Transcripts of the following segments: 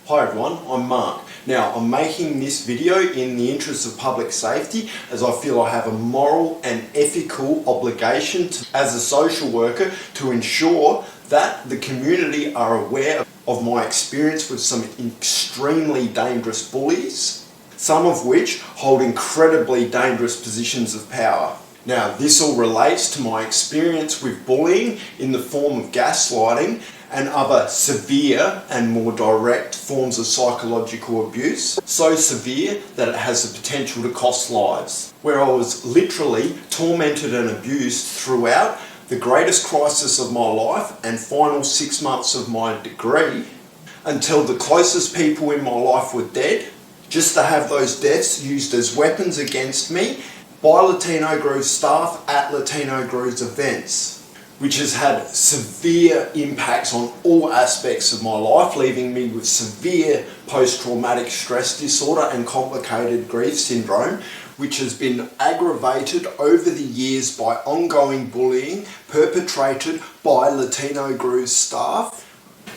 Hi everyone, I'm Mark. Now I'm making this video in the interest of public safety as I feel I have a moral and ethical obligation as a social worker to ensure that the community are aware of my experience with some extremely dangerous bullies, some of which hold incredibly dangerous positions of power. Now this all relates to my experience with bullying in the form of gaslighting and other severe and more direct forms of psychological abuse, so severe that it has the potential to cost lives, where I was literally tormented and abused throughout the greatest crisis of my life and final 6 months of my degree, until the closest people in my life were dead, just to have those deaths used as weapons against me by Latino Grooves staff at Latino Grooves events, which has had severe impacts on all aspects of my life, leaving me with severe post-traumatic stress disorder and complicated grief syndrome, which has been aggravated over the years by ongoing bullying perpetrated by Latino Grooves staff.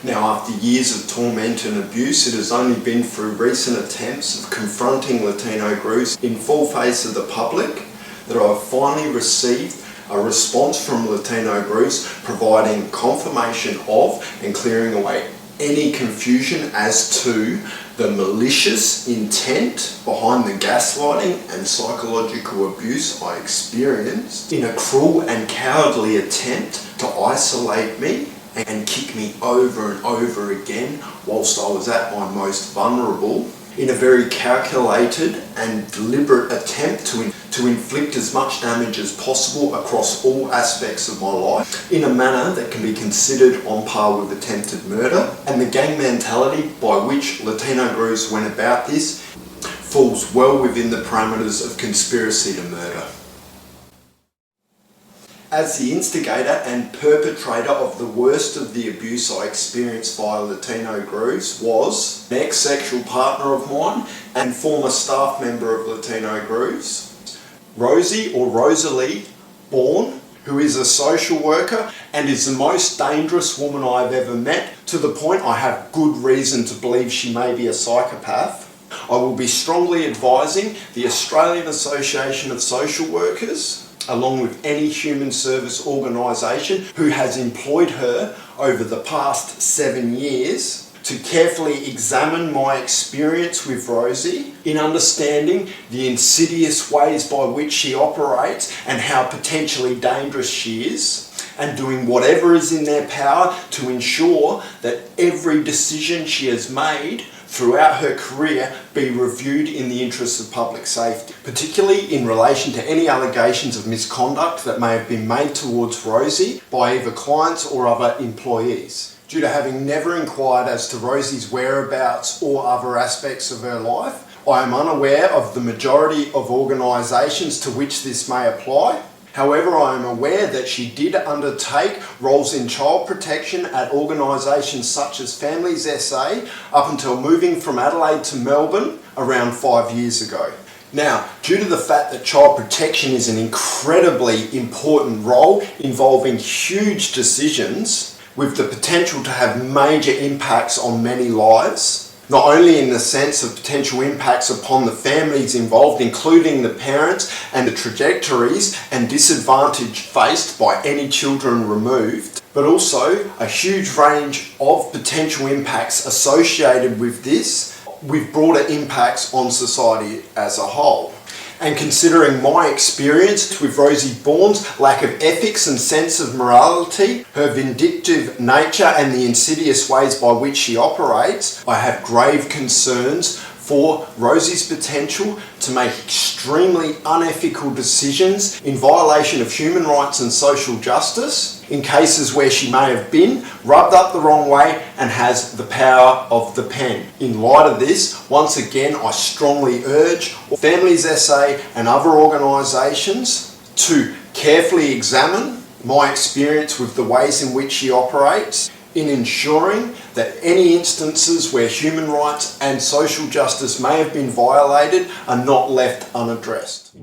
Now, after years of torment and abuse, it has only been through recent attempts of confronting Latino Grooves in full face of the public that I have finally received a response from Latino Grooves providing confirmation of and clearing away any confusion as to the malicious intent behind the gaslighting and psychological abuse I experienced in a cruel and cowardly attempt to isolate me and kick me over and over again whilst I was at my most vulnerable, in a very calculated and deliberate attempt to inflict as much damage as possible across all aspects of my life in a manner that can be considered on par with attempted murder. And the gang mentality by which Latino Grooves went about this falls well within the parameters of conspiracy to murder. As the instigator and perpetrator of the worst of the abuse I experienced via Latino Grooves was an ex-sexual partner of mine and former staff member of Latino Grooves, Rosie or Rosalie Bourne, who is a social worker and is the most dangerous woman I've ever met, to the point I have good reason to believe she may be a psychopath. I will be strongly advising the Australian Association of Social Workers, along with any human service organisation who has employed her over the past 7 years, to carefully examine my experience with Rosie in understanding the insidious ways by which she operates and how potentially dangerous she is, and doing whatever is in their power to ensure that every decision she has made throughout her career be reviewed in the interests of public safety, particularly in relation to any allegations of misconduct that may have been made towards Rosie by either clients or other employees. Due to having never inquired as to Rosie's whereabouts or other aspects of her life, I am unaware of the majority of organisations to which this may apply. However, I am aware that she did undertake roles in child protection at organisations such as Families SA up until moving from Adelaide to Melbourne around 5 years ago. Now, due to the fact that child protection is an incredibly important role involving huge decisions with the potential to have major impacts on many lives, not only in the sense of potential impacts upon the families involved, including the parents and the trajectories and disadvantage faced by any children removed, but also a huge range of potential impacts associated with this, with broader impacts on society as a whole. And considering my experience with Rosie Bourne's lack of ethics and sense of morality, her vindictive nature and the insidious ways by which she operates, I have grave concerns for Rosie's potential to make extremely unethical decisions in violation of human rights and social justice in cases where she may have been rubbed up the wrong way and has the power of the pen. In light of this, once again, I strongly urge Families SA and other organisations to carefully examine my experience with the ways in which she operates in ensuring that any instances where human rights and social justice may have been violated are not left unaddressed.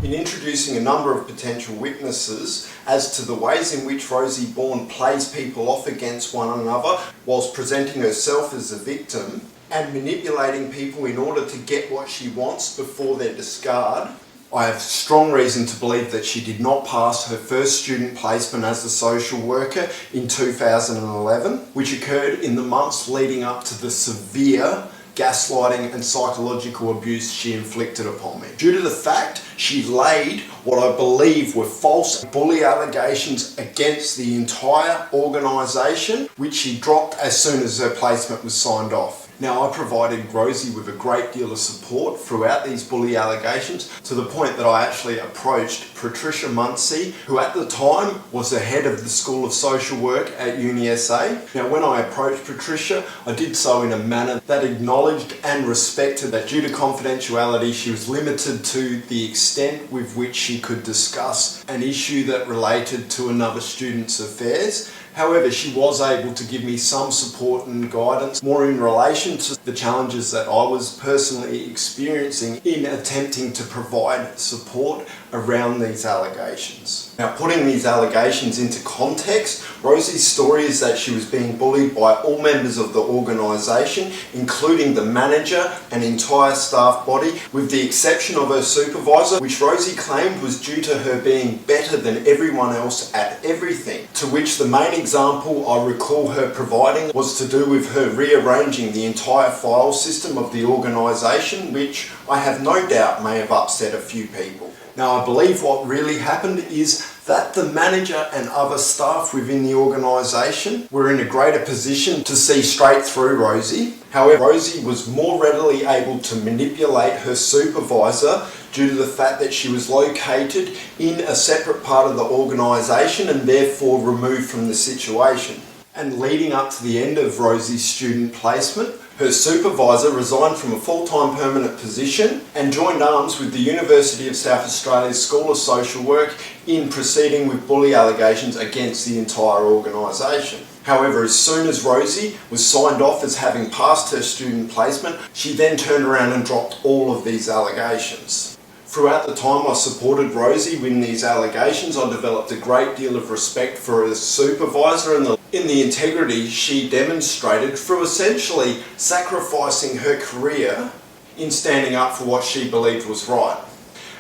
In in introducing a number of potential witnesses as to the ways in which Rosie Bourne plays people off against one another whilst presenting herself as a victim and manipulating people in order to get what she wants before they're discarded. I have strong reason to believe that she did not pass her first student placement as a social worker in 2011, which occurred in the months leading up to the severe gaslighting and psychological abuse she inflicted upon me. Due to the fact she laid what I believe were false bully allegations against the entire organisation, which she dropped as soon as her placement was signed off. Now, I provided Rosie with a great deal of support throughout these bully allegations, to the point that I actually approached Patricia Muncie, who at the time was the head of the School of Social Work at UniSA. Now, when I approached Patricia, I did so in a manner that acknowledged and respected that due to confidentiality, she was limited to the extent with which she could discuss an issue that related to another student's affairs. However, she was able to give me some support and guidance more in relation to the challenges that I was personally experiencing in attempting to provide support around these allegations. Now, putting these allegations into context, Rosie's story is that she was being bullied by all members of the organisation, including the manager and entire staff body, with the exception of her supervisor, which Rosie claimed was due to her being better than everyone else at everything. To which the main example I recall her providing was to do with her rearranging the entire file system of the organisation, which I have no doubt may have upset a few people. Now, I believe what really happened is that the manager and other staff within the organisation were in a greater position to see straight through Rosie. However, Rosie was more readily able to manipulate her supervisor due to the fact that she was located in a separate part of the organisation and therefore removed from the situation. And leading up to the end of Rosie's student placement, her supervisor resigned from a full-time permanent position and joined arms with the University of South Australia's School of Social Work in proceeding with bully allegations against the entire organisation. However, as soon as Rosie was signed off as having passed her student placement, she then turned around and dropped all of these allegations. Throughout the time I supported Rosie in these allegations, I developed a great deal of respect for her supervisor and in the integrity she demonstrated through essentially sacrificing her career in standing up for what she believed was right.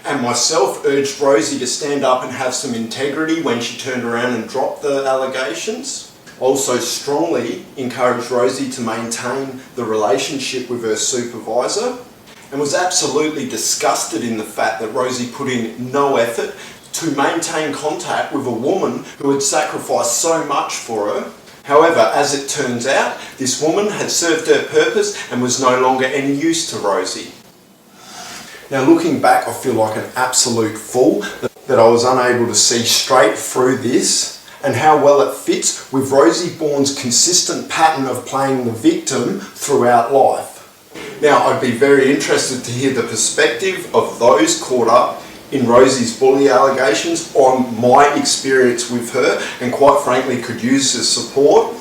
And myself urged Rosie to stand up and have some integrity when she turned around and dropped the allegations. Also strongly encouraged Rosie to maintain the relationship with her supervisor, and was absolutely disgusted in the fact that Rosie put in no effort to maintain contact with a woman who had sacrificed so much for her. However, as it turns out, this woman had served her purpose and was no longer any use to Rosie. Now, looking back, I feel like an absolute fool that I was unable to see straight through this and how well it fits with Rosie Bourne's consistent pattern of playing the victim throughout life. Now, I'd be very interested to hear the perspective of those caught up in Rosie's bully allegations on my experience with her, and quite frankly could use the support.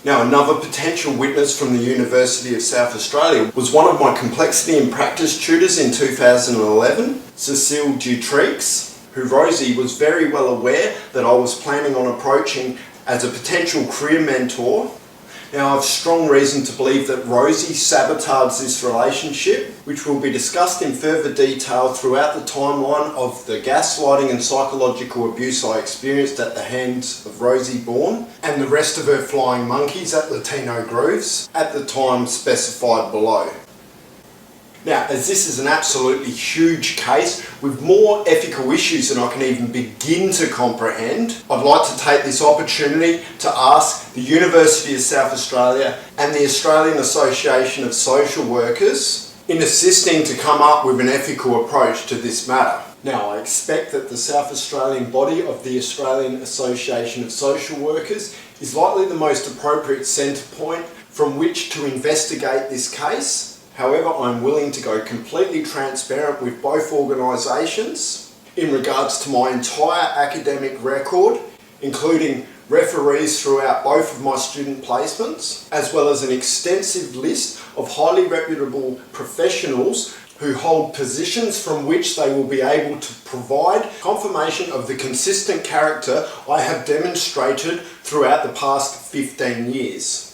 Now, another potential witness from the University of South Australia was one of my complexity and practice tutors in 2011, Cecile Dutrix, who Rosie was very well aware that I was planning on approaching as a potential career mentor. Now, I have strong reason to believe that Rosie sabotaged this relationship, which will be discussed in further detail throughout the timeline of the gaslighting and psychological abuse I experienced at the hands of Rosie Bourne and the rest of her flying monkeys at Latino Grooves at the time specified below. Now, as this is an absolutely huge case with more ethical issues than I can even begin to comprehend, I'd like to take this opportunity to ask the University of South Australia and the Australian Association of Social Workers in assisting to come up with an ethical approach to this matter. Now, I expect that the South Australian body of the Australian Association of Social Workers is likely the most appropriate centre point from which to investigate this case. However, I'm willing to go completely transparent with both organisations in regards to my entire academic record, including referees throughout both of my student placements, as well as an extensive list of highly reputable professionals who hold positions from which they will be able to provide confirmation of the consistent character I have demonstrated throughout the past 15 years.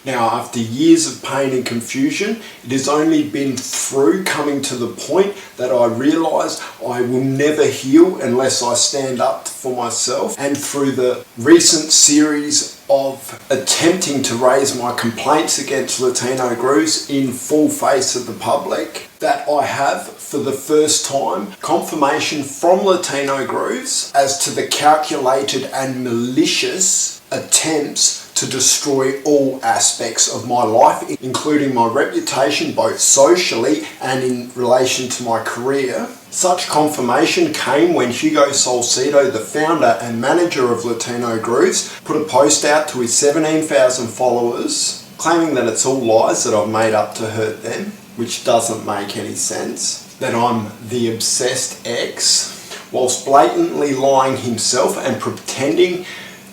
Now, after years of pain and confusion, it has only been through coming to the point that I realise I will never heal unless I stand up for myself, and through the recent series of attempting to raise my complaints against Latino groups in full face of the public, that I have, for the first time, confirmation from Latino groups as to the calculated and malicious attempts to destroy all aspects of my life, including my reputation both socially and in relation to my career. Such confirmation came when Hugo Salcido, the founder and manager of Latino Grooves, put a post out to his 17,000 followers claiming that it's all lies that I've made up to hurt them, which doesn't make any sense, that I'm the obsessed ex, whilst blatantly lying himself and pretending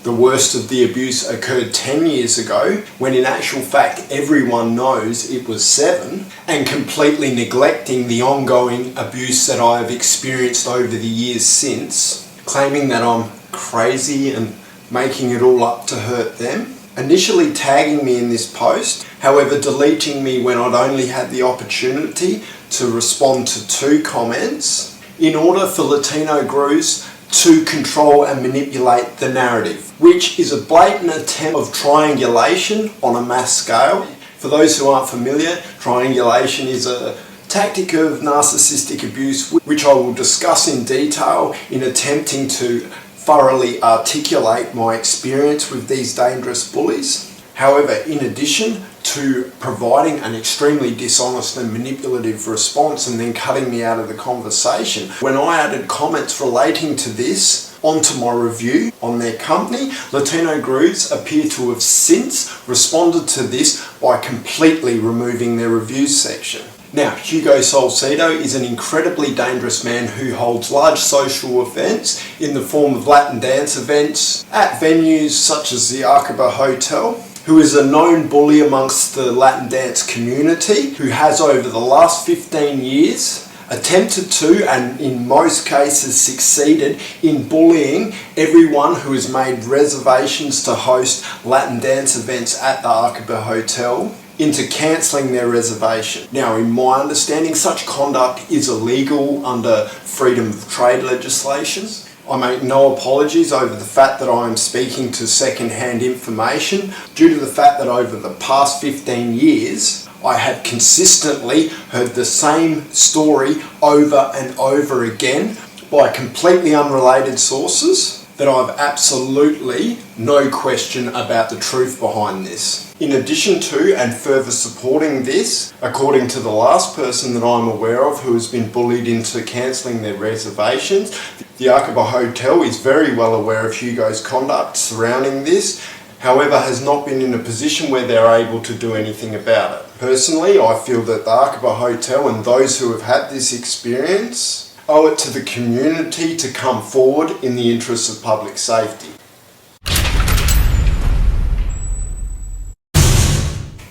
the worst of the abuse occurred 10 years ago, when in actual fact everyone knows it was 7, and completely neglecting the ongoing abuse that I have experienced over the years since, claiming that I'm crazy and making it all up to hurt them. Initially tagging me in this post, however deleting me when I'd only had the opportunity to respond to 2 comments, in order for Latino Grooves to control and manipulate the narrative, which is a blatant attempt of triangulation on a mass scale. For those who aren't familiar, triangulation is a tactic of narcissistic abuse, which I will discuss in detail in attempting to thoroughly articulate my experience with these dangerous bullies. However, in addition to providing an extremely dishonest and manipulative response and then cutting me out of the conversation, when I added comments relating to this onto my review on their company, Latino Grooves appear to have since responded to this by completely removing their reviews section. Now, Hugo Salcido is an incredibly dangerous man who holds large social events in the form of Latin dance events at venues such as the Aqaba Hotel, who is a known bully amongst the Latin dance community, who has over the last 15 years attempted to, and in most cases succeeded, in bullying everyone who has made reservations to host Latin dance events at the Aqaba Hotel into cancelling their reservation. Now, in my understanding, such conduct is illegal under freedom of trade legislation. I make no apologies over the fact that I am speaking to second-hand information due to the fact that over the past 15 years I have consistently heard the same story over and over again by completely unrelated sources, that I have absolutely no question about the truth behind this. In addition to and further supporting this, according to the last person that I'm aware of who has been bullied into cancelling their reservations, the Aqaba Hotel is very well aware of Hugo's conduct surrounding this, however has not been in a position where they're able to do anything about it. Personally, I feel that the Aqaba Hotel and those who have had this experience owe it to the community to come forward in the interests of public safety.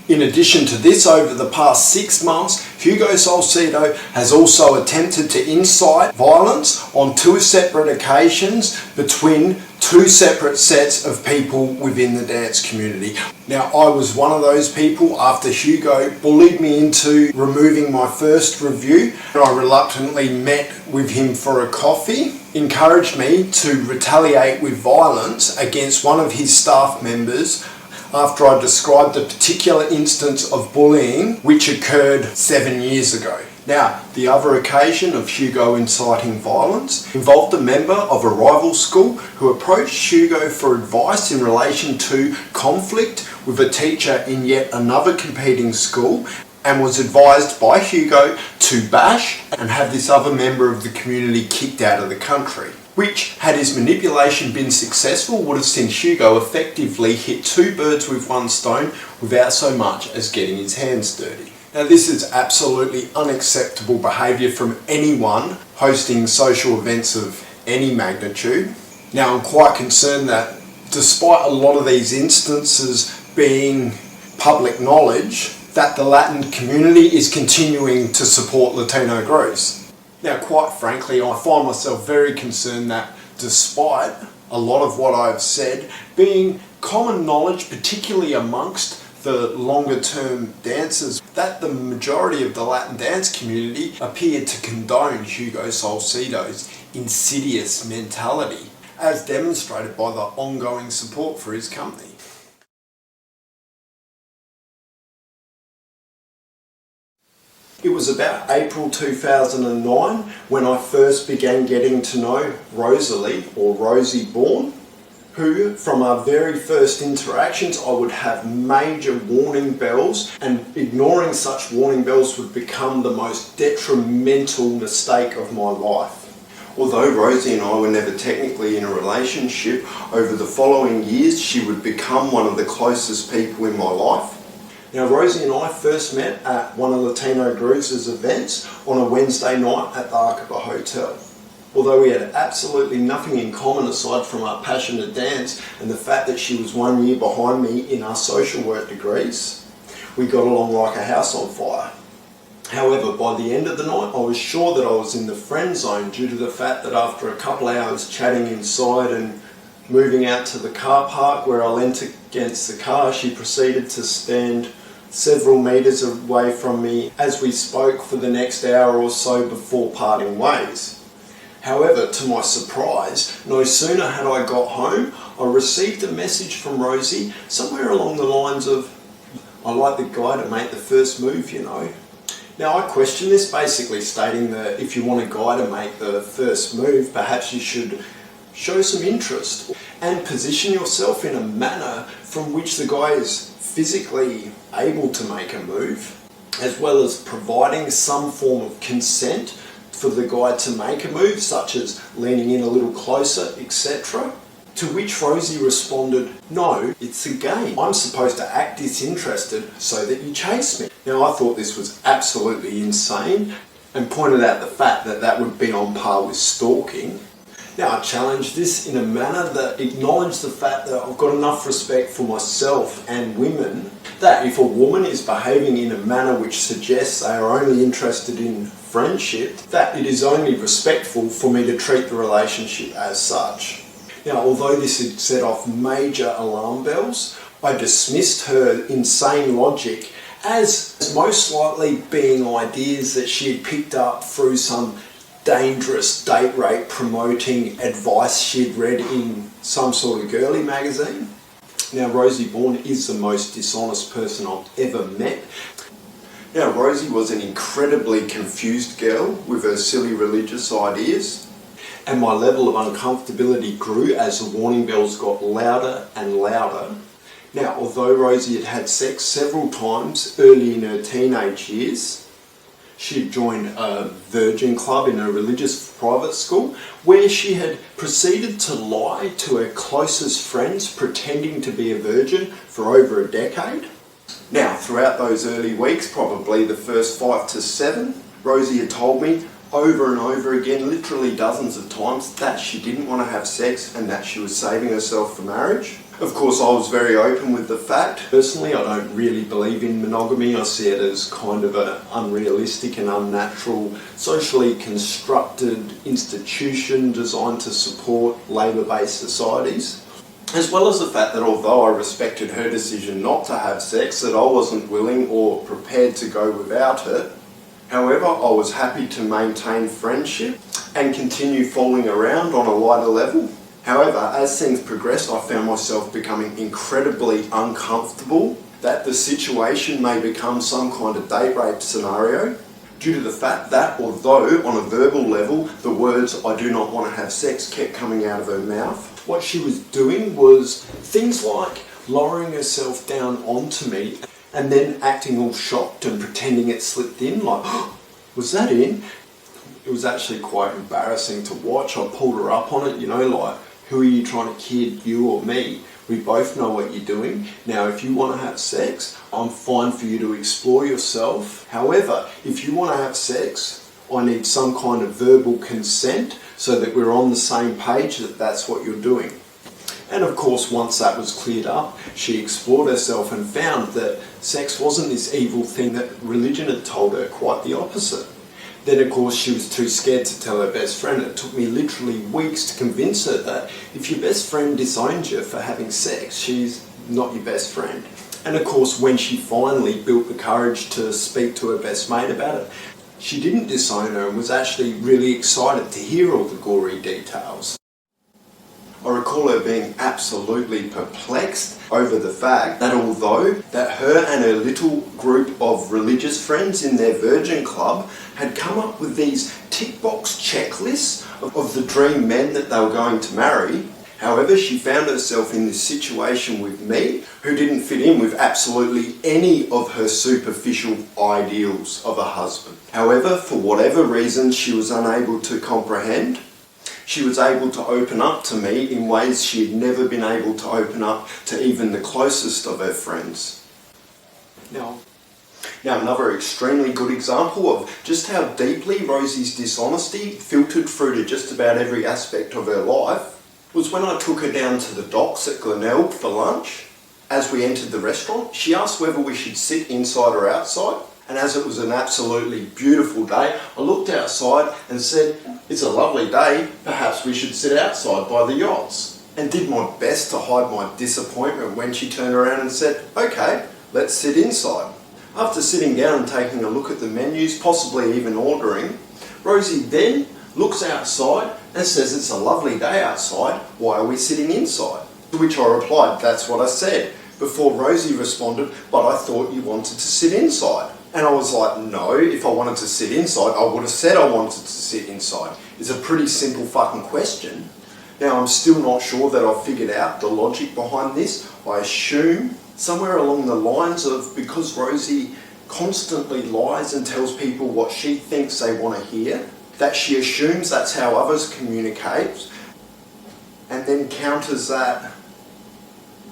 In addition to this, over the past 6 months, Hugo Salcido has also attempted to incite violence on 2 separate occasions between 2 separate sets of people within the dance community. Now, I was one of those people after Hugo bullied me into removing my first review. I reluctantly met with him for a coffee, encouraged me to retaliate with violence against one of his staff members after I described the particular instance of bullying which occurred 7 years ago. Now, the other occasion of Hugo inciting violence involved a member of a rival school who approached Hugo for advice in relation to conflict with a teacher in yet another competing school, and was advised by Hugo to bash and have this other member of the community kicked out of the country, which, had his manipulation been successful, would have seen Hugo effectively hit 2 birds with 1 stone without so much as getting his hands dirty. Now, this is absolutely unacceptable behaviour from anyone hosting social events of any magnitude. Now, I'm quite concerned that despite a lot of these instances being public knowledge, that the Latin community is continuing to support Latino growths. Now, quite frankly, I find myself very concerned that despite a lot of what I've said being common knowledge, particularly amongst the longer term dancers, that the majority of the Latin dance community appeared to condone Hugo Salcido's insidious mentality, as demonstrated by the ongoing support for his company. It was about April 2009 when I first began getting to know Rosalie, or Rosie Bourne, who, from our very first interactions, I would have major warning bells, and ignoring such warning bells would become the most detrimental mistake of my life. Although Rosie and I were never technically in a relationship, over the following years she would become one of the closest people in my life. Now, Rosie and I first met at one of Latino Grooves' events on a Wednesday night at the Arcaba Hotel. Although we had absolutely nothing in common aside from our passion to dance and the fact that she was 1 year behind me in our social work degrees, we got along like a house on fire. However, by the end of the night, I was sure that I was in the friend zone due to the fact that after a couple of hours chatting inside and moving out to the car park where I leant against the car, she proceeded to stand several metres away from me as we spoke for the next hour or so before parting ways. However, to my surprise, no sooner had I got home, I received a message from Rosie somewhere along the lines of, "I like the guy to make the first move, you know." Now, I question this, basically stating that if you want a guy to make the first move, perhaps you should show some interest and position yourself in a manner from which the guy is physically able to make a move, as well as providing some form of consent for the guy to make a move, such as leaning in a little closer, etc. To which Rosie responded, "No, it's a game. I'm supposed to act disinterested so that you chase me." Now, I thought this was absolutely insane and pointed out the fact that that would be on par with stalking. Now, I challenged this in a manner that acknowledged the fact that I've got enough respect for myself and women that if a woman is behaving in a manner which suggests they are only interested in friendship, that it is only respectful for me to treat the relationship as such. Now, although this had set off major alarm bells, I dismissed her insane logic as most likely being ideas that she had picked up through some dangerous date rape promoting advice she'd read in some sort of girly magazine. Now, Rosie Bourne is the most dishonest person I've ever met. Now, Rosie was an incredibly confused girl with her silly religious ideas, and my level of uncomfortability grew as the warning bells got louder and louder. Now, although Rosie had had sex several times early in her teenage years, she had joined a virgin club in a religious private school where she had proceeded to lie to her closest friends pretending to be a virgin for over a decade. Now, throughout those early weeks, probably the first 5 to 7, Rosie had told me over and over again, literally dozens of times, that she didn't want to have sex and that she was saving herself for marriage. Of course, I was very open with the fact. Personally, I don't really believe in monogamy. I see it as kind of an unrealistic and unnatural, socially constructed institution designed to support labour-based societies. As well as the fact that although I respected her decision not to have sex, that I wasn't willing or prepared to go without her. However, I was happy to maintain friendship and continue fooling around on a lighter level. However, as things progressed, I found myself becoming incredibly uncomfortable that the situation may become some kind of date rape scenario due to the fact that although on a verbal level the words "I do not want to have sex" kept coming out of her mouth, what she was doing was things like lowering herself down onto me and then acting all shocked and pretending it slipped in, like, "Oh, was that in?" It was actually quite embarrassing to watch. I pulled her up on it, you know, like, "Who are you trying to kid, you or me? We both know what you're doing. Now, if you want to have sex, I'm fine for you to explore yourself. However, if you want to have sex, I need some kind of verbal consent so that we're on the same page that that's what you're doing." And of course, once that was cleared up, she explored herself and found that sex wasn't this evil thing that religion had told her, quite the opposite. Then of course she was too scared to tell her best friend. It took me literally weeks to convince her that if your best friend disowns you for having sex, she's not your best friend. And of course, when she finally built the courage to speak to her best mate about it, she didn't disown her and was actually really excited to hear all the gory details. I recall her being absolutely perplexed over the fact that although that her and her little group of religious friends in their Virgin Club had come up with these tick box checklists of the dream men that they were going to marry, however, she found herself in this situation with me, who didn't fit in with absolutely any of her superficial ideals of a husband. However, for whatever reason she was unable to comprehend, she was able to open up to me in ways she had never been able to open up to even the closest of her friends. Now another extremely good example of just how deeply Rosie's dishonesty filtered through to just about every aspect of her life was when I took her down to the docks at Glenelg for lunch. As we entered the restaurant, she asked whether we should sit inside or outside. And as it was an absolutely beautiful day, I looked outside and said, "It's a lovely day, perhaps we should sit outside by the yachts." And did my best to hide my disappointment when she turned around and said, "Okay, let's sit inside." After sitting down and taking a look at the menus, possibly even ordering, Rosie then looks outside and says, "It's a lovely day outside, why are we sitting inside?" To which I replied, "That's what I said," before Rosie responded, "But I thought you wanted to sit inside." And I was like, no, if I wanted to sit inside, I would have said I wanted to sit inside. It's a pretty simple fucking question. Now, I'm still not sure that I've figured out the logic behind this. I assume somewhere along the lines of because Rosie constantly lies and tells people what she thinks they want to hear, that she assumes that's how others communicate, and then counters that.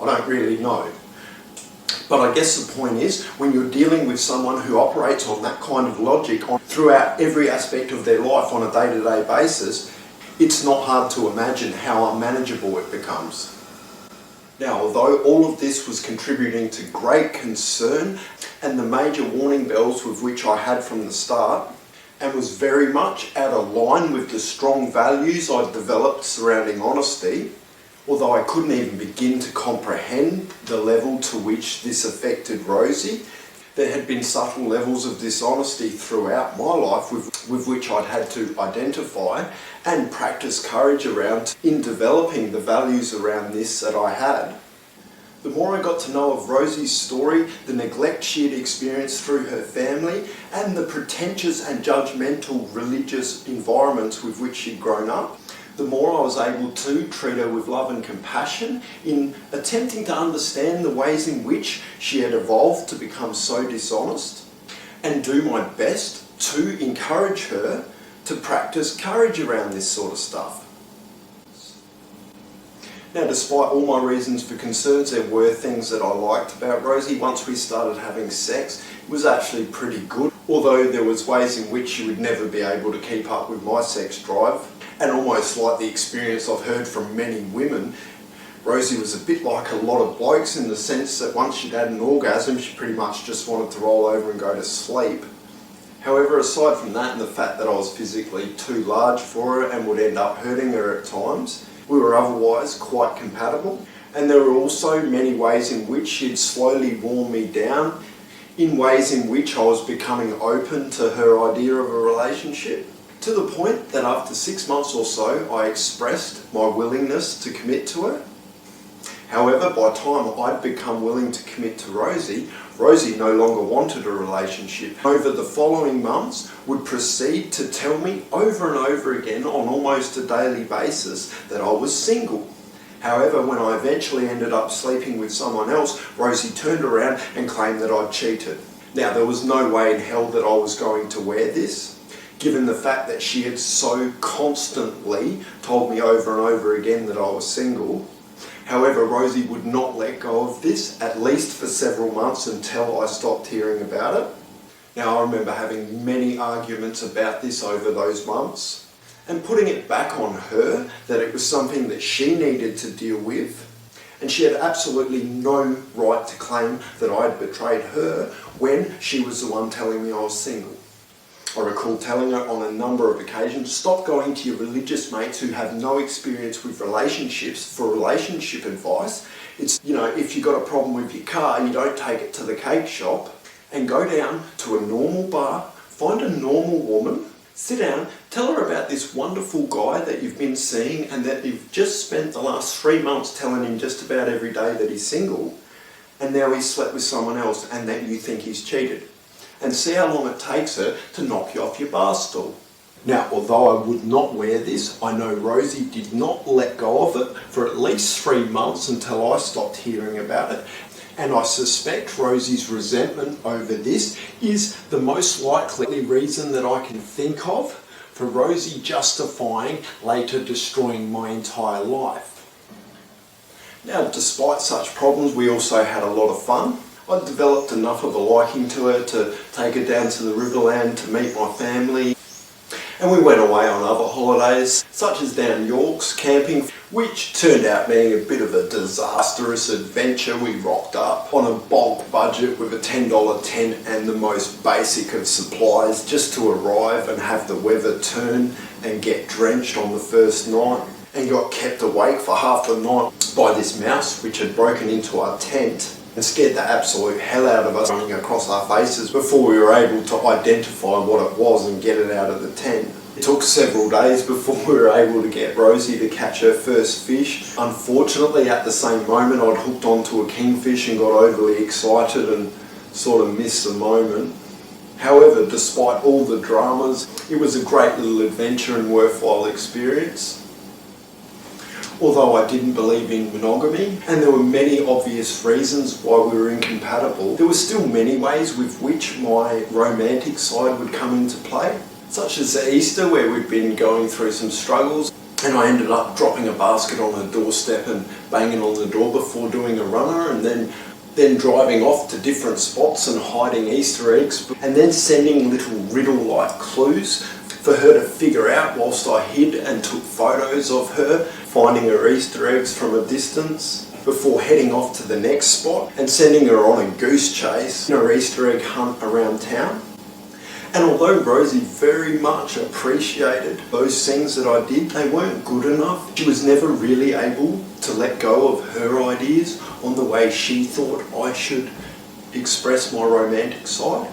I don't really know. But I guess the point is, when you're dealing with someone who operates on that kind of logic throughout every aspect of their life on a day-to-day basis, it's not hard to imagine how unmanageable it becomes. Now, although all of this was contributing to great concern and the major warning bells with which I had from the start, and was very much out of line with the strong values I'd developed surrounding honesty, although I couldn't even begin to comprehend the level to which this affected Rosie, there had been subtle levels of dishonesty throughout my life with which I'd had to identify and practice courage around in developing the values around this that I had. The more I got to know of Rosie's story, the neglect she had experienced through her family, and the pretentious and judgmental religious environments with which she'd grown up, the more I was able to treat her with love and compassion in attempting to understand the ways in which she had evolved to become so dishonest, and do my best to encourage her to practice courage around this sort of stuff. Now, despite all my reasons for concerns, there were things that I liked about Rosie. Once we started having sex, it was actually pretty good, although there was ways in which she would never be able to keep up with my sex drive. And almost like the experience I've heard from many women, Rosie was a bit like a lot of blokes in the sense that once she'd had an orgasm, she pretty much just wanted to roll over and go to sleep. However, aside from that and the fact that I was physically too large for her and would end up hurting her at times, we were otherwise quite compatible. And there were also many ways in which she'd slowly worn me down, in ways in which I was becoming open to her idea of a relationship. To the point that after 6 months or so, I expressed my willingness to commit to her. However, by the time I'd become willing to commit to Rosie, Rosie no longer wanted a relationship. Over the following months, would proceed to tell me over and over again on almost a daily basis that I was single. However, when I eventually ended up sleeping with someone else, Rosie turned around and claimed that I'd cheated. Now, there was no way in hell that I was going to wear this, given the fact that she had so constantly told me over and over again that I was single. However, Rosie would not let go of this, at least for several months until I stopped hearing about it. Now, I remember having many arguments about this over those months, and putting it back on her that it was something that she needed to deal with. And she had absolutely no right to claim that I had betrayed her when she was the one telling me I was single. I recall telling her on a number of occasions, stop going to your religious mates who have no experience with relationships for relationship advice. It's, if you've got a problem with your car, you don't take it to the cake shop, and go down to a normal bar, find a normal woman, sit down, tell her about this wonderful guy that you've been seeing and that you've just spent the last 3 months telling him just about every day that he's single, and now he's slept with someone else and that you think he's cheated. And see how long it takes her to knock you off your bar stool. Now, although I would not wear this, I know Rosie did not let go of it for at least 3 months until I stopped hearing about it. And I suspect Rosie's resentment over this is the most likely reason that I can think of for Rosie justifying later destroying my entire life. Now, despite such problems, we also had a lot of fun. I developed enough of a liking to her to take her down to the Riverland to meet my family. And we went away on other holidays, such as down York's camping, which turned out being a bit of a disastrous adventure. We rocked up on a bulk budget with a $10 tent and the most basic of supplies just to arrive and have the weather turn and get drenched on the first night, and got kept awake for half the night by this mouse which had broken into our tent and scared the absolute hell out of us, running across our faces before we were able to identify what it was and get it out of the tent. It took several days before we were able to get Rosie to catch her first fish. Unfortunately, at the same moment, I'd hooked onto a kingfish and got overly excited and sort of missed the moment. However, despite all the dramas, it was a great little adventure and worthwhile experience. Although I didn't believe in monogamy, and there were many obvious reasons why we were incompatible, there were still many ways with which my romantic side would come into play, such as at Easter, where we'd been going through some struggles, and I ended up dropping a basket on her doorstep and banging on the door before doing a runner, and then driving off to different spots and hiding Easter eggs, and then sending little riddle-like clues for her to figure out whilst I hid and took photos of her finding her Easter eggs from a distance, before heading off to the next spot and sending her on a goose chase in her Easter egg hunt around town. And although Rosie very much appreciated those things that I did, they weren't good enough. She was never really able to let go of her ideas on the way she thought I should express my romantic side.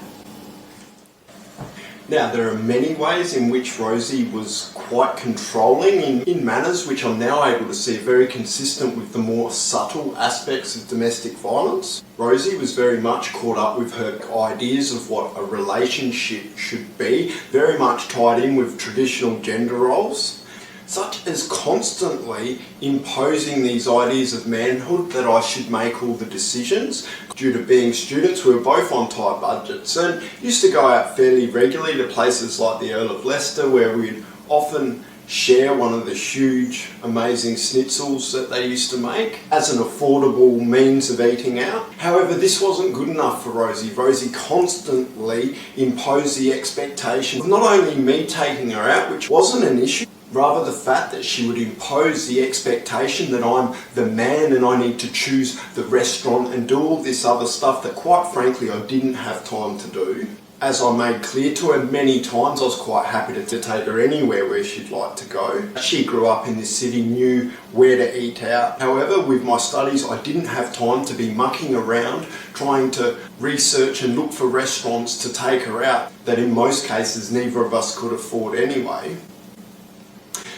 Now, there are many ways in which Rosie was quite controlling in manners which I'm now able to see very consistent with the more subtle aspects of domestic violence. Rosie was very much caught up with her ideas of what a relationship should be, very much tied in with traditional gender roles, such as constantly imposing these ideas of manhood that I should make all the decisions. Due to being students, we were both on tight budgets and used to go out fairly regularly to places like the Earl of Leicester, where we'd often share one of the huge, amazing schnitzels that they used to make as an affordable means of eating out. However, this wasn't good enough for Rosie. Rosie constantly imposed the expectation of not only me taking her out, which wasn't an issue, rather the fact that she would impose the expectation that I'm the man and I need to choose the restaurant and do all this other stuff that quite frankly I didn't have time to do. As I made clear to her many times, I was quite happy to take her anywhere where she'd like to go. She grew up in this city, knew where to eat out. However, with my studies, I didn't have time to be mucking around trying to research and look for restaurants to take her out that in most cases neither of us could afford anyway.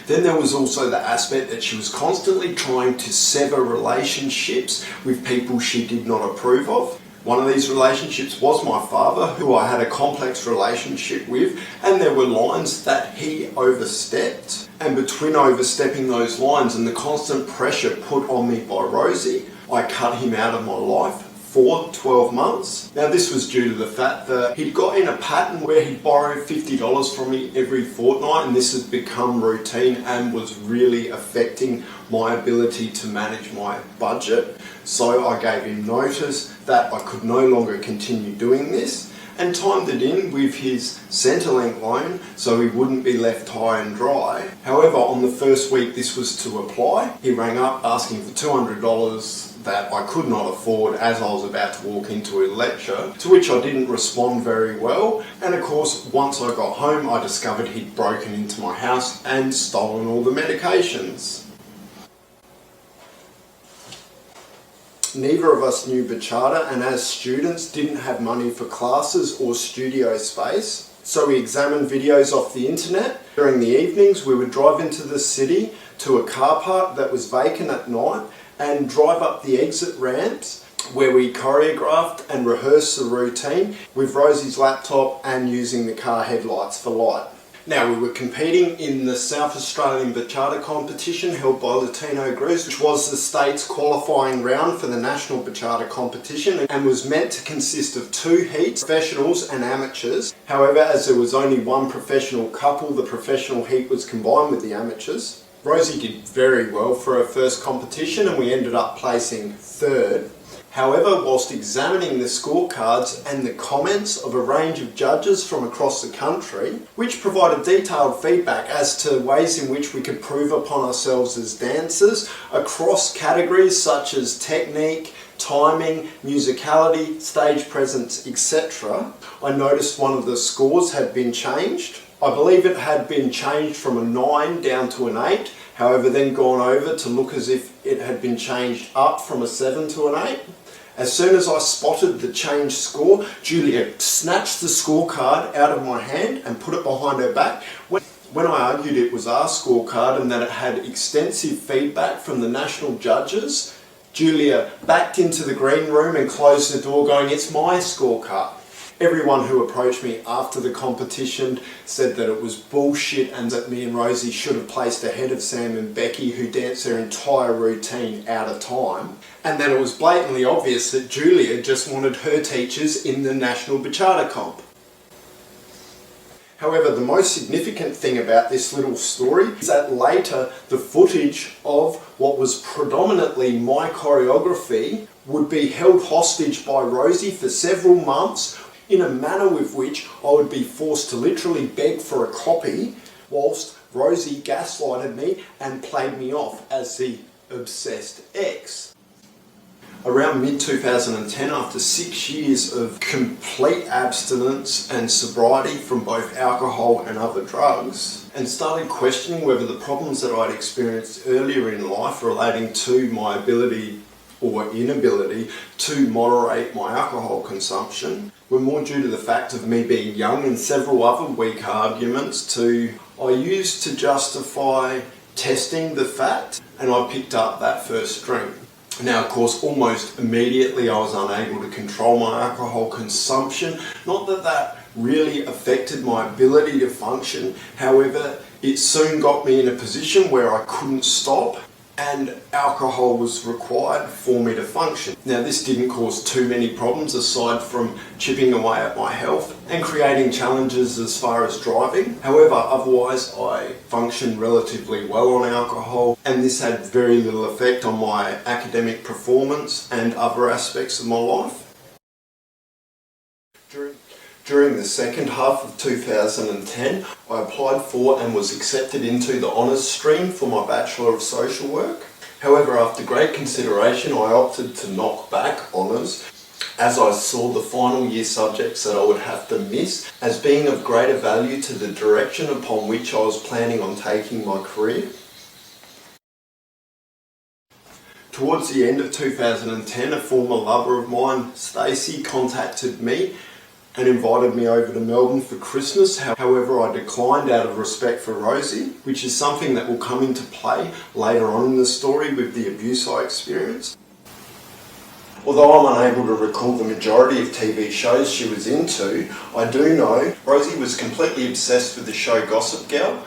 Then there was also the aspect that she was constantly trying to sever relationships with people she did not approve of. One of these relationships was my father, who I had a complex relationship with, and there were lines that he overstepped. And between overstepping those lines and the constant pressure put on me by Rosie, I cut him out of my life for 12 months. Now, this was due to the fact that he'd got in a pattern where he'd borrow $50 from me every fortnight, and this had become routine and was really affecting my ability to manage my budget. So I gave him notice that I could no longer continue doing this, and timed it in with his Centrelink loan so he wouldn't be left high and dry. However, on the first week this was to apply, he rang up asking for $200 that I could not afford as I was about to walk into a lecture, to which I didn't respond very well. And of course, once I got home, I discovered he'd broken into my house and stolen all the medications. Neither of us knew bachata, and as students didn't have money for classes or studio space, so we examined videos off the internet. During the evenings we would drive into the city to a car park that was vacant at night and drive up the exit ramps where we choreographed and rehearsed the routine with Rosie's laptop and using the car headlights for light. Now, we were competing in the South Australian Bachata competition held by Latino groups, which was the state's qualifying round for the National Bachata competition and was meant to consist of 2 heats, professionals and amateurs. However, as there was only one professional couple, the professional heat was combined with the amateurs. Rosie did very well for her first competition and we ended up placing 3rd. However, whilst examining the scorecards and the comments of a range of judges from across the country, which provided detailed feedback as to ways in which we could prove upon ourselves as dancers across categories such as technique, timing, musicality, stage presence, etc., I noticed one of the scores had been changed. I believe it had been changed from a 9 down to an 8, however then gone over to look as if it had been changed up from a 7 to an 8. As soon as I spotted the changed score, Julia snatched the scorecard out of my hand and put it behind her back. When I argued it was our scorecard and that it had extensive feedback from the national judges, Julia backed into the green room and closed the door going, "It's my scorecard." Everyone who approached me after the competition said that it was bullshit and that me and Rosie should have placed ahead of Sam and Becky, who danced their entire routine out of time, and that it was blatantly obvious that Julia just wanted her teachers in the National Bachata comp. However, the most significant thing about this little story is that later the footage of what was predominantly my choreography would be held hostage by Rosie for several months in a manner with which I would be forced to literally beg for a copy, whilst Rosie gaslighted me and played me off as the obsessed ex. Around mid-2010, after 6 years of complete abstinence and sobriety from both alcohol and other drugs, and started questioning whether the problems that I'd experienced earlier in life relating to my ability or inability to moderate my alcohol consumption were more due to the fact of me being young and several other weak arguments I used to justify testing the fact, and I picked up that first drink. Now, of course, almost immediately I was unable to control my alcohol consumption. Not that that really affected my ability to function, however, it soon got me in a position where I couldn't stop and alcohol was required for me to function. Now, this didn't cause too many problems aside from chipping away at my health and creating challenges as far as driving. However, otherwise I functioned relatively well on alcohol, and this had very little effect on my academic performance and other aspects of my life. During the second half of 2010, I applied for and was accepted into the honours stream for my Bachelor of Social Work. However, after great consideration, I opted to knock back honours as I saw the final year subjects that I would have to miss as being of greater value to the direction upon which I was planning on taking my career. Towards the end of 2010, a former lover of mine, Stacey, contacted me and invited me over to Melbourne for Christmas. However, I declined out of respect for Rosie, which is something that will come into play later on in the story with the abuse I experienced. Although I'm unable to recall the majority of TV shows she was into, I do know Rosie was completely obsessed with the show Gossip Girl.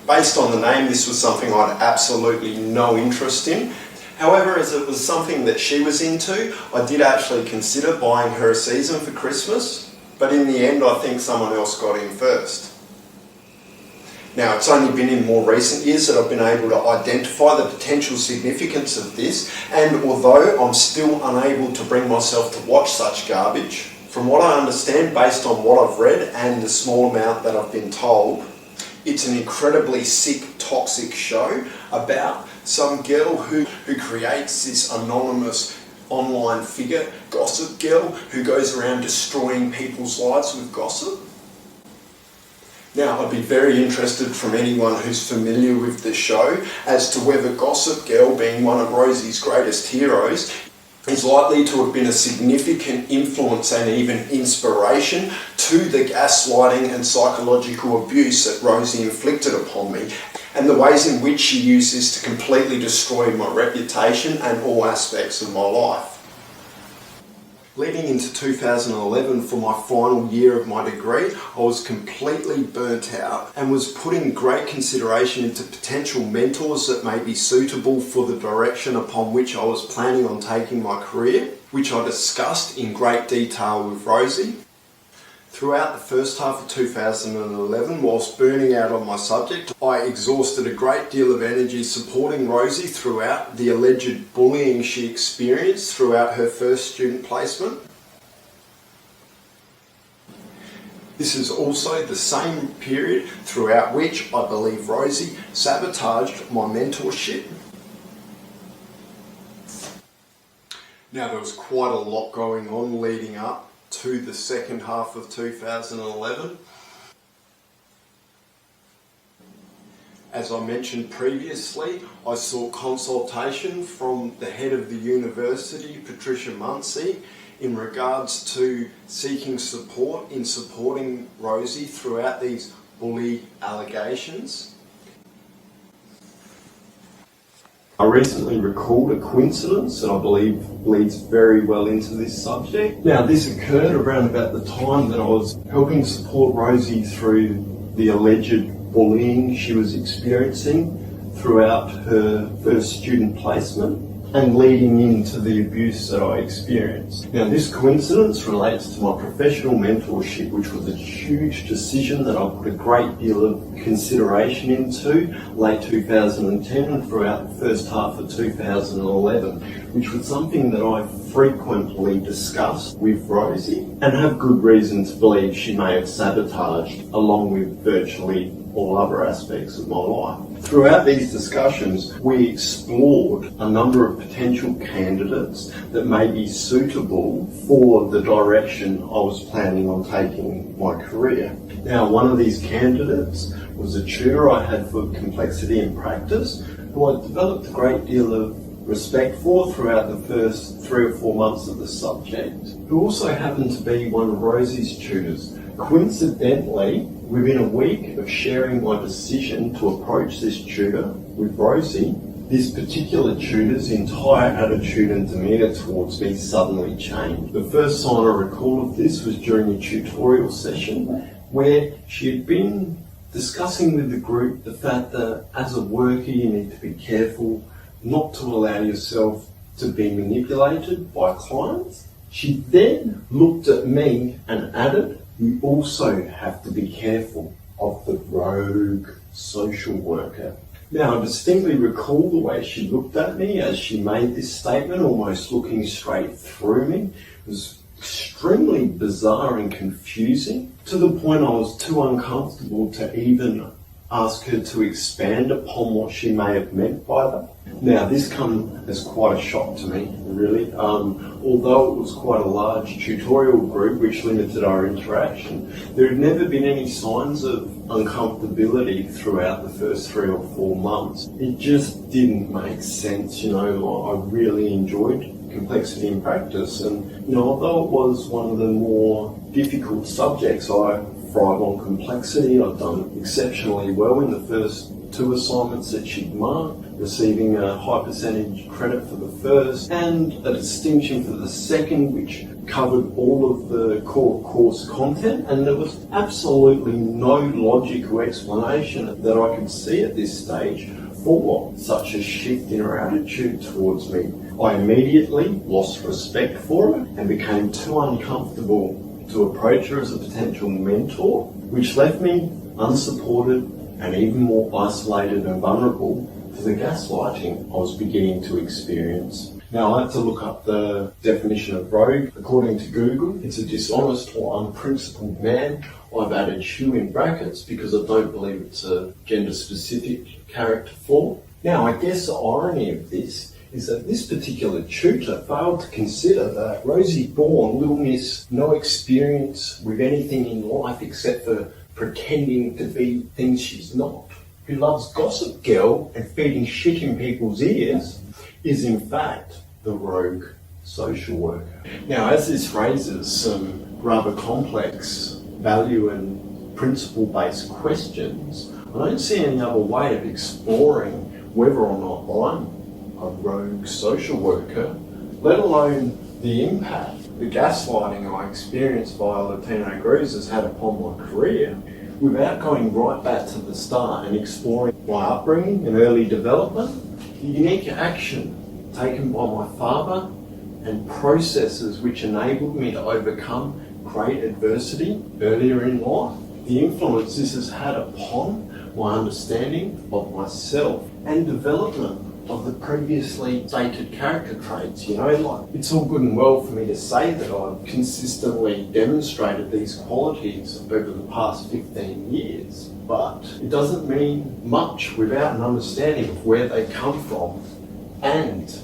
Based on the name, this was something I had absolutely no interest in. However, as it was something that she was into, I did actually consider buying her a season for Christmas. But in the end, I think someone else got in first. Now, it's only been in more recent years that I've been able to identify the potential significance of this, and although I'm still unable to bring myself to watch such garbage, From what I understand, based on what I've read and the small amount that I've been told, it's an incredibly sick, toxic show about some girl who creates this anonymous online figure, gossip girl, who goes around destroying people's lives with gossip. Now, I'd be very interested from anyone who's familiar with the show as to whether Gossip Girl, being one of Rosie's greatest heroes, is likely to have been a significant influence and even inspiration to the gaslighting and psychological abuse that Rosie inflicted upon me, and the ways in which she used this to completely destroy my reputation and all aspects of my life. Leading into 2011 for my final year of my degree, I was completely burnt out and was putting great consideration into potential mentors that may be suitable for the direction upon which I was planning on taking my career, which I discussed in great detail with Rosie. Throughout the first half of 2011, whilst burning out on my subject, I exhausted a great deal of energy supporting Rosie throughout the alleged bullying she experienced throughout her first student placement. This is also the same period throughout which I believe Rosie sabotaged my mentorship. Now, there was quite a lot going on leading up to the second half of 2011. As I mentioned previously, I sought consultation from the head of the university, Patricia Munsey, in regards to seeking support in supporting Rosie throughout these bully allegations. I recently recalled a coincidence that I believe leads very well into this subject. Now, this occurred around about the time that I was helping support Rosie through the alleged bullying she was experiencing throughout her first student placement and leading into the abuse that I experienced. Now, this coincidence relates to my professional mentorship, which was a huge decision that I put a great deal of consideration into late 2010 and throughout the first half of 2011, which was something that I frequently discussed with Rosie and have good reason to believe she may have sabotaged along with virtually all other aspects of my life. Throughout these discussions, we explored a number of potential candidates that may be suitable for the direction I was planning on taking my career. Now, one of these candidates was a tutor I had for complexity in practice, who I developed a great deal of respect for throughout the first 3 or 4 months of the subject, who also happened to be one of Rosie's tutors. Coincidentally, within a week of sharing my decision to approach this tutor with Rosie, this particular tutor's entire attitude and demeanour towards me suddenly changed. The first sign I recall of this was during a tutorial session where she had been discussing with the group the fact that as a worker you need to be careful not to allow yourself to be manipulated by clients. She then looked at me and added, "You also have to be careful of the rogue social worker." Now, I distinctly recall the way she looked at me as she made this statement, almost looking straight through me. It was extremely bizarre and confusing, to the point I was too uncomfortable to even ask her to expand upon what she may have meant by that. Now, this comes as quite a shock to me, really. Although it was quite a large tutorial group which limited our interaction, there had never been any signs of uncomfortability throughout the first 3 or 4 months. It just didn't make sense, I really enjoyed complexity in practice, and although it was one of the more difficult subjects, I thrive on complexity. I've done exceptionally well in the first 2 assignments that she'd marked, receiving a high percentage credit for the first and a distinction for the second, which covered all of the core course content, and there was absolutely no logical explanation that I could see at this stage for such a shift in her attitude towards me. I immediately lost respect for her and became too uncomfortable to approach her as a potential mentor, which left me unsupported and even more isolated and vulnerable to the gaslighting I was beginning to experience. Now, I had to look up the definition of rogue. According to Google, it's a dishonest or unprincipled man. I've added Hugh in brackets because I don't believe it's a gender-specific character flaw. Now, I guess the irony of this is that this particular tutor failed to consider that Rosie Bourne, Little Miss, no experience with anything in life except for pretending to be things she's not, who loves Gossip Girl and feeding shit in people's ears, is in fact the rogue social worker. Now, as this raises some rather complex value and principle-based questions, I don't see any other way of exploring whether or not I'm a rogue social worker, let alone the impact the gaslighting I experienced via Latino Grooves has had upon my career, without going right back to the start and exploring my upbringing and early development, the unique action taken by my father and processes which enabled me to overcome great adversity earlier in life, the influence this has had upon my understanding of myself and development of the previously stated character traits. Like, it's all good and well for me to say that I've consistently demonstrated these qualities over the past 15 years, but it doesn't mean much without an understanding of where they come from and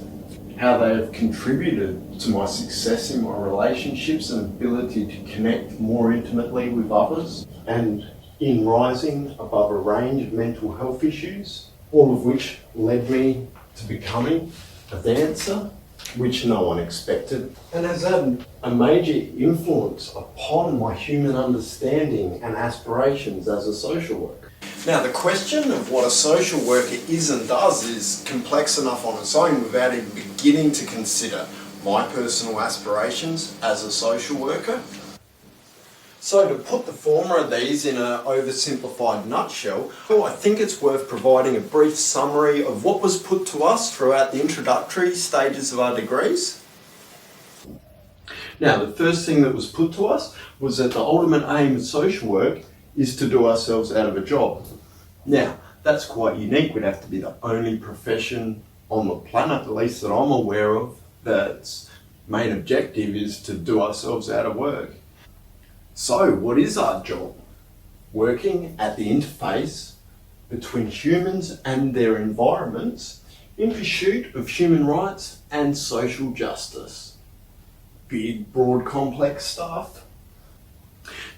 how they have contributed to my success in my relationships and ability to connect more intimately with others, and in rising above a range of mental health issues, all of which led me to becoming a dancer, which no one expected, and has had a major influence upon my human understanding and aspirations as a social worker. Now, the question of what a social worker is and does is complex enough on its own without even beginning to consider my personal aspirations as a social worker. So to put the former of these in an oversimplified nutshell, I think it's worth providing a brief summary of what was put to us throughout the introductory stages of our degrees. Now, the first thing that was put to us was that the ultimate aim of social work is to do ourselves out of a job. Now, that's quite unique. We'd have to be the only profession on the planet, at least that I'm aware of, that's main objective is to do ourselves out of work. So, what is our job? Working at the interface between humans and their environments in pursuit of human rights and social justice. Big, broad, complex stuff.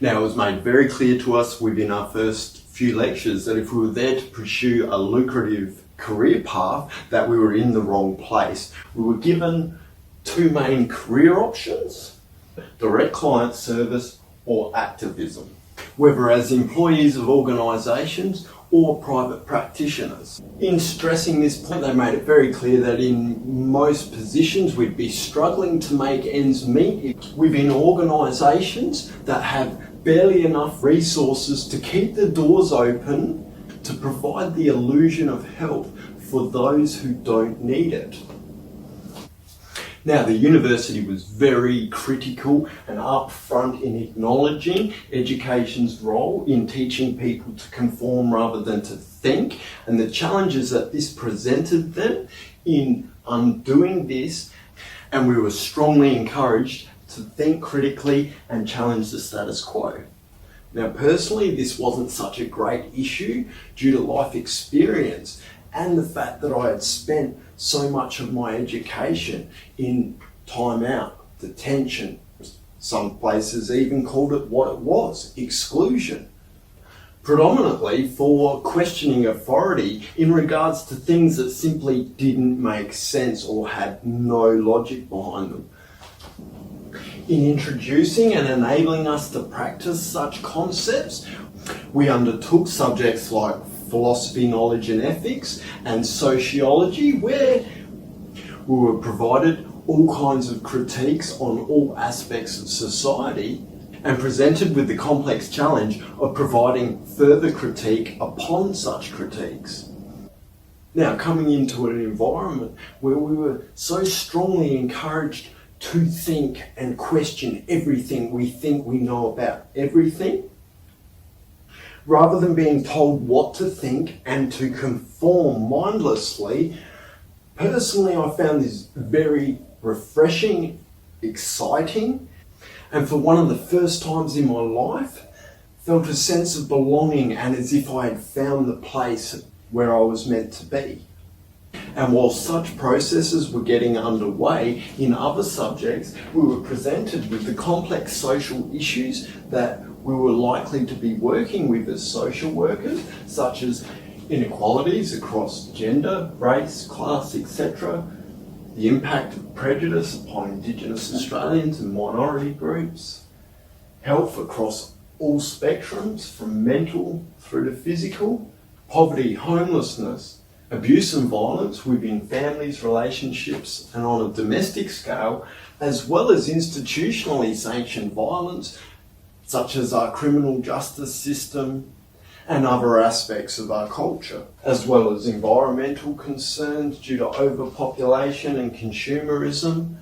Now, it was made very clear to us within our first few lectures that if we were there to pursue a lucrative career path, that we were in the wrong place. We were given two main career options: direct client service or activism, whether as employees of organisations or private practitioners. In stressing this point, they made it very clear that in most positions we'd be struggling to make ends meet within organisations that have barely enough resources to keep the doors open to provide the illusion of help for those who don't need it. Now, the university was very critical and upfront in acknowledging education's role in teaching people to conform rather than to think, and the challenges that this presented them in undoing this, and we were strongly encouraged to think critically and challenge the status quo. Now, personally, this wasn't such a great issue due to life experience and the fact that I had spent so much of my education in time out, detention. Some places even called it what it was, exclusion. Predominantly for questioning authority in regards to things that simply didn't make sense or had no logic behind them. In introducing and enabling us to practice such concepts, we undertook subjects like philosophy, knowledge and ethics, and sociology, where we were provided all kinds of critiques on all aspects of society and presented with the complex challenge of providing further critique upon such critiques. Now, coming into an environment where we were so strongly encouraged to think and question everything we think we know about everything, rather than being told what to think and to conform mindlessly, Personally, I found this very refreshing, exciting, and for one of the first times in my life, felt a sense of belonging and as if I had found the place where I was meant to be. And while such processes were getting underway in other subjects, we were presented with the complex social issues that we were likely to be working with as social workers, such as inequalities across gender, race, class, etc., the impact of prejudice upon Indigenous Australians and minority groups, health across all spectrums from mental through to physical, poverty, homelessness, abuse and violence within families, relationships and on a domestic scale, as well as institutionally sanctioned violence such as our criminal justice system and other aspects of our culture, as well as environmental concerns due to overpopulation and consumerism,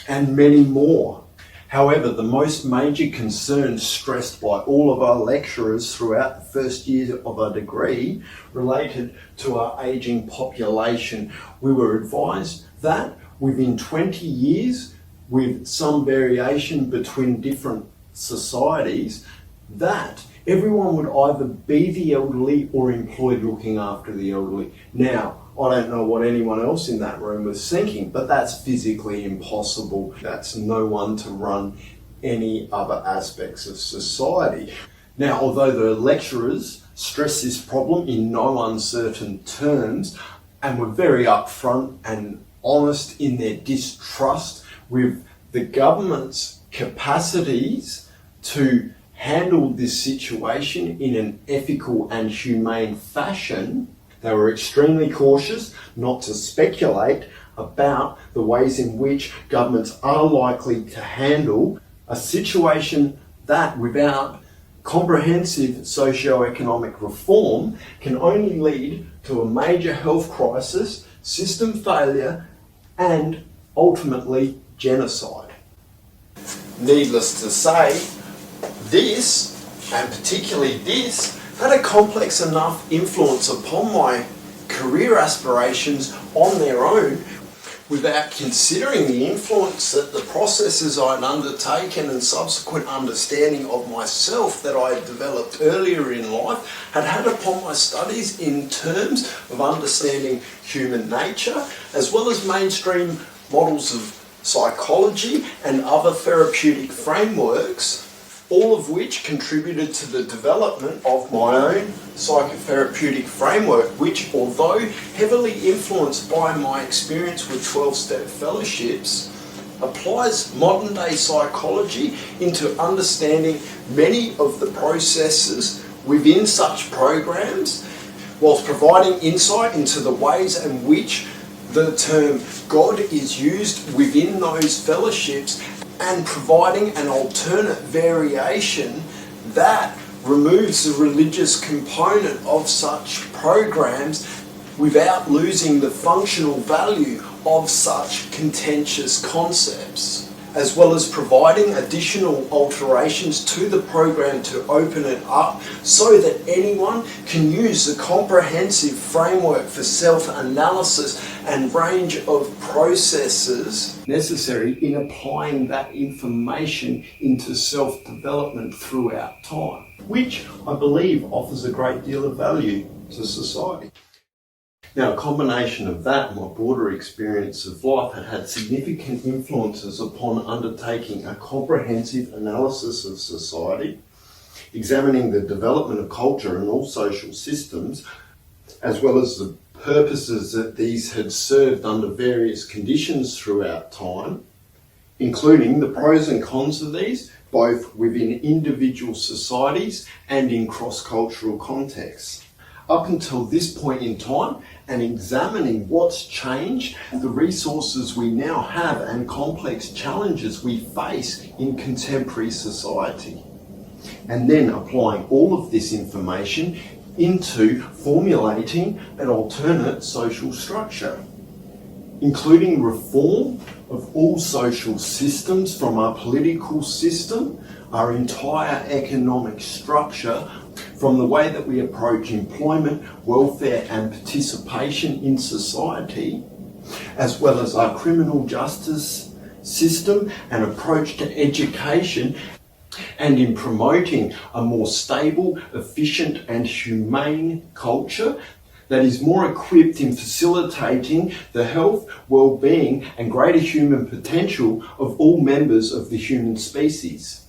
and many more. However, the most major concerns stressed by all of our lecturers throughout the first year of our degree related to our ageing population. We were advised that within 20 years, with some variation between different societies, that everyone would either be the elderly or employed looking after the elderly. Now, I don't know what anyone else in that room was thinking, but that's physically impossible. That's no one to run any other aspects of society. Now, although the lecturers stressed this problem in no uncertain terms and were very upfront and honest in their distrust with the government's capacities to handle this situation in an ethical and humane fashion, they were extremely cautious not to speculate about the ways in which governments are likely to handle a situation that, without comprehensive socio-economic reform, can only lead to a major health crisis, system failure, and ultimately genocide. Needless to say, this, and particularly this, had a complex enough influence upon my career aspirations on their own without considering the influence that the processes I'd undertaken and subsequent understanding of myself that I had developed earlier in life had had upon my studies in terms of understanding human nature, as well as mainstream models of psychology and other therapeutic frameworks, all of which contributed to the development of my own psychotherapeutic framework, which, although heavily influenced by my experience with 12-step fellowships, applies modern-day psychology into understanding many of the processes within such programs, whilst providing insight into the ways in which the term God is used within those fellowships, and providing an alternate variation that removes the religious component of such programs without losing the functional value of such contentious concepts, as well as providing additional alterations to the program to open it up so that anyone can use the comprehensive framework for self-analysis and range of processes necessary in applying that information into self-development throughout time, which I believe offers a great deal of value to society. Now, a combination of that and my broader experience of life had significant influences upon undertaking a comprehensive analysis of society, examining the development of culture and all social systems, as well as the purposes that these had served under various conditions throughout time, including the pros and cons of these, both within individual societies and in cross-cultural contexts. Up until this point in time, and examining what's changed, the resources we now have and complex challenges we face in contemporary society. And then applying all of this information into formulating an alternate social structure, including reform of all social systems from our political system, our entire economic structure, from the way that we approach employment, welfare and participation in society, as well as our criminal justice system and approach to education, and in promoting a more stable, efficient and humane culture that is more equipped in facilitating the health, well-being and greater human potential of all members of the human species.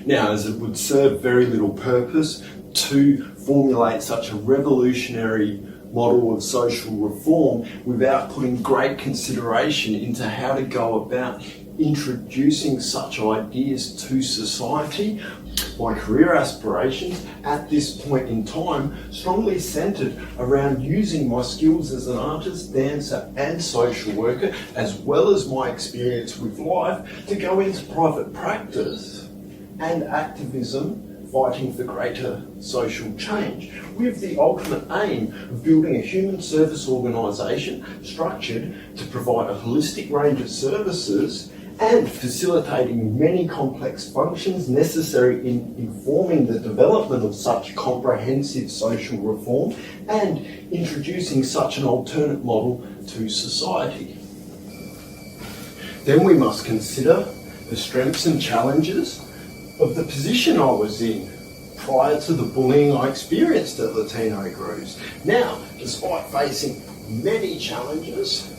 Now, as it would serve very little purpose to formulate such a revolutionary model of social reform without putting great consideration into how to go about introducing such ideas to society, my career aspirations at this point in time strongly centred around using my skills as an artist, dancer and social worker, as well as my experience with life, to go into private practice and activism fighting for greater social change, with the ultimate aim of building a human service organisation structured to provide a holistic range of services and facilitating many complex functions necessary in informing the development of such comprehensive social reform and introducing such an alternate model to society. Then we must consider the strengths and challenges of the position I was in prior to the bullying I experienced at Latino Grooves. Now, despite facing many challenges,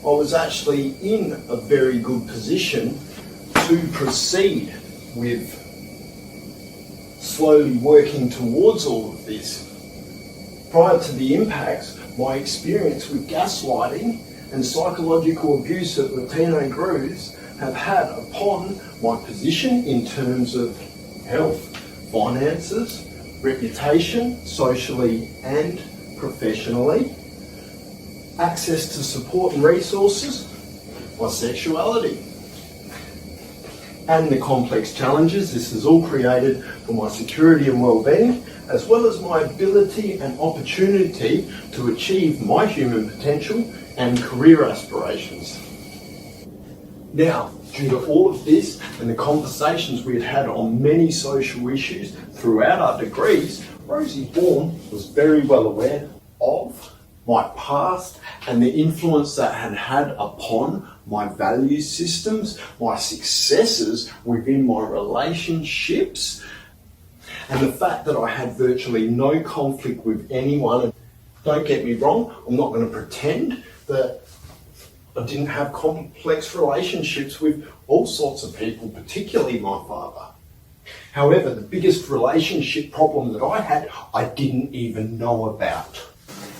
I was actually in a very good position to proceed with slowly working towards all of this. Prior to the impacts, my experience with gaslighting and psychological abuse at Latino Grooves have had upon my position in terms of health, finances, reputation, socially and professionally, access to support and resources, my sexuality, and the complex challenges this has all created for my security and well-being, as well as my ability and opportunity to achieve my human potential and career aspirations. Now, due to all of this and the conversations we had had on many social issues throughout our degrees, Rosie Bourne was very well aware of my past and the influence that had had upon my value systems, my successes within my relationships, and the fact that I had virtually no conflict with anyone. Don't get me wrong, I'm not going to pretend that I didn't have complex relationships with all sorts of people, particularly my father. However, the biggest relationship problem that I had, I didn't even know about.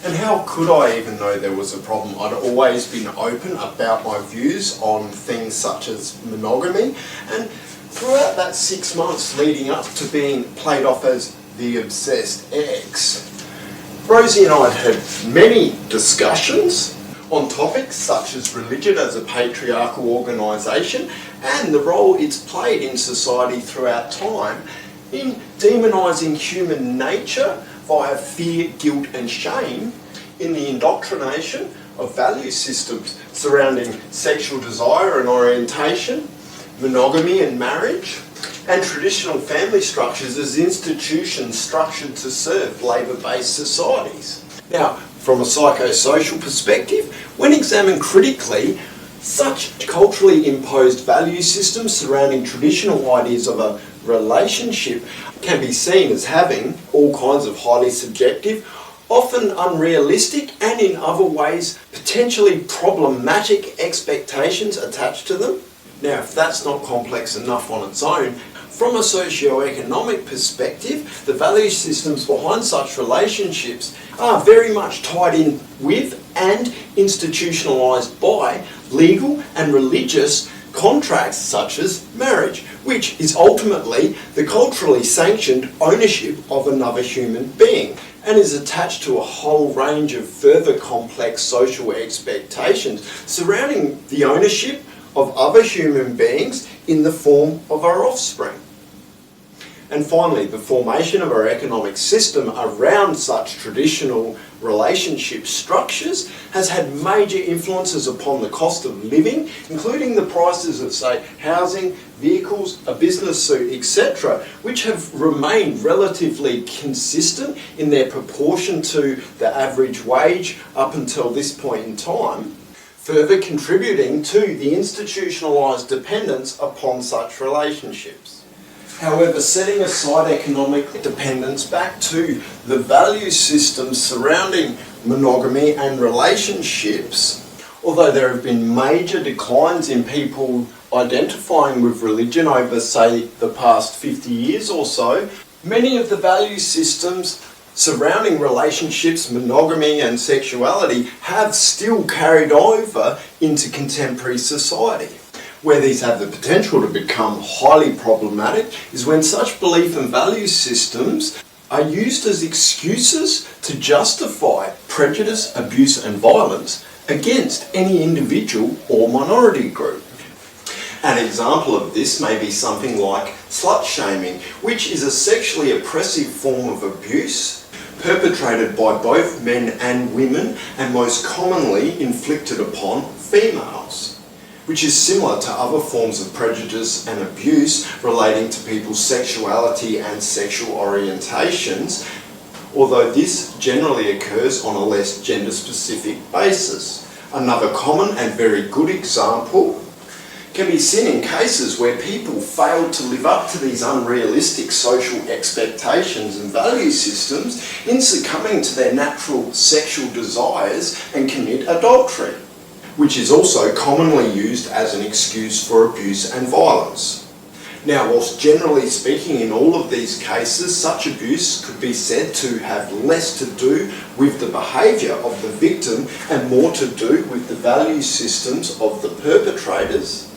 And how could I even know there was a problem? I'd always been open about my views on things such as monogamy, and throughout that 6 months leading up to being played off as the obsessed ex, Rosie and I had had many discussions on topics such as religion as a patriarchal organisation and the role it's played in society throughout time in demonising human nature via fear, guilt and shame, in the indoctrination of value systems surrounding sexual desire and orientation, monogamy and marriage, and traditional family structures as institutions structured to serve labour-based societies. Now, from a psychosocial perspective, when examined critically, such culturally imposed value systems surrounding traditional ideas of a relationship can be seen as having all kinds of highly subjective, often unrealistic, and in other ways potentially problematic expectations attached to them. Now, if that's not complex enough on its own, from a socio-economic perspective, the value systems behind such relationships are very much tied in with and institutionalised by legal and religious contracts such as marriage, which is ultimately the culturally sanctioned ownership of another human being and is attached to a whole range of further complex social expectations surrounding the ownership of other human beings in the form of our offspring. And finally, the formation of our economic system around such traditional relationship structures has had major influences upon the cost of living, including the prices of, say, housing, vehicles, a business suit, etc., which have remained relatively consistent in their proportion to the average wage up until this point in time, further contributing to the institutionalised dependence upon such relationships. However, setting aside economic dependence back to the value systems surrounding monogamy and relationships, although there have been major declines in people identifying with religion over, say, the past 50 years or so, many of the value systems surrounding relationships, monogamy and sexuality have still carried over into contemporary society. Where these have the potential to become highly problematic is when such belief and value systems are used as excuses to justify prejudice, abuse and violence against any individual or minority group. An example of this may be something like slut shaming, which is a sexually oppressive form of abuse perpetrated by both men and women and most commonly inflicted upon females, which is similar to other forms of prejudice and abuse relating to people's sexuality and sexual orientations, although this generally occurs on a less gender-specific basis. Another common and very good example can be seen in cases where people fail to live up to these unrealistic social expectations and value systems in succumbing to their natural sexual desires and commit adultery, which is also commonly used as an excuse for abuse and violence. Now, whilst generally speaking in all of these cases, such abuse could be said to have less to do with the behaviour of the victim and more to do with the value systems of the perpetrators.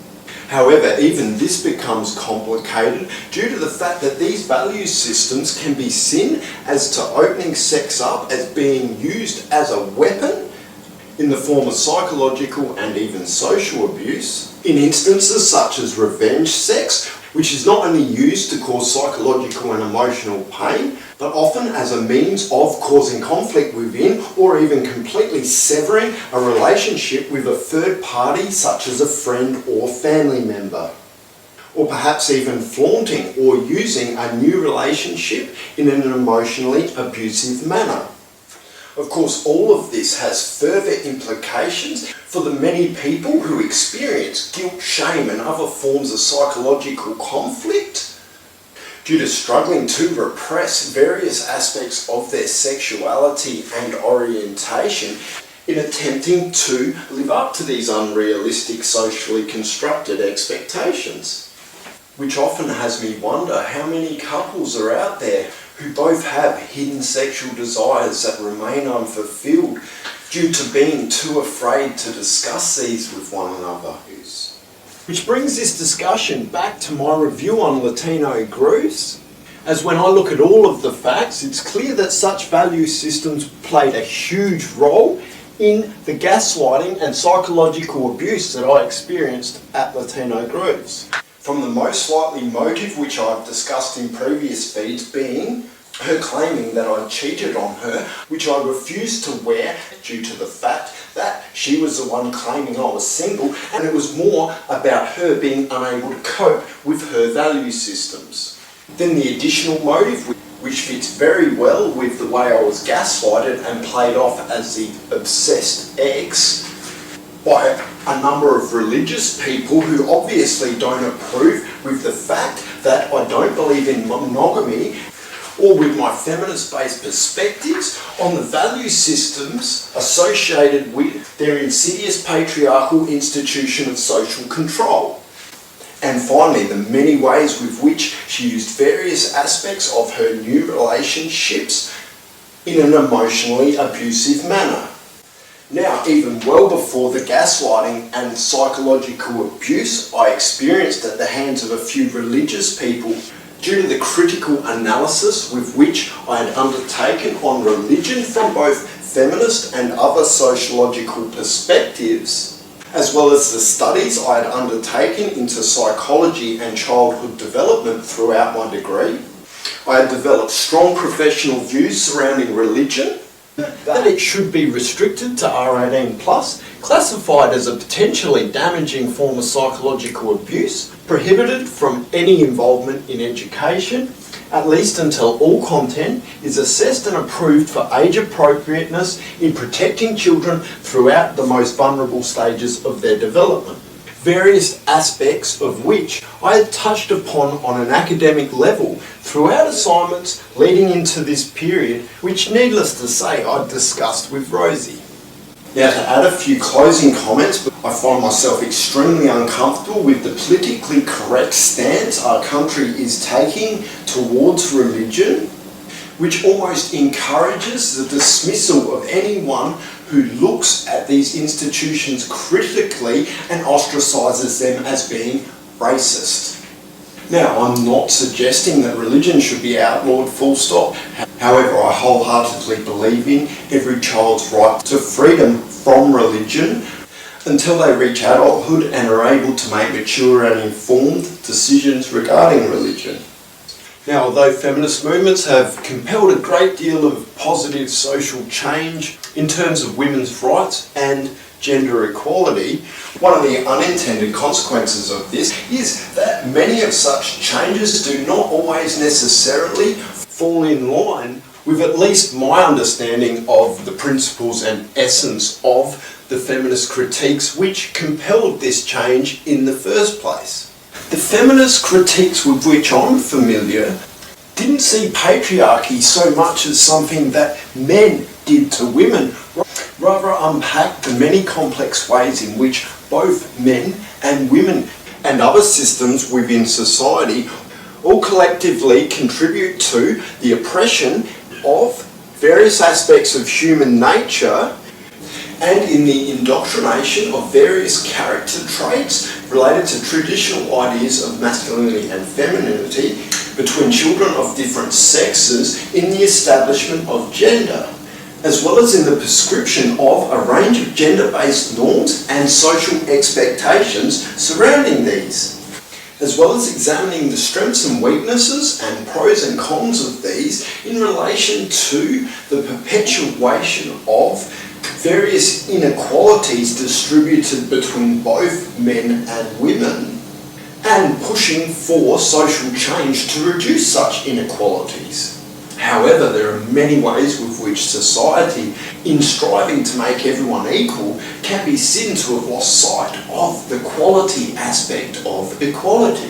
However, even this becomes complicated due to the fact that these value systems can be seen as to opening sex up as being used as a weapon in the form of psychological and even social abuse, in instances such as revenge sex, which is not only used to cause psychological and emotional pain, but often as a means of causing conflict within or even completely severing a relationship with a third party such as a friend or family member. Or perhaps even flaunting or using a new relationship in an emotionally abusive manner. Of course, all of this has further implications for the many people who experience guilt, shame and other forms of psychological conflict due to struggling to repress various aspects of their sexuality and orientation in attempting to live up to these unrealistic socially constructed expectations. Which often has me wonder how many couples are out there who both have hidden sexual desires that remain unfulfilled due to being too afraid to discuss these with one another. Which brings this discussion back to my review on Latino grooves, as when I look at all of the facts, it's clear that such value systems played a huge role in the gaslighting and psychological abuse that I experienced at Latino grooves. From the most likely motive, which I've discussed in previous feeds, being her claiming that I cheated on her, which I refused to wear due to the fact that she was the one claiming I was single, and it was more about her being unable to cope with her value systems. Then the additional motive, which fits very well with the way I was gaslighted and played off as the obsessed ex by a number of religious people who obviously don't approve with the fact that I don't believe in monogamy, or with my feminist-based perspectives on the value systems associated with their insidious patriarchal institution of social control. And finally, the many ways with which she used various aspects of her new relationships in an emotionally abusive manner. Now, even well before the gaslighting and psychological abuse I experienced at the hands of a few religious people, due to the critical analysis with which I had undertaken on religion from both feminist and other sociological perspectives, as well as the studies I had undertaken into psychology and childhood development throughout my degree, I had developed strong professional views surrounding religion, that it should be restricted to R18+, classified as a potentially damaging form of psychological abuse, prohibited from any involvement in education, at least until all content is assessed and approved for age appropriateness in protecting children throughout the most vulnerable stages of their development. Various aspects of which I had touched upon on an academic level throughout assignments leading into this period, which needless to say I discussed with Rosie. Now, to add a few closing comments, I find myself extremely uncomfortable with the politically correct stance our country is taking towards religion, which almost encourages the dismissal of anyone who looks at these institutions critically and ostracises them as being racist. Now, I'm not suggesting that religion should be outlawed full stop. However, I wholeheartedly believe in every child's right to freedom from religion until they reach adulthood and are able to make mature and informed decisions regarding religion. Now, although feminist movements have compelled a great deal of positive social change in terms of women's rights and gender equality, one of the unintended consequences of this is that many of such changes do not always necessarily fall in line with at least my understanding of the principles and essence of the feminist critiques which compelled this change in the first place. The feminist critiques with which I'm familiar didn't see patriarchy so much as something that men did to women, rather unpack the many complex ways in which both men and women and other systems within society all collectively contribute to the oppression of various aspects of human nature and in the indoctrination of various character traits related to traditional ideas of masculinity and femininity between children of different sexes in the establishment of gender, as well as in the prescription of a range of gender-based norms and social expectations surrounding these, as well as examining the strengths and weaknesses and pros and cons of these in relation to the perpetuation of various inequalities distributed between both men and women, and pushing for social change to reduce such inequalities. However, there are many ways with which society, in striving to make everyone equal, can be seen to have lost sight of the quality aspect of equality.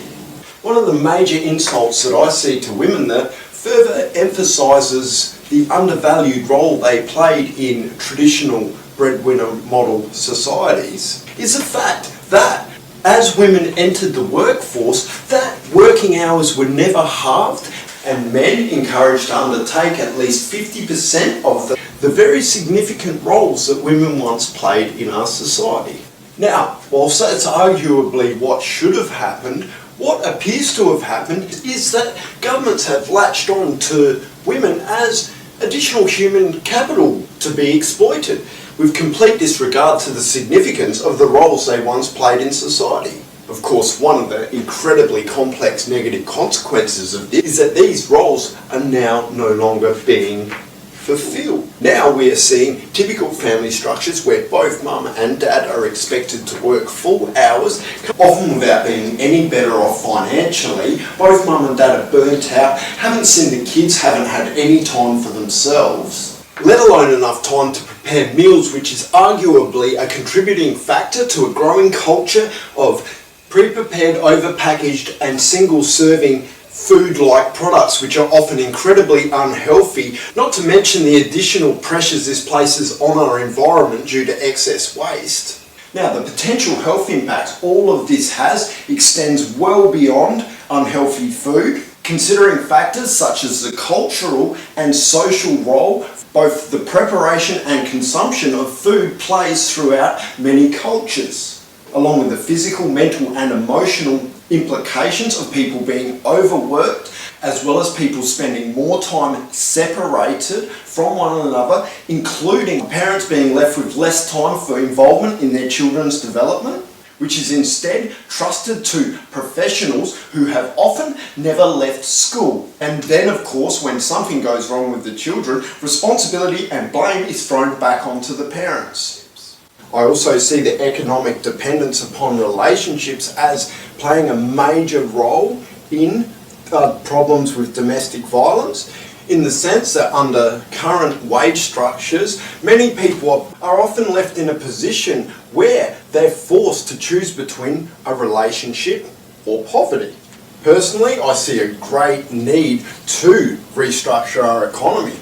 One of the major insults that I see to women that further emphasises the undervalued role they played in traditional breadwinner model societies is the fact that as women entered the workforce, that working hours were never halved and men encouraged to undertake at least 50% of the very significant roles that women once played in our society. Now, whilst that's arguably what should have happened, what appears to have happened is that governments have latched on to women as additional human capital to be exploited, with complete disregard to the significance of the roles they once played in society. Of course, one of the incredibly complex negative consequences of this is that these roles are now no longer being fulfilled. Now we are seeing typical family structures where both mum and dad are expected to work full hours, often without being any better off financially. Both mum and dad are burnt out, haven't seen the kids, haven't had any time for themselves, let alone enough time to prepare meals, which is arguably a contributing factor to a growing culture of pre-prepared, over-packaged and single-serving food-like products, which are often incredibly unhealthy, not to mention the additional pressures this places on our environment due to excess waste. Now, the potential health impacts all of this has extends well beyond unhealthy food, considering factors such as the cultural and social role both the preparation and consumption of food plays throughout many cultures, along with the physical, mental and emotional implications of people being overworked, as well as people spending more time separated from one another, including parents being left with less time for involvement in their children's development, which is instead trusted to professionals who have often never left school. And then, of course, when something goes wrong with the children, responsibility and blame is thrown back onto the parents. I also see the economic dependence upon relationships as playing a major role in problems with domestic violence, in the sense that under current wage structures, many people are often left in a position where they're forced to choose between a relationship or poverty. Personally, I see a great need to restructure our economy,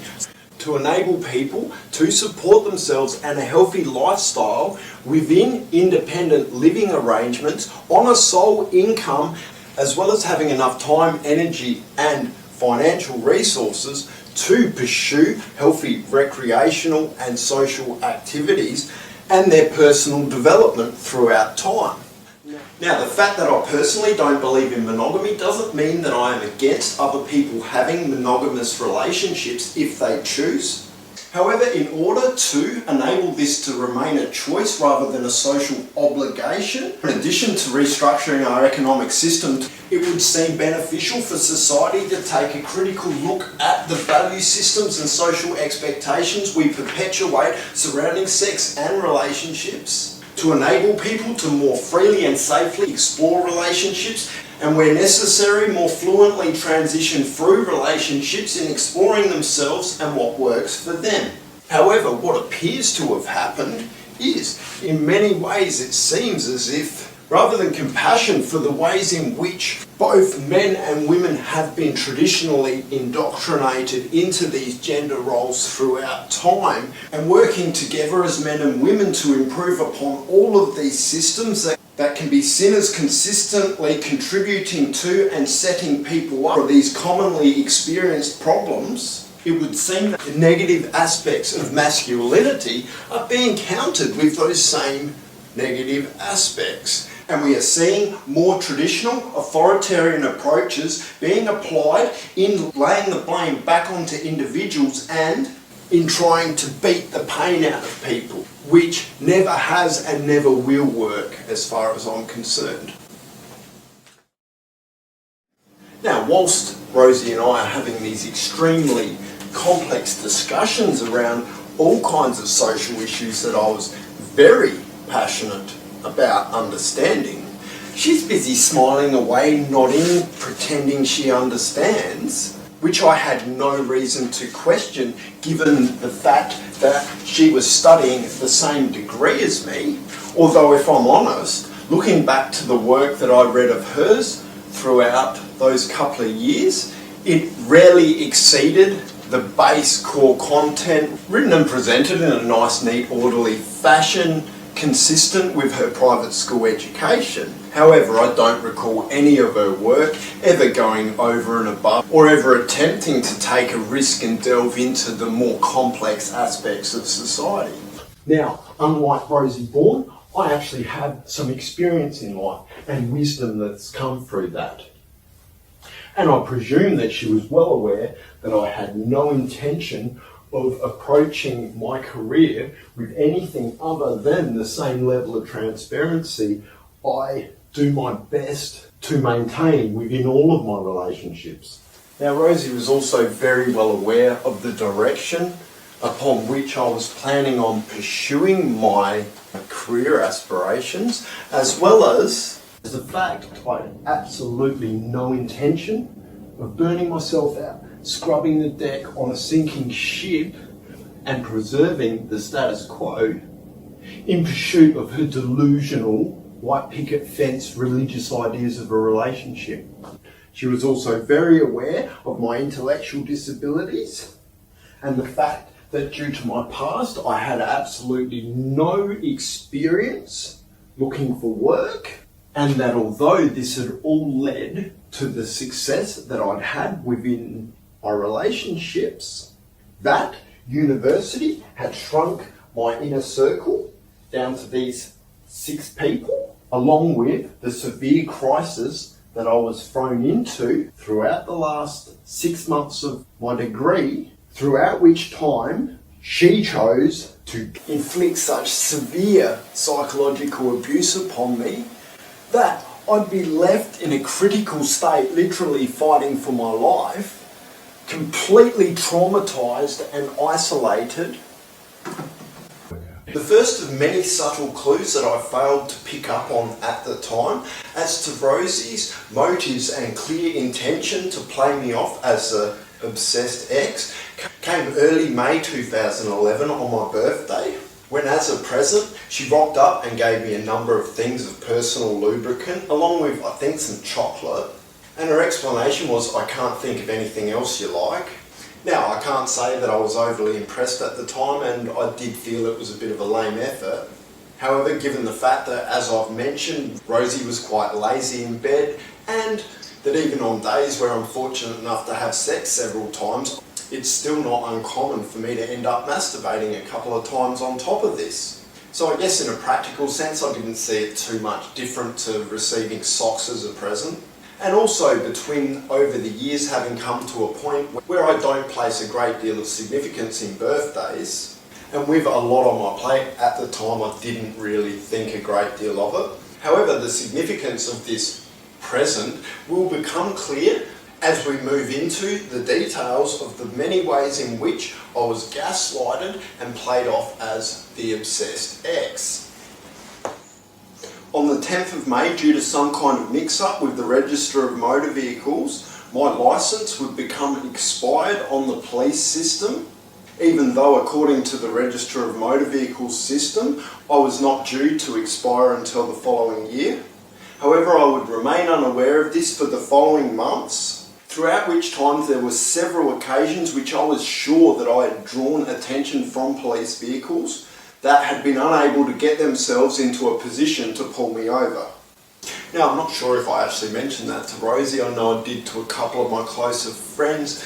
to enable people to support themselves and a healthy lifestyle within independent living arrangements on a sole income, as well as having enough time, energy and financial resources to pursue healthy recreational and social activities and their personal development throughout time. Now, the fact that I personally don't believe in monogamy doesn't mean that I am against other people having monogamous relationships if they choose. However, in order to enable this to remain a choice rather than a social obligation, in addition to restructuring our economic system, it would seem beneficial for society to take a critical look at the value systems and social expectations we perpetuate surrounding sex and relationships, to enable people to more freely and safely explore relationships, and where necessary, more fluently transition through relationships in exploring themselves and what works for them. However, what appears to have happened is, in many ways, it seems as if, rather than compassion for the ways in which both men and women have been traditionally indoctrinated into these gender roles throughout time, and working together as men and women to improve upon all of these systems that can be seen as consistently contributing to and setting people up for these commonly experienced problems, it would seem that the negative aspects of masculinity are being countered with those same negative aspects. And we are seeing more traditional authoritarian approaches being applied in laying the blame back onto individuals and in trying to beat the pain out of people, which never has and never will work as far as I'm concerned. Now, whilst Rosie and I are having these extremely complex discussions around all kinds of social issues that I was very passionate about understanding, she's busy smiling away, nodding, pretending she understands, which I had no reason to question given the fact that she was studying the same degree as me. Although, if I'm honest, looking back to the work that I read of hers throughout those couple of years, it rarely exceeded the base core content, written and presented in a nice, neat, orderly fashion, consistent with her private school education. However, I don't recall any of her work ever going over and above or ever attempting to take a risk and delve into the more complex aspects of society. Now, unlike Rosie Bourne, I actually have some experience in life and wisdom that's come through that. And I presume that she was well aware that I had no intention of approaching my career with anything other than the same level of transparency I do my best to maintain within all of my relationships. Now, Rosie was also very well aware of the direction upon which I was planning on pursuing my career aspirations, as well as the fact I had absolutely no intention of burning myself out, scrubbing the deck on a sinking ship and preserving the status quo in pursuit of her delusional white picket fence religious ideas of a relationship. She was also very aware of my intellectual disabilities and the fact that due to my past I had absolutely no experience looking for work, and that although this had all led to the success that I'd had within my relationships, that university had shrunk my inner circle down to these 6 people, along with the severe crisis that I was thrown into throughout the last 6 months of my degree, throughout which time she chose to inflict such severe psychological abuse upon me that I'd be left in a critical state, literally fighting for my life, completely traumatised and isolated. The first of many subtle clues that I failed to pick up on at the time as to Rosie's motives and clear intention to play me off as a obsessed ex came early May 2011 on my birthday, when as a present she rocked up and gave me a number of things of personal lubricant along with I think some chocolate, and her explanation was, "I can't think of anything else you like." Now, I can't say that I was overly impressed at the time, and I did feel it was a bit of a lame effort. However, given the fact that, as I've mentioned, Rosie was quite lazy in bed, and that even on days where I'm fortunate enough to have sex several times, it's still not uncommon for me to end up masturbating a couple of times on top of this. So I guess in a practical sense, I didn't see it too much different to receiving socks as a present. And also between over the years having come to a point where I don't place a great deal of significance in birthdays, and with a lot on my plate at the time I didn't really think a great deal of it. However, the significance of this present will become clear as we move into the details of the many ways in which I was gaslighted and played off as the obsessed ex. On the 10th of May, due to some kind of mix-up with the Register of Motor Vehicles, my licence would become expired on the police system, even though according to the Register of Motor Vehicles system, I was not due to expire until the following year. However, I would remain unaware of this for the following months, throughout which times there were several occasions which I was sure that I had drawn attention from police vehicles that had been unable to get themselves into a position to pull me over. Now, I'm not sure if I actually mentioned that to Rosie. I know I did to a couple of my closer friends.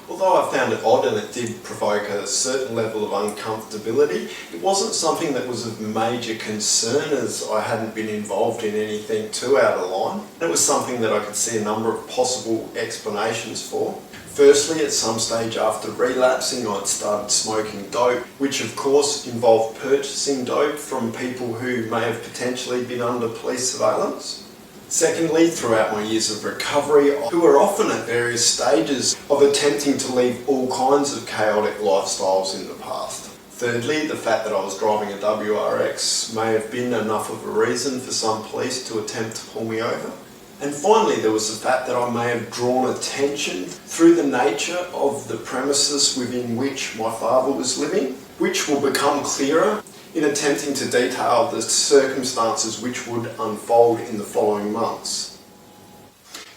Although I found it odd and it did provoke a certain level of uncomfortability, it wasn't something that was of major concern as I hadn't been involved in anything too out of line. It was something that I could see a number of possible explanations for. Firstly, at some stage after relapsing, I'd started smoking dope, which of course involved purchasing dope from people who may have potentially been under police surveillance. Secondly, throughout my years of recovery, who were often at various stages of attempting to leave all kinds of chaotic lifestyles in the past. Thirdly, the fact that I was driving a WRX may have been enough of a reason for some police to attempt to pull me over. And finally, there was the fact that I may have drawn attention through the nature of the premises within which my father was living, which will become clearer in attempting to detail the circumstances which would unfold in the following months.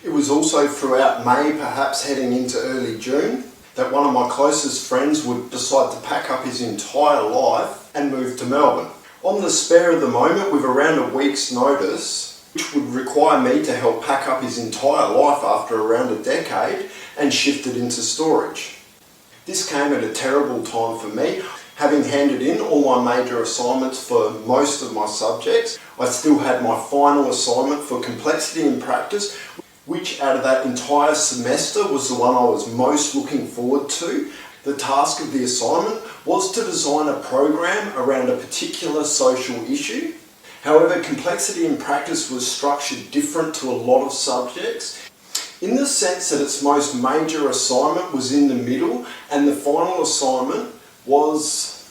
It was also throughout May, perhaps heading into early June, that one of my closest friends would decide to pack up his entire life and move to Melbourne. On the spare of the moment, with around a week's notice, which would require me to help pack up his entire life after around a decade and shift it into storage. This came at a terrible time for me. Having handed in all my major assignments for most of my subjects, I still had my final assignment for complexity in practice, which out of that entire semester was the one I was most looking forward to. The task of the assignment was to design a program around a particular social issue. However, complexity in practice was structured different to a lot of subjects, in the sense that its most major assignment was in the middle, and the final assignment was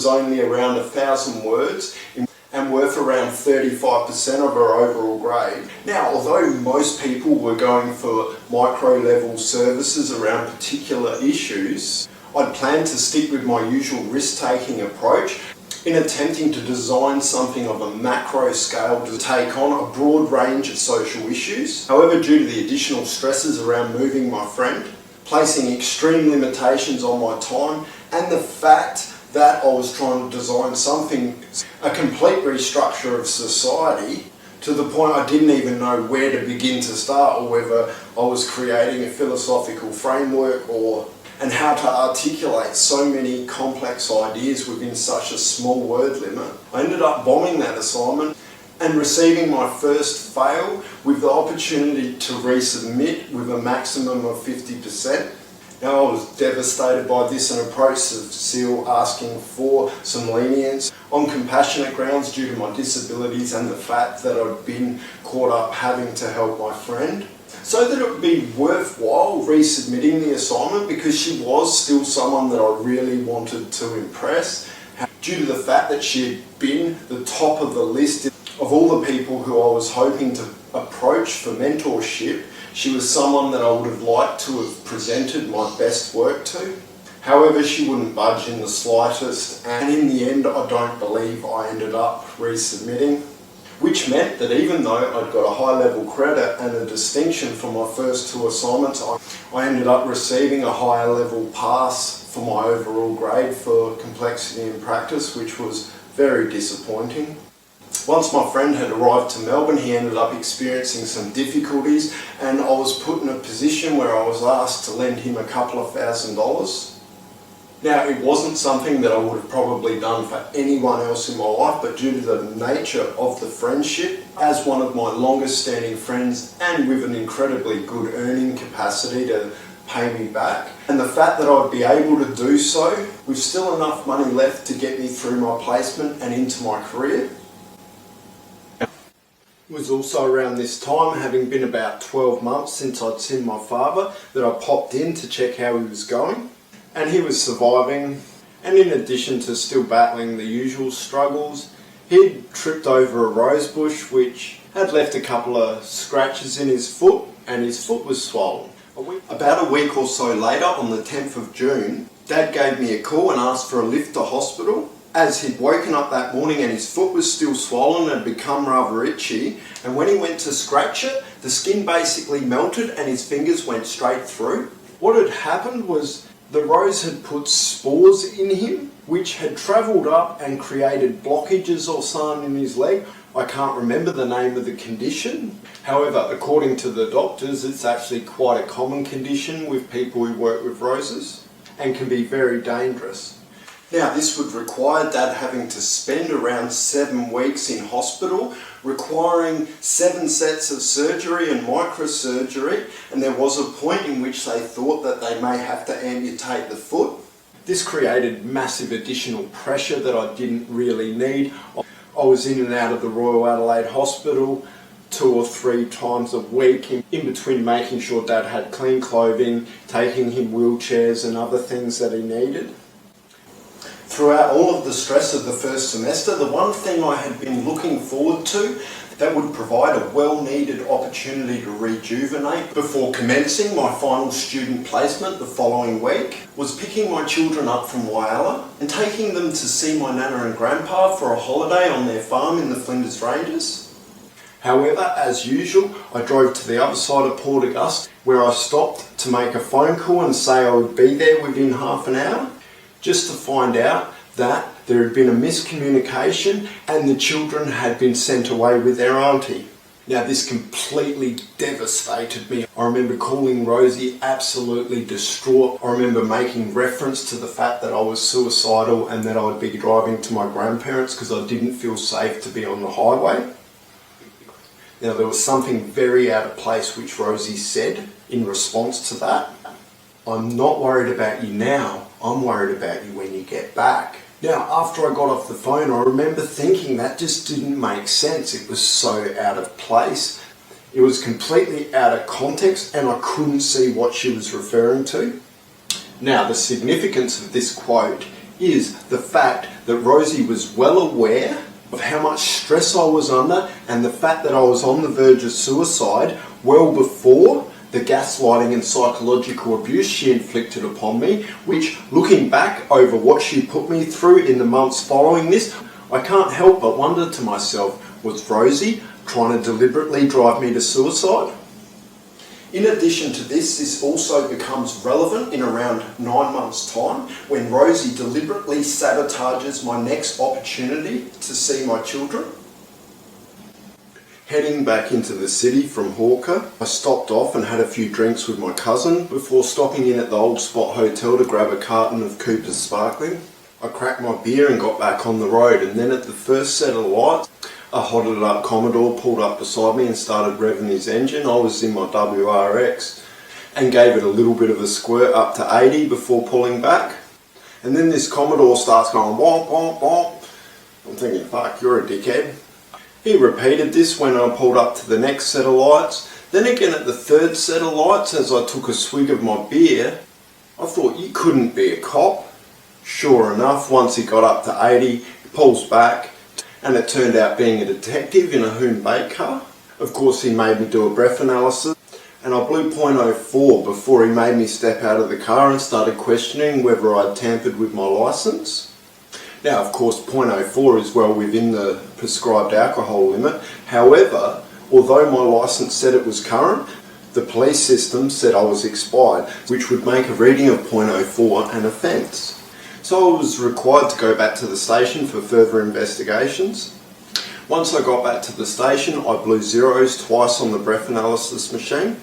only around 1,000 words and worth around 35% of our overall grade. Now, although most people were going for micro-level services around particular issues, I'd planned to stick with my usual risk-taking approach in attempting to design something of a macro scale to take on a broad range of social issues. However, due to the additional stresses around moving my friend, placing extreme limitations on my time, and the fact that I was trying to design a complete restructure of society, to the point I didn't even know where to begin to start, or whether I was creating a philosophical framework and how to articulate so many complex ideas within such a small word limit. I ended up bombing that assignment and receiving my first fail with the opportunity to resubmit with a maximum of 50%. Now, I was devastated by this and approached the SEAL asking for some lenience on compassionate grounds due to my disabilities and the fact that I'd been caught up having to help my friend, so that it would be worthwhile resubmitting the assignment because she was still someone that I really wanted to impress, due to the fact that she had been the top of the list of all the people who I was hoping to approach for mentorship. She was someone that I would have liked to have presented my best work to. However, she wouldn't budge in the slightest, and in the end I don't believe I ended up resubmitting, which meant that even though I'd got a high level credit and a distinction for my first 2 assignments, I ended up receiving a higher level pass for my overall grade for complexity in practice, which was very disappointing. Once my friend had arrived to Melbourne, he ended up experiencing some difficulties, and I was put in a position where I was asked to lend him a couple of $1,000s. Now, it wasn't something that I would have probably done for anyone else in my life, but due to the nature of the friendship, as one of my longest standing friends and with an incredibly good earning capacity to pay me back, and the fact that I'd be able to do so with still enough money left to get me through my placement and into my career. It was also around this time, having been about 12 months since I'd seen my father, that I popped in to check how he was going. And he was surviving, and in addition to still battling the usual struggles, he'd tripped over a rose bush which had left a couple of scratches in his foot, and his foot was swollen. About a week or so later, on the 10th of June, Dad gave me a call and asked for a lift to hospital, as he'd woken up that morning and his foot was still swollen and had become rather itchy, and when he went to scratch it, the skin basically melted and his fingers went straight through. What had happened was the rose had put spores in him, which had travelled up and created blockages or something in his leg. I can't remember the name of the condition. However, according to the doctors, it's actually quite a common condition with people who work with roses and can be very dangerous. Now, this would require Dad having to spend around 7 weeks in hospital, requiring 7 sets of surgery and microsurgery, and there was a point in which they thought that they may have to amputate the foot. This created massive additional pressure that I didn't really need. I was in and out of the Royal Adelaide Hospital 2 or 3 times a week, in between making sure Dad had clean clothing, taking him wheelchairs and other things that he needed. Throughout all of the stress of the first semester, the one thing I had been looking forward to that would provide a well-needed opportunity to rejuvenate before commencing my final student placement the following week was picking my children up from Whyalla and taking them to see my nana and grandpa for a holiday on their farm in the Flinders Ranges. However, as usual, I drove to the other side of Port Augusta, where I stopped to make a phone call and say I would be there within half an hour, just to find out that there had been a miscommunication and the children had been sent away with their auntie. Now, this completely devastated me. I remember calling Rosie absolutely distraught. I remember making reference to the fact that I was suicidal and that I'd be driving to my grandparents because I didn't feel safe to be on the highway. Now, there was something very out of place which Rosie said in response to that. I'm not worried about you now, I'm worried about you when you get back. Now, after I got off the phone, I remember thinking that just didn't make sense. It was so out of place. It was completely out of context and I couldn't see what she was referring to. Now, the significance of this quote is the fact that Rosie was well aware of how much stress I was under and the fact that I was on the verge of suicide well before the gaslighting and psychological abuse she inflicted upon me, which, looking back over what she put me through in the months following this, I can't help but wonder to myself, was Rosie trying to deliberately drive me to suicide? In addition to this, this also becomes relevant in around 9 months' time when Rosie deliberately sabotages my next opportunity to see my children. Heading back into the city from Hawker, I stopped off and had a few drinks with my cousin before stopping in at the Old Spot Hotel to grab a carton of Cooper's Sparkling. I cracked my beer and got back on the road, and then at the first set of lights, a hotted up Commodore pulled up beside me and started revving his engine. I was in my WRX. and gave it a little bit of a squirt up to 80 before pulling back. And then this Commodore starts going womp womp womp. I'm thinking, fuck, you're a dickhead. He repeated this when I pulled up to the next set of lights. Then again at the third set of lights as I took a swig of my beer. I thought, you couldn't be a cop. Sure enough, once he got up to 80, he pulls back, and it turned out being a detective in a Hoon Bait car. Of course, he made me do a breath analysis, and I blew .04 before he made me step out of the car and started questioning whether I'd tampered with my licence. Now, of course, .04 is well within the prescribed alcohol limit. However, although my licence said it was current, the police system said I was expired, which would make a reading of .04 an offence. So I was required to go back to the station for further investigations. Once I got back to the station, I blew zeros twice on the breath analysis machine.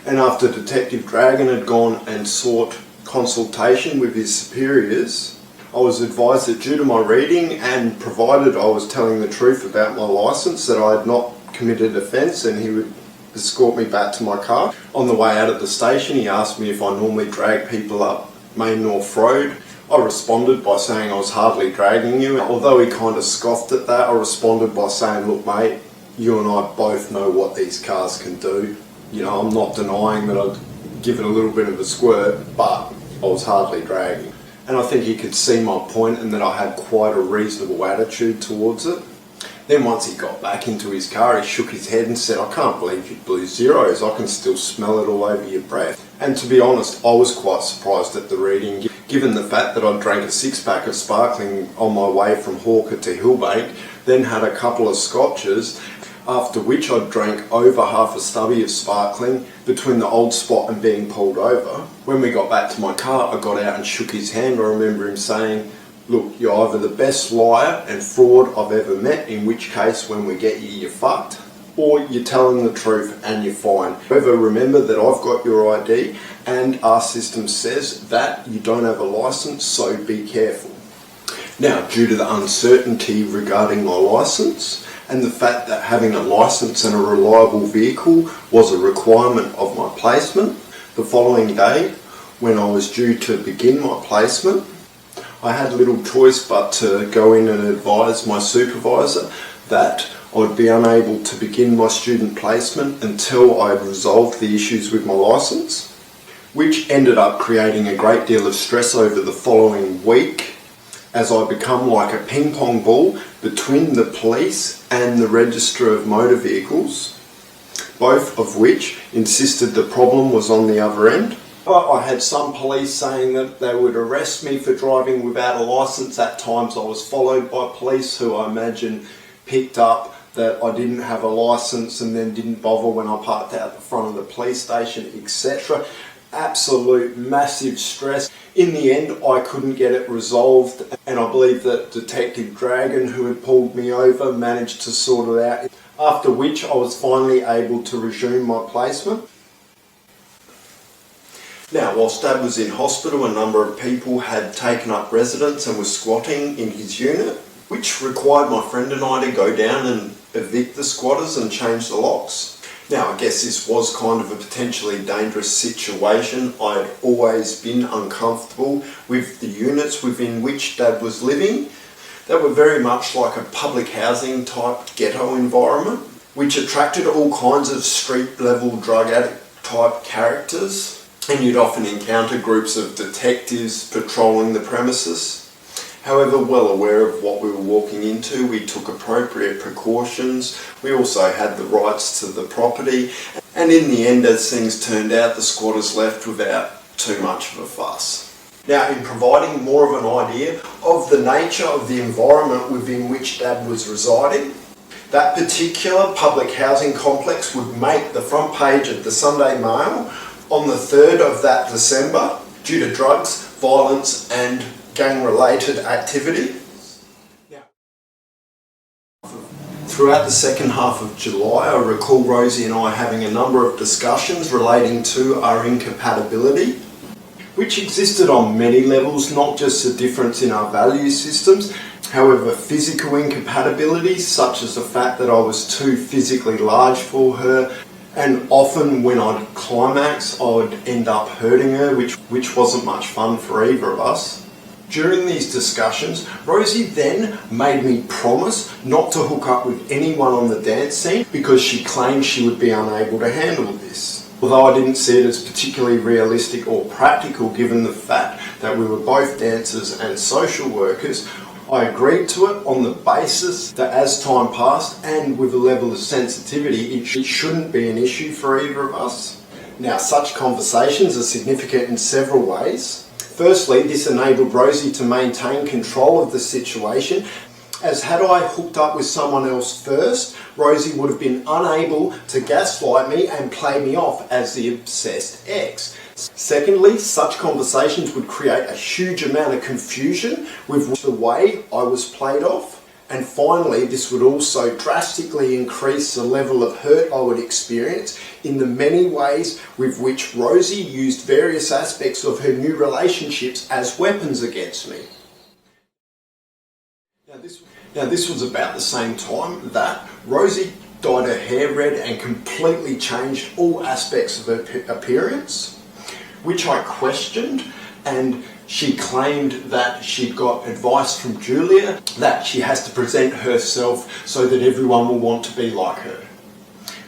And after Detective Dragon had gone and sought consultation with his superiors, I was advised that due to my reading and provided I was telling the truth about my licence, that I had not committed offence and he would escort me back to my car. On the way out of the station, he asked me if I normally drag people up Main North Road. I responded by saying I was hardly dragging you. Although he kind of scoffed at that, I responded by saying, look mate, you and I both know what these cars can do. You know, I'm not denying that I'd give it a little bit of a squirt, but I was hardly dragging. And I think he could see my point and that I had quite a reasonable attitude towards it. Then once he got back into his car, he shook his head and said, I can't believe you blew zeros, I can still smell it all over your breath. And to be honest, I was quite surprised at the reading, given the fact that I drank a six-pack of sparkling on my way from Hawker to Hillbank, then had a couple of scotches, after which I drank over half a stubby of sparkling between the old spot and being pulled over. When we got back to my car, I got out and shook his hand. I remember him saying, look, you're either the best liar and fraud I've ever met, in which case when we get you, you're fucked, or you're telling the truth and you're fine. However, remember that I've got your ID and our system says that you don't have a licence, so be careful. Now, due to the uncertainty regarding my licence and the fact that having a licence and a reliable vehicle was a requirement of my placement, the following day, when I was due to begin my placement, I had little choice but to go in and advise my supervisor that I would be unable to begin my student placement until I had resolved the issues with my licence, which ended up creating a great deal of stress over the following week as I become like a ping pong ball between the police and the Register of Motor Vehicles, both of which insisted the problem was on the other end. But I had some police saying that they would arrest me for driving without a licence. At times I was followed by police who I imagine picked up that I didn't have a licence and then didn't bother when I parked out the front of the police station, etc. Absolute massive stress. In the end, I couldn't get it resolved, and I believe that Detective Dragon, who had pulled me over, managed to sort it out, after which I was finally able to resume my placement. Now, whilst Dad was in hospital, a number of people had taken up residence and were squatting in his unit, which required my friend and I to go down and evict the squatters and change the locks. Now, I guess this was kind of a potentially dangerous situation. I had always been uncomfortable with the units within which Dad was living. They were very much like a public housing type ghetto environment, which attracted all kinds of street level drug addict type characters. And you'd often encounter groups of detectives patrolling the premises. However, well aware of what we were walking into, we took appropriate precautions. We also had the rights to the property. And in the end, as things turned out, the squatters left without too much of a fuss. Now, in providing more of an idea of the nature of the environment within which Dad was residing, that particular public housing complex would make the front page of the Sunday Mail on the 3rd of that December due to drugs, violence and gang-related activity. Throughout the second half of July, I recall Rosie and I having a number of discussions relating to our incompatibility, which existed on many levels, not just a difference in our value systems. However, physical incompatibilities, such as the fact that I was too physically large for her, And often when I'd climax, I'd end up hurting her, which wasn't much fun for either of us. During these discussions, Rosie then made me promise not to hook up with anyone on the dance scene because she claimed she would be unable to handle this. Although I didn't see it as particularly realistic or practical given the fact that we were both dancers and social workers, I agreed to it on the basis that as time passed and with a level of sensitivity, it shouldn't be an issue for either of us. Now, such conversations are significant in several ways. Firstly, this enabled Rosie to maintain control of the situation, as had I hooked up with someone else first, Rosie would have been unable to gaslight me and play me off as the obsessed ex. Secondly, such conversations would create a huge amount of confusion with the way I was played off. And finally, this would also drastically increase the level of hurt I would experience in the many ways with which Rosie used various aspects of her new relationships as weapons against me. Now this was about the same time that Rosie dyed her hair red and completely changed all aspects of her appearance, which I questioned, and she claimed that she'd got advice from Julia that she has to present herself so that everyone will want to be like her.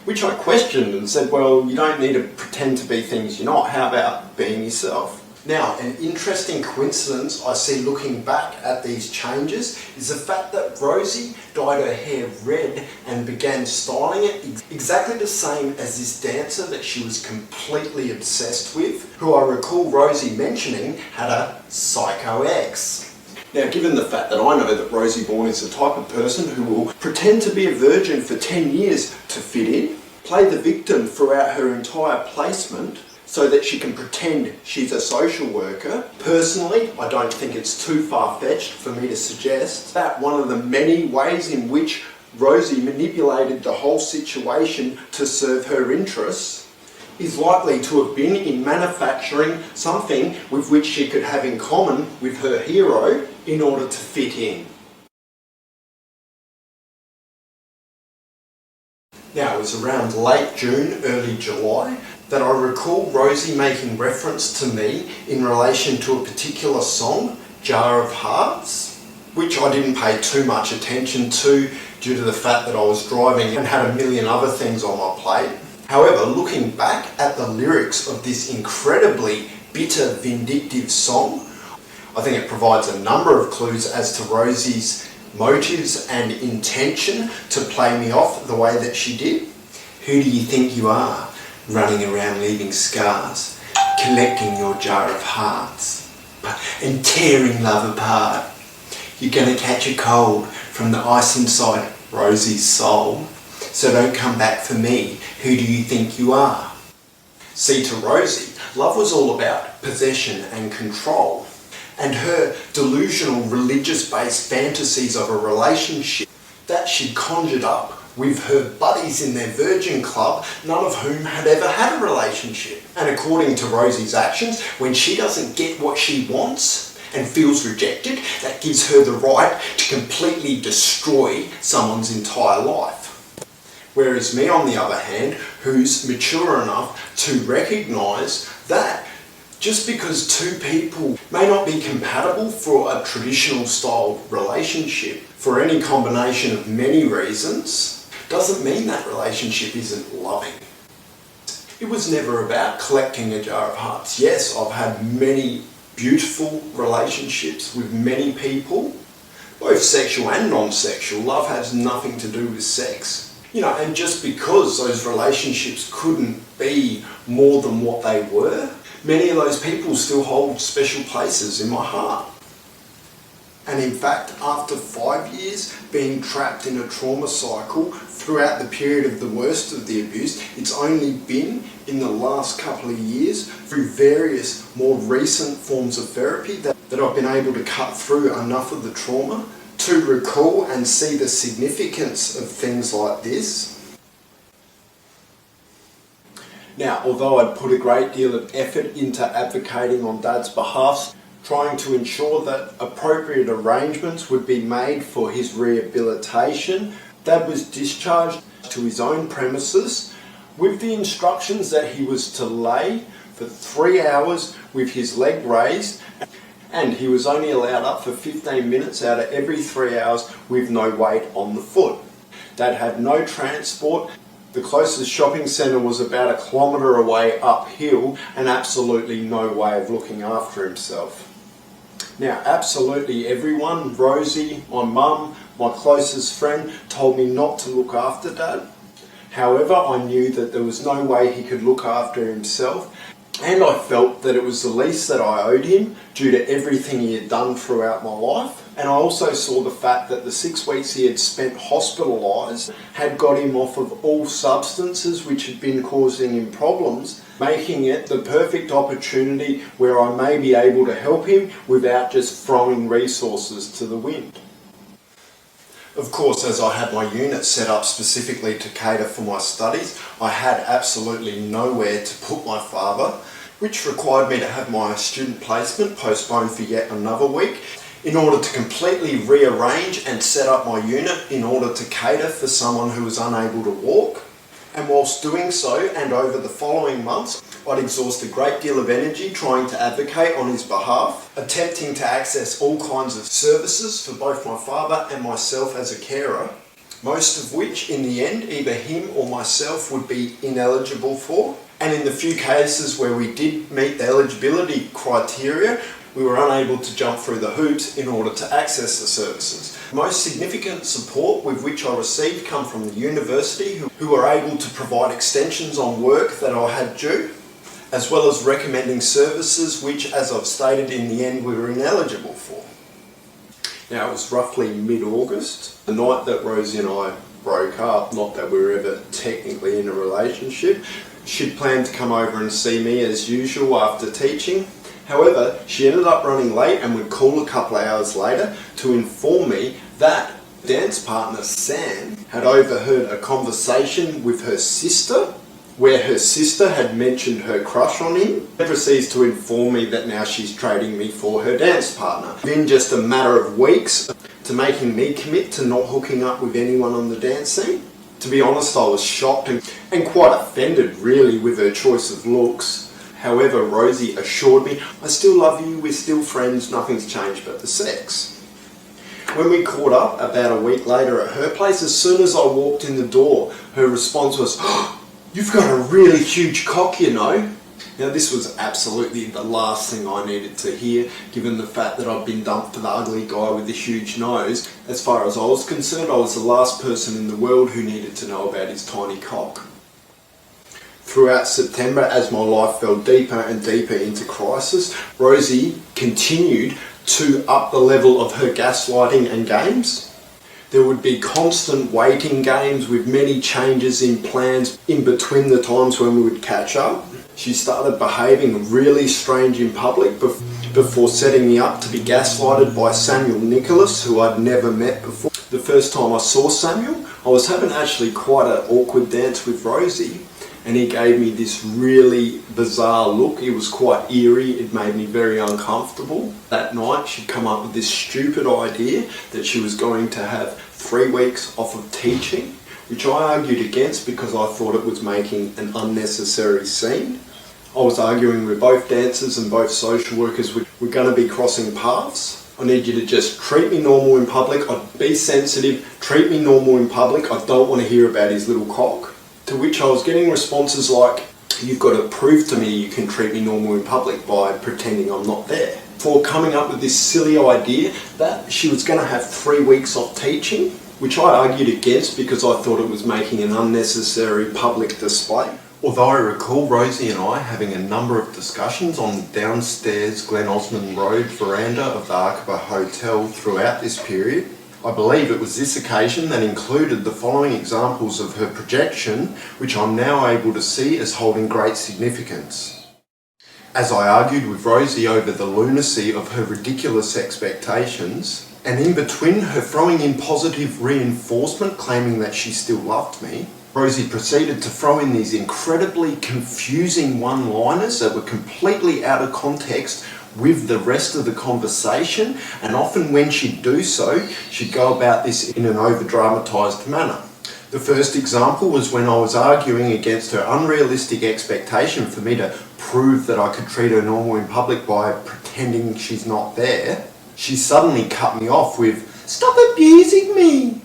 Which I questioned and said, well, you don't need to pretend to be things you're not. How about being yourself? Now, an interesting coincidence I see looking back at these changes is the fact that Rosie dyed her hair red and began styling it exactly the same as this dancer that she was completely obsessed with, who I recall Rosie mentioning had a psycho ex. Now, given the fact that I know that Rosie Bourne is the type of person who will pretend to be a virgin for 10 years to fit in, play the victim throughout her entire placement, so that she can pretend she's a social worker. Personally, I don't think it's too far-fetched for me to suggest that one of the many ways in which Rosie manipulated the whole situation to serve her interests is likely to have been in manufacturing something with which she could have in common with her hero in order to fit in. Now, it was around late June, early July, that I recall Rosie making reference to me in relation to a particular song, Jar of Hearts, which I didn't pay too much attention to due to the fact that I was driving and had a million other things on my plate. However, looking back at the lyrics of this incredibly bitter, vindictive song, I think it provides a number of clues as to Rosie's motives and intention to play me off the way that she did. Who do you think you are, running around leaving scars, collecting your jar of hearts and tearing love apart? You're gonna catch a cold from the ice inside Rosie's soul, so don't come back for me. Who do you think you are? See, to Rosie, love was all about possession and control, and her delusional religious-based fantasies of a relationship that she'd conjured up with her buddies in their virgin club, none of whom had ever had a relationship. And according to Rosie's actions, when she doesn't get what she wants and feels rejected, that gives her the right to completely destroy someone's entire life. Whereas me, on the other hand, who's mature enough to recognise that just because two people may not be compatible for a traditional style relationship for any combination of many reasons, doesn't mean that relationship isn't loving. It was never about collecting a jar of hearts. Yes, I've had many beautiful relationships with many people, both sexual and non-sexual. Love has nothing to do with sex. And just because those relationships couldn't be more than what they were, many of those people still hold special places in my heart. And in fact, after 5 years being trapped in a trauma cycle throughout the period of the worst of the abuse, it's only been in the last couple of years through various more recent forms of therapy that I've been able to cut through enough of the trauma to recall and see the significance of things like this. Now, although I'd put a great deal of effort into advocating on Dad's behalf, trying to ensure that appropriate arrangements would be made for his rehabilitation, Dad was discharged to his own premises with the instructions that he was to lay for 3 hours with his leg raised, and he was only allowed up for 15 minutes out of every 3 hours with no weight on the foot. Dad had no transport. The closest shopping centre was about 1 kilometre away uphill, and absolutely no way of looking after himself. Now, absolutely everyone, Rosie, my mum, my closest friend, told me not to look after Dad. However, I knew that there was no way he could look after himself, and I felt that it was the least that I owed him due to everything he had done throughout my life. And I also saw the fact that the 6 weeks he had spent hospitalised had got him off of all substances which had been causing him problems, making it the perfect opportunity where I may be able to help him without just throwing resources to the wind. Of course, as I had my unit set up specifically to cater for my studies, I had absolutely nowhere to put my father, which required me to have my student placement postponed for yet another week in order to completely rearrange and set up my unit in order to cater for someone who was unable to walk. And whilst doing so, and over the following months, I'd exhaust a great deal of energy trying to advocate on his behalf, attempting to access all kinds of services for both my father and myself as a carer, most of which in the end either him or myself would be ineligible for. And in the few cases where we did meet the eligibility criteria, we were unable to jump through the hoops in order to access the services. Most significant support with which I received come from the university, who were able to provide extensions on work that I had due, as well as recommending services which, as I've stated, in the end we were ineligible for. Now, it was roughly mid-August, the night that Rosie and I broke up, not that we were ever technically in a relationship. She'd planned to come over and see me as usual after teaching. However, she ended up running late and would call a couple of hours later to inform me that dance partner Sam had overheard a conversation with her sister, where her sister had mentioned her crush on him, and proceeds to inform me that now she's trading me for her dance partner. Within just a matter of weeks to making me commit to not hooking up with anyone on the dance scene. To be honest, I was shocked and quite offended really with her choice of looks. However, Rosie assured me, I still love you, we're still friends, nothing's changed but the sex. When we caught up about a week later at her place, as soon as I walked in the door, her response was, "Oh, you've got a really huge cock, you know." Now, this was absolutely the last thing I needed to hear, given the fact that I'd been dumped for the ugly guy with the huge nose. As far as I was concerned, I was the last person in the world who needed to know about his tiny cock. Throughout September, as my life fell deeper and deeper into crisis, Rosie continued to up the level of her gaslighting and games. There would be constant waiting games with many changes in plans in between the times when we would catch up. She started behaving really strange in public before setting me up to be gaslighted by Samuel Nicholas, who I'd never met before. The first time I saw Samuel, I was having actually quite an awkward dance with Rosie, and he gave me this really bizarre look. It was quite eerie, it made me very uncomfortable. That night she'd come up with this stupid idea that she was going to have 3 weeks off of teaching, which I argued against because I thought it was making an unnecessary scene. I was arguing with both dancers and both social workers we're going to be crossing paths. I need you to just treat me normal in public. I'd be sensitive, treat me normal in public. I don't want to hear about his little cock. To which I was getting responses like, "You've got to prove to me you can treat me normal in public by pretending I'm not there." For coming up with this silly idea that she was going to have 3 weeks off teaching, which I argued against because I thought it was making an unnecessary public display. Although I recall Rosie and I having a number of discussions on the downstairs Glen Osmond Road veranda of the Arkaba Hotel throughout this period, I believe it was this occasion that included the following examples of her projection, which I'm now able to see as holding great significance. As I argued with Rosie over the lunacy of her ridiculous expectations, and in between her throwing in positive reinforcement claiming that she still loved me, Rosie proceeded to throw in these incredibly confusing one-liners that were completely out of context with the rest of the conversation, and often when she'd do so, she'd go about this in an over-dramatised manner. The first example was when I was arguing against her unrealistic expectation for me to prove that I could treat her normal in public by pretending she's not there. She suddenly cut me off with, "Stop abusing me!"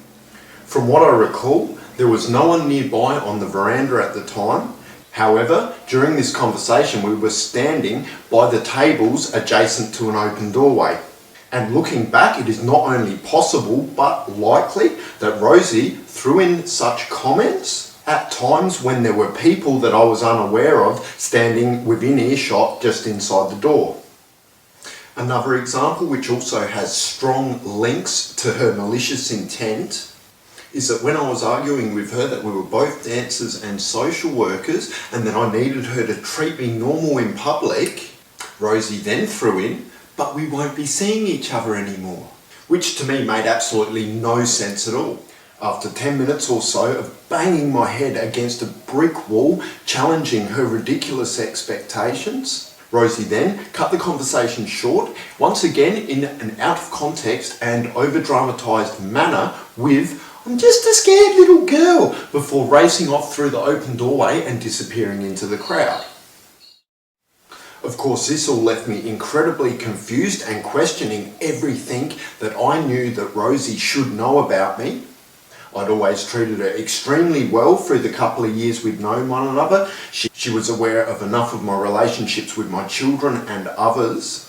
From what I recall, there was no one nearby on the veranda at the time. However, during this conversation we were standing by the tables adjacent to an open doorway. And looking back, it is not only possible but likely that Rosie threw in such comments at times when there were people that I was unaware of standing within earshot just inside the door. Another example, which also has strong links to her malicious intent, is that when I was arguing with her that we were both dancers and social workers and that I needed her to treat me normal in public, Rosie then threw in, "But we won't be seeing each other anymore," which to me made absolutely no sense at all. After 10 minutes or so of banging my head against a brick wall, challenging her ridiculous expectations, Rosie then cut the conversation short, once again in an out of context and over-dramatised manner with, "I'm just a scared little girl," before racing off through the open doorway and disappearing into the crowd. Of course, this all left me incredibly confused and questioning everything that I knew that Rosie should know about me. I'd always treated her extremely well through the couple of years we'd known one another. She was aware of enough of my relationships with my children and others,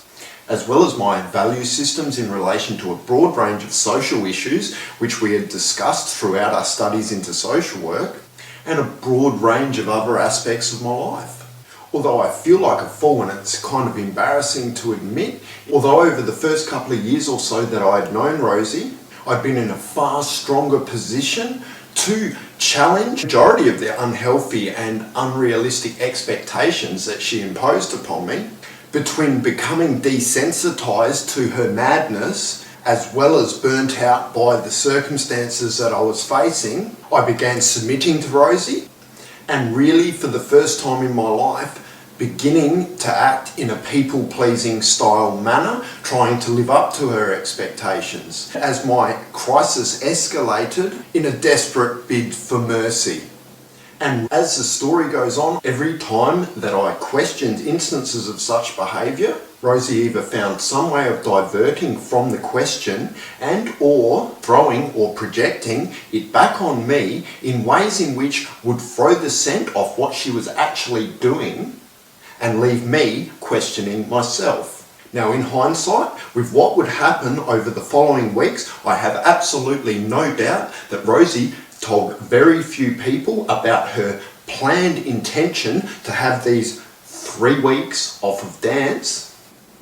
as well as my value systems in relation to a broad range of social issues which we had discussed throughout our studies into social work, and a broad range of other aspects of my life. Although I feel like a fool and it's kind of embarrassing to admit, although over the first couple of years or so that I had known Rosie, I'd been in a far stronger position to challenge the majority of the unhealthy and unrealistic expectations that she imposed upon me. Between becoming desensitized to her madness, as well as burnt out by the circumstances that I was facing, I began submitting to Rosie, and really for the first time in my life, beginning to act in a people-pleasing style manner, trying to live up to her expectations, as my crisis escalated in a desperate bid for mercy. And as the story goes on, every time that I questioned instances of such behaviour, Rosie either found some way of diverting from the question and or throwing or projecting it back on me in ways in which would throw the scent off what she was actually doing and leave me questioning myself. Now, in hindsight, with what would happen over the following weeks, I have absolutely no doubt that Rosie told very few people about her planned intention to have these 3 weeks off of dance.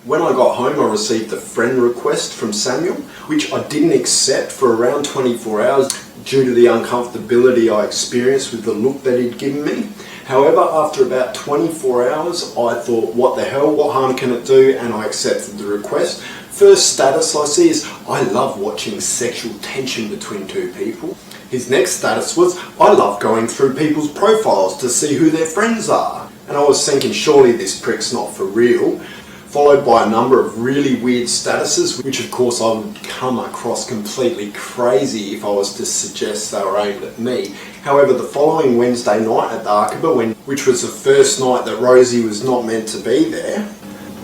When I got home, I received a friend request from Samuel, which I didn't accept for around 24 hours due to the uncomfortability I experienced with the look that he'd given me. However, after about 24 hours, I thought, what the hell, what harm can it do? And I accepted the request. First status I see is, I love watching sexual tension between two people. His next status was, I love going through people's profiles to see who their friends are. And I was thinking, surely this prick's not for real. Followed by a number of really weird statuses, which of course I would come across completely crazy if I was to suggest they were aimed at me. However, the following Wednesday night at the Arkaba, which was the first night that Rosie was not meant to be there,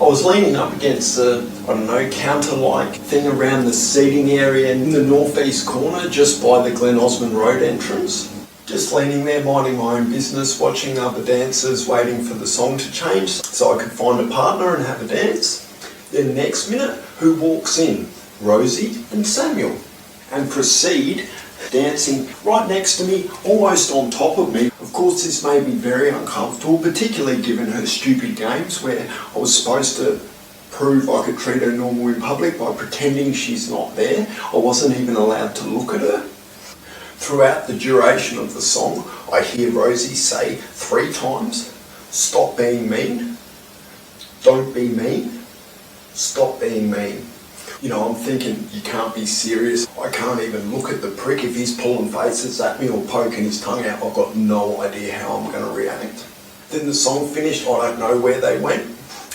I was leaning up against the, counter-like thing around the seating area in the northeast corner, just by the Glen Osmond Road entrance. Just leaning there, minding my own business, watching other dancers, waiting for the song to change so I could find a partner and have a dance. Then next minute, who walks in? Rosie and Samuel, and proceed dancing right next to me, almost on top of me. Of course, this made me very uncomfortable, particularly given her stupid games where I was supposed to prove I could treat her normal in public by pretending she's not there. I wasn't even allowed to look at her. Throughout the duration of the song, I hear Rosie say 3 times, "Stop being mean, don't be mean, stop being mean." You know, I'm thinking, you can't be serious. I can't even look at the prick. If he's pulling faces at me or poking his tongue out, I've got no idea how I'm going to react. Then the song finished, I don't know where they went.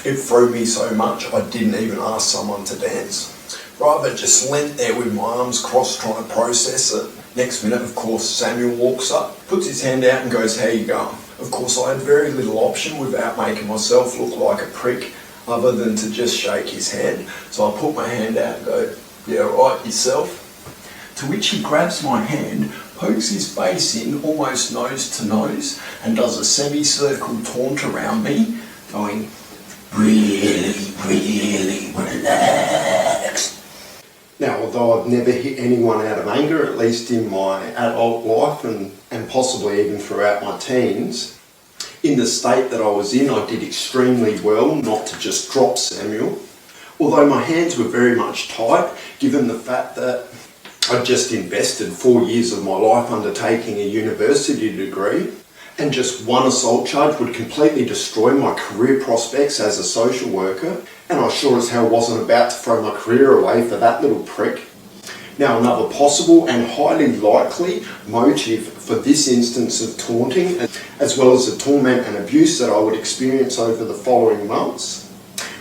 It threw me so much, I didn't even ask someone to dance. Right, but just leant there with my arms crossed trying to process it. Next minute, of course, Samuel walks up, puts his hand out and goes, "How you going?" Of course, I had very little option without making myself look like a prick other than to just shake his hand. So I put my hand out and go, "Yeah, right, yourself?" To which he grabs my hand, pokes his face in almost nose to nose and does a semicircle taunt around me, going, "Really, really relax." Now, although I've never hit anyone out of anger, at least in my adult life and possibly even throughout my teens, in the state that I was in, I did extremely well not to just drop Samuel. Although my hands were very much tight, given the fact that I'd just invested 4 years of my life undertaking a university degree, and just one assault charge would completely destroy my career prospects as a social worker, and I sure as hell wasn't about to throw my career away for that little prick. Now, another possible and highly likely motive for this instance of taunting, as well as the torment and abuse that I would experience over the following months,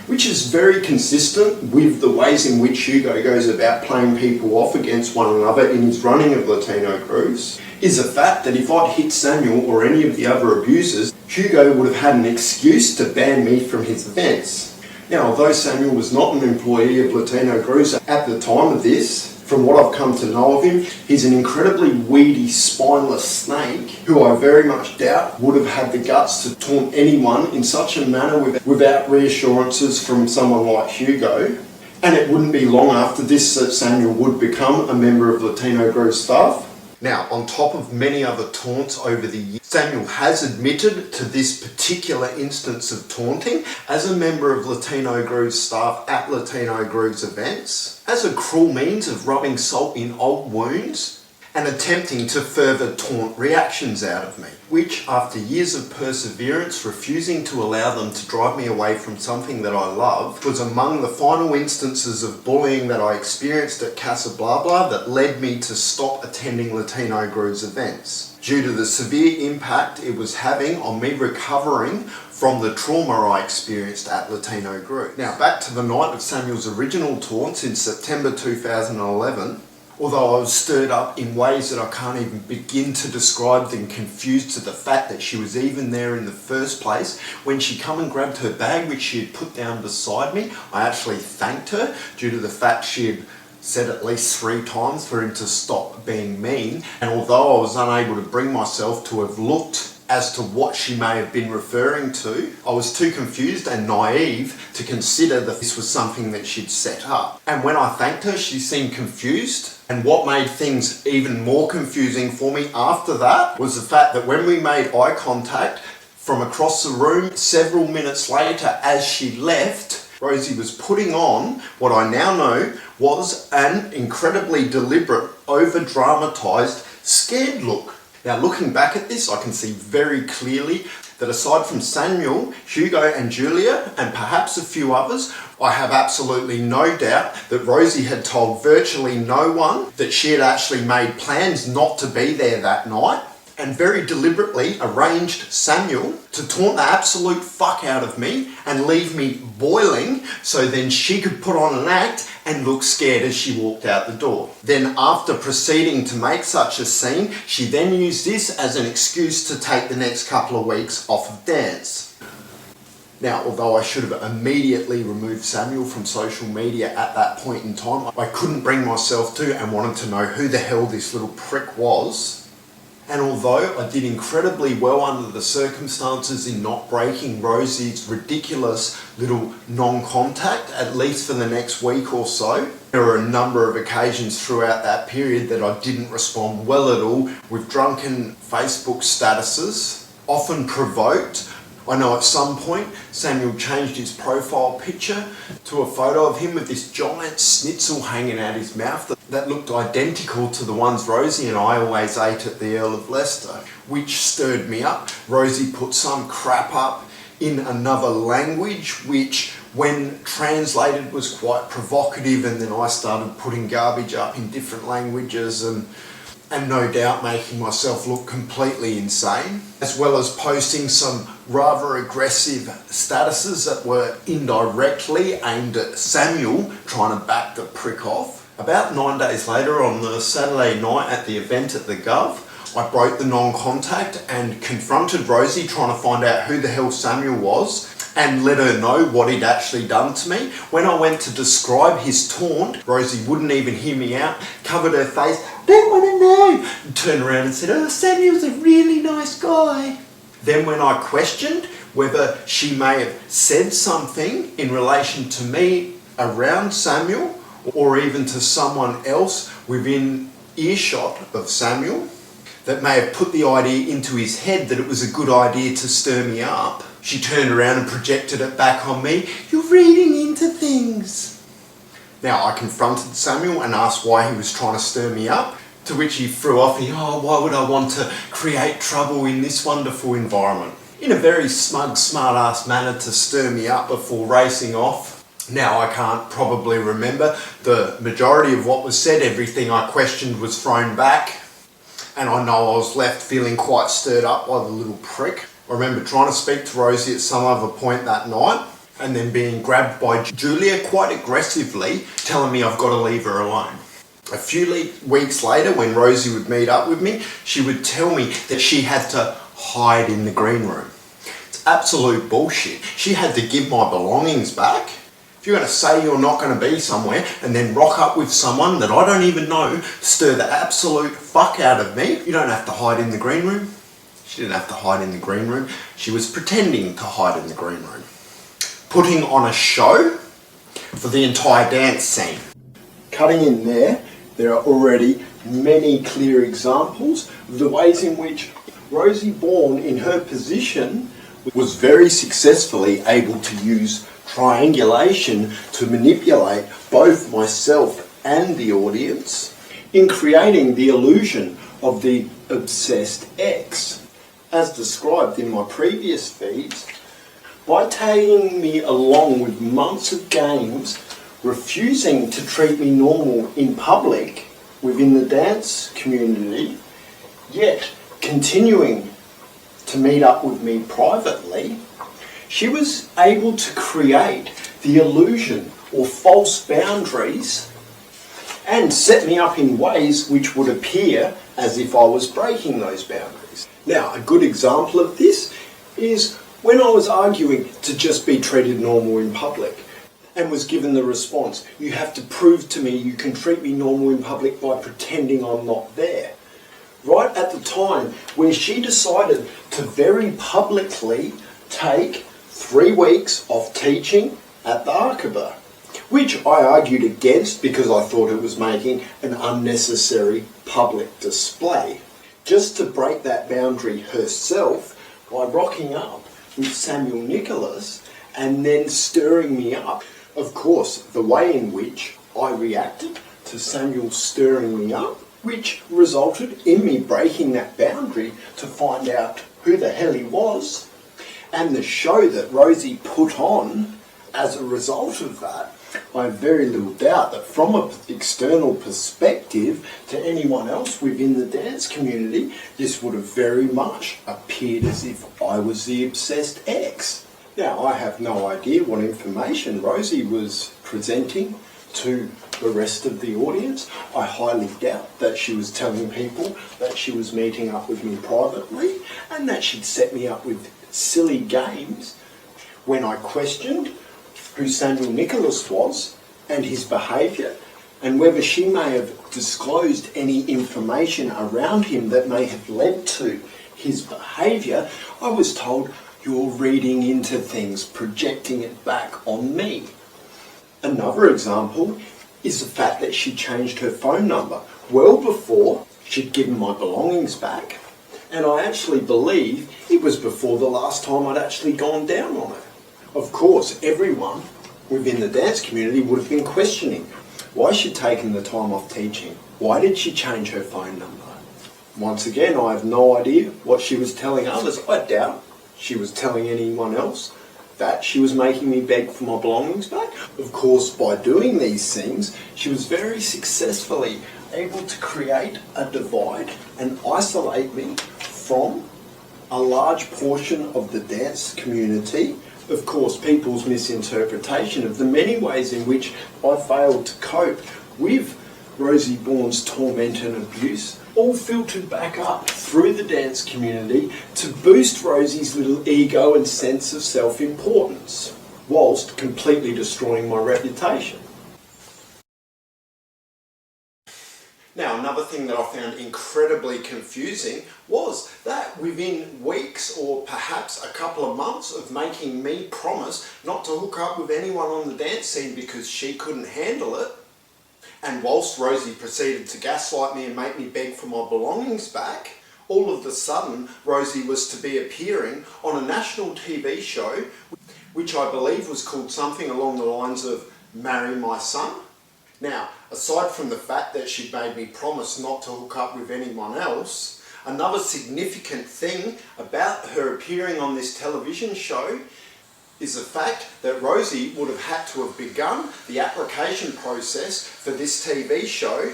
which is very consistent with the ways in which Hugo goes about playing people off against one another in his running of Latino groups, is the fact that if I'd hit Samuel or any of the other abusers, Hugo would have had an excuse to ban me from his events. Now, although Samuel was not an employee of Latino groups at the time of this, from what I've come to know of him, he's an incredibly weedy, spineless snake who I very much doubt would have had the guts to taunt anyone in such a manner without reassurances from someone like Hugo. And it wouldn't be long after this that Samuel would become a member of Latino Grove staff. Now, on top of many other taunts over the years, Samuel has admitted to this particular instance of taunting as a member of Latino Groove's staff at Latino Groove's events, as a cruel means of rubbing salt in old wounds and attempting to further taunt reactions out of me, which, after years of perseverance, refusing to allow them to drive me away from something that I loved, was among the final instances of bullying that I experienced at Casa Blah Blah that led me to stop attending Latino Groove's events, due to the severe impact it was having on me recovering from the trauma I experienced at Latino Groove. Now, back to the night of Samuel's original taunts in September 2011, although I was stirred up in ways that I can't even begin to describe and confused to the fact that she was even there in the first place. When she come and grabbed her bag, which she had put down beside me, I actually thanked her due to the fact she had said at least 3 times for him to stop being mean. And although I was unable to bring myself to have looked as to what she may have been referring to, I was too confused and naive to consider that this was something that she'd set up. And when I thanked her, she seemed confused. And what made things even more confusing for me after that was the fact that when we made eye contact from across the room, several minutes later as she left, Rosie was putting on what I now know was an incredibly deliberate, over-dramatised, scared look. Now, looking back at this, I can see very clearly that aside from Samuel, Hugo and Julia, and perhaps a few others, I have absolutely no doubt that Rosie had told virtually no one that she had actually made plans not to be there that night, and very deliberately arranged Samuel to taunt the absolute fuck out of me and leave me boiling so then she could put on an act and look scared as she walked out the door. Then, after proceeding to make such a scene, she then used this as an excuse to take the next couple of weeks off of dance. Now, although I should have immediately removed Samuel from social media at that point in time, I couldn't bring myself to and wanted to know who the hell this little prick was. And although I did incredibly well under the circumstances in not breaking Rosie's ridiculous little non-contact, at least for the next week or so, there were a number of occasions throughout that period that I didn't respond well at all with drunken Facebook statuses, often provoked. I know at some point Samuel changed his profile picture to a photo of him with this giant schnitzel hanging out his mouth that looked identical to the ones Rosie and I always ate at the Earl of Leicester, which stirred me up. Rosie put some crap up in another language, which when translated was quite provocative, and then I started putting garbage up in different languages, and and no doubt making myself look completely insane, as well as posting some rather aggressive statuses that were indirectly aimed at Samuel, trying to back the prick off. About 9 days later, on the Saturday night at the event at the Gov, I broke the non-contact and confronted Rosie, trying to find out who the hell Samuel was and let her know what he'd actually done to me. When I went to describe his taunt, Rosie wouldn't even hear me out, covered her face, "Don't want to know," and turned around and said, "Oh, Samuel's a really nice guy." Then when I questioned whether she may have said something in relation to me around Samuel, or even to someone else within earshot of Samuel, that may have put the idea into his head that it was a good idea to stir me up, she turned around and projected it back on me. "You're reading into things." Now, I confronted Samuel and asked why he was trying to stir me up, to which he threw off, "Oh, why would I want to create trouble in this wonderful environment?" In a very smug, smart-ass manner to stir me up before racing off. Now, I can't probably remember the majority of what was said. Everything I questioned was thrown back, and I know I was left feeling quite stirred up by the little prick. I remember trying to speak to Rosie at some other point that night, and then being grabbed by Julia quite aggressively, telling me I've got to leave her alone. A few weeks later, when Rosie would meet up with me, she would tell me that she had to hide in the green room. It's absolute bullshit. She had to give my belongings back. If you're going to say you're not going to be somewhere and then rock up with someone that I don't even know, stir the absolute fuck out of me, you don't have to hide in the green room. She didn't have to hide in the green room. She was pretending to hide in the green room, putting on a show for the entire dance scene. Cutting in there are already many clear examples of the ways in which Rosie Bourne, in her position, was very successfully able to use triangulation to manipulate both myself and the audience in creating the illusion of the obsessed ex. As described in my previous feeds, by taking me along with months of games, refusing to treat me normal in public within the dance community, yet continuing to meet up with me privately, she was able to create the illusion or false boundaries and set me up in ways which would appear as if I was breaking those boundaries. Now, a good example of this is when I was arguing to just be treated normal in public and was given the response, "You have to prove to me you can treat me normal in public by pretending I'm not there." Right at the time when she decided to very publicly take 3 weeks of teaching at the Archibald, which I argued against because I thought it was making an unnecessary public display, just to break that boundary herself by rocking up with Samuel Nicholas and then stirring me up. Of course, the way in which I reacted to Samuel stirring me up, which resulted in me breaking that boundary to find out who the hell he was, and the show that Rosie put on as a result of that, I have very little doubt that from an external perspective to anyone else within the dance community, this would have very much appeared as if I was the obsessed ex. Now, I have no idea what information Rosie was presenting to the rest of the audience. I highly doubt that she was telling people that she was meeting up with me privately and that she'd set me up with silly games. When I questioned who Samuel Nicholas was and his behaviour and whether she may have disclosed any information around him that may have led to his behaviour, I was told, "You're reading into things, projecting it back on me." Another example is the fact that she changed her phone number well before she'd given my belongings back, and I actually believe it was before the last time I'd actually gone down on it. Of course, everyone within the dance community would have been questioning why she'd taken the time off teaching. Why did she change her phone number? Once again, I have no idea what she was telling others. I doubt she was telling anyone else that she was making me beg for my belongings back. Of course, by doing these things, she was very successfully able to create a divide and isolate me from a large portion of the dance community. Of course, people's misinterpretation of the many ways in which I failed to cope with Rosie Bourne's torment and abuse, all filtered back up through the dance community to boost Rosie's little ego and sense of self-importance, whilst completely destroying my reputation. Now, another thing that I found incredibly confusing was that within weeks or perhaps a couple of months of making me promise not to hook up with anyone on the dance scene because she couldn't handle it, and whilst Rosie proceeded to gaslight me and make me beg for my belongings back, all of a sudden Rosie was to be appearing on a national TV show which I believe was called something along the lines of Marry My Son. Now, aside from the fact that she'd made me promise not to hook up with anyone else, another significant thing about her appearing on this television show is the fact that Rosie would have had to have begun the application process for this TV show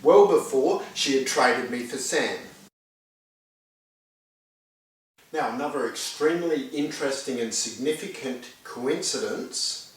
well before she had traded me for Sam. Now, another extremely interesting and significant coincidence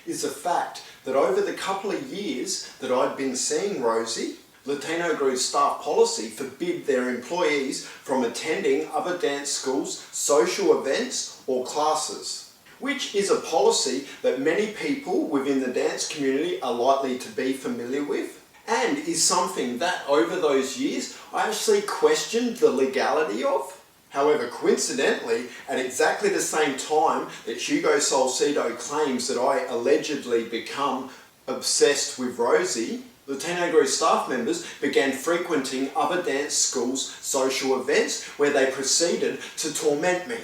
is the fact that over the couple of years that I'd been seeing Rosie, Latino Groove's staff policy forbid their employees from attending other dance schools, social events or classes, which is a policy that many people within the dance community are likely to be familiar with, and is something that over those years I actually questioned the legality of. However, coincidentally, at exactly the same time that Hugo Salcido claims that I allegedly become obsessed with Rosie, Latino Groove staff members began frequenting other dance schools' social events where they proceeded to torment me.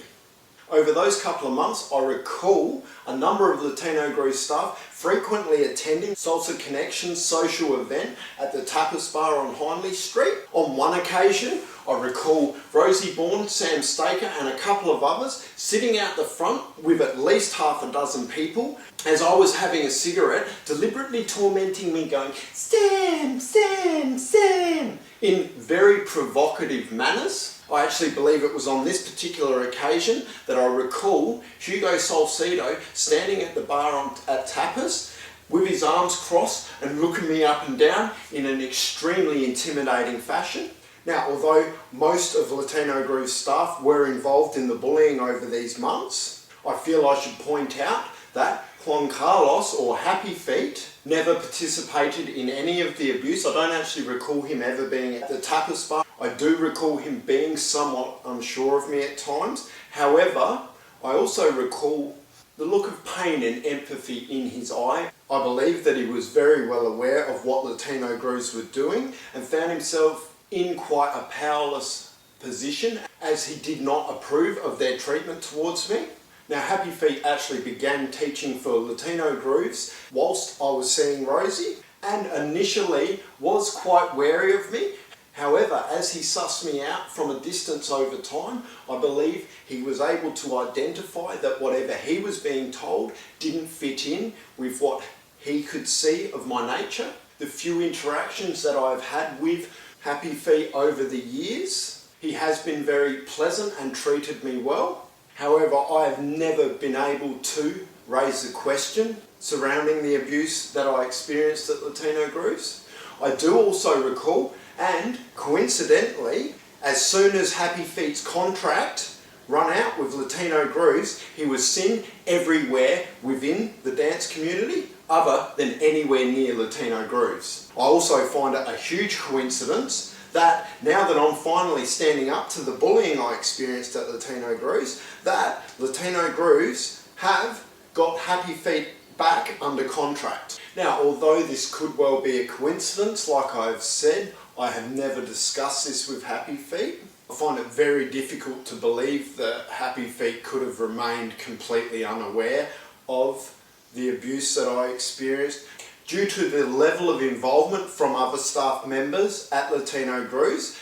Over those couple of months, I recall a number of Latino Groove staff frequently attending Salsa Connection's social event at the Tapas Bar on Hindley Street. On one occasion, I recall Rosie Bourne, Sam Staker and a couple of others sitting out the front with at least half a dozen people as I was having a cigarette, deliberately tormenting me going, "Sam, Sam, Sam," in very provocative manners. I actually believe it was on this particular occasion that I recall Hugo Salcido standing at the bar at Tapas with his arms crossed and looking me up and down in an extremely intimidating fashion. Now, although most of Latino Groove's staff were involved in the bullying over these months, I feel I should point out that Juan Carlos, or Happy Feet, never participated in any of the abuse. I don't actually recall him ever being at the Tapas Bar. I do recall him being somewhat unsure of me at times. However, I also recall the look of pain and empathy in his eye. I believe that he was very well aware of what Latino Grooves were doing and found himself in quite a powerless position as he did not approve of their treatment towards me. Now, Happy Feet actually began teaching for Latino Grooves whilst I was seeing Rosie and initially was quite wary of me. However, as he sussed me out from a distance over time, I believe he was able to identify that whatever he was being told didn't fit in with what he could see of my nature. The few interactions that I've had with Happy Feet over the years, he has been very pleasant and treated me well. However, I have never been able to raise the question surrounding the abuse that I experienced at Latino Grooves. I do also recall, and coincidentally, as soon as Happy Feet's contract run out with Latino Grooves, he was seen everywhere within the dance community other than anywhere near Latino Grooves. I also find it a huge coincidence that now that I'm finally standing up to the bullying I experienced at Latino Grooves, that Latino Grooves have got Happy Feet back under contract. Now, although this could well be a coincidence, like I've said, I have never discussed this with Happy Feet. I find it very difficult to believe that Happy Feet could have remained completely unaware of the abuse that I experienced. Due to the level of involvement from other staff members at Latino Grooves,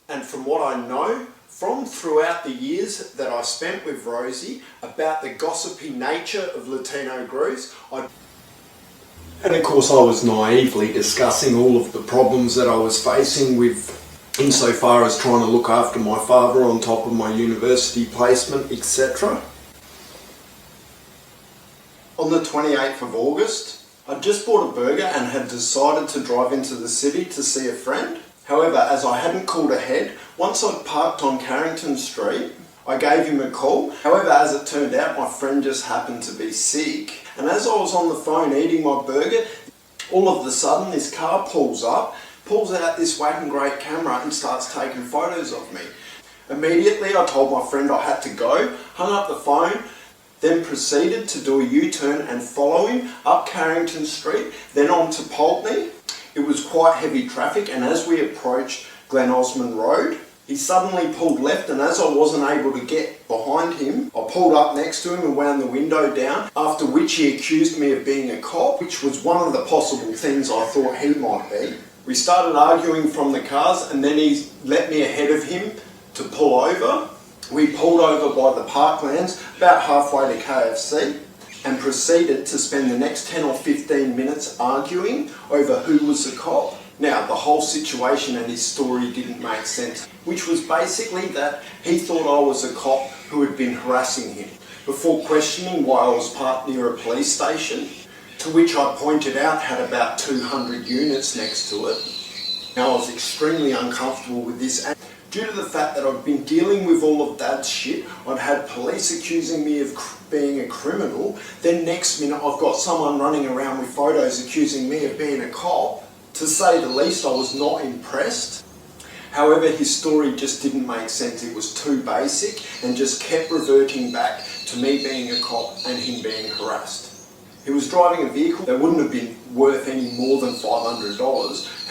and from what I know from throughout the years that I spent with Rosie about the gossipy nature of Latino Grooves, And of course I was naively discussing all of the problems that I was facing with insofar as trying to look after my father on top of my university placement, etc. On the 28th of August, I'd just bought a burger and had decided to drive into the city to see a friend. However, as I hadn't called ahead, once I'd parked on Carrington Street, I gave him a call. However, as it turned out, my friend just happened to be sick. And as I was on the phone eating my burger, all of a sudden this car pulls up, pulls out this wagon great camera and starts taking photos of me. Immediately I told my friend I had to go, hung up the phone, then proceeded to do a U-turn and follow him up Carrington Street, then on to Pulteney. It was quite heavy traffic, and as we approached Glen Osmond Road, he suddenly pulled left, and as I wasn't able to get behind him, I pulled up next to him and wound the window down, after which he accused me of being a cop, which was one of the possible things I thought he might be. We started arguing from the cars, and then he let me ahead of him to pull over. We pulled over by the Parklands, about halfway to KFC, and proceeded to spend the next 10 or 15 minutes arguing over who was the cop. Now, the whole situation and his story didn't make sense, which was basically that he thought I was a cop who had been harassing him, before questioning why I was parked near a police station, to which I pointed out had about 200 units next to it. Now, I was extremely uncomfortable with this, and due to the fact that I've been dealing with all of that shit, I'd had police accusing me of being a criminal, then next minute I've got someone running around with photos accusing me of being a cop. To say the least, I was not impressed. However, his story just didn't make sense. It was too basic and just kept reverting back to me being a cop and him being harassed. He was driving a vehicle that wouldn't have been worth any more than $500.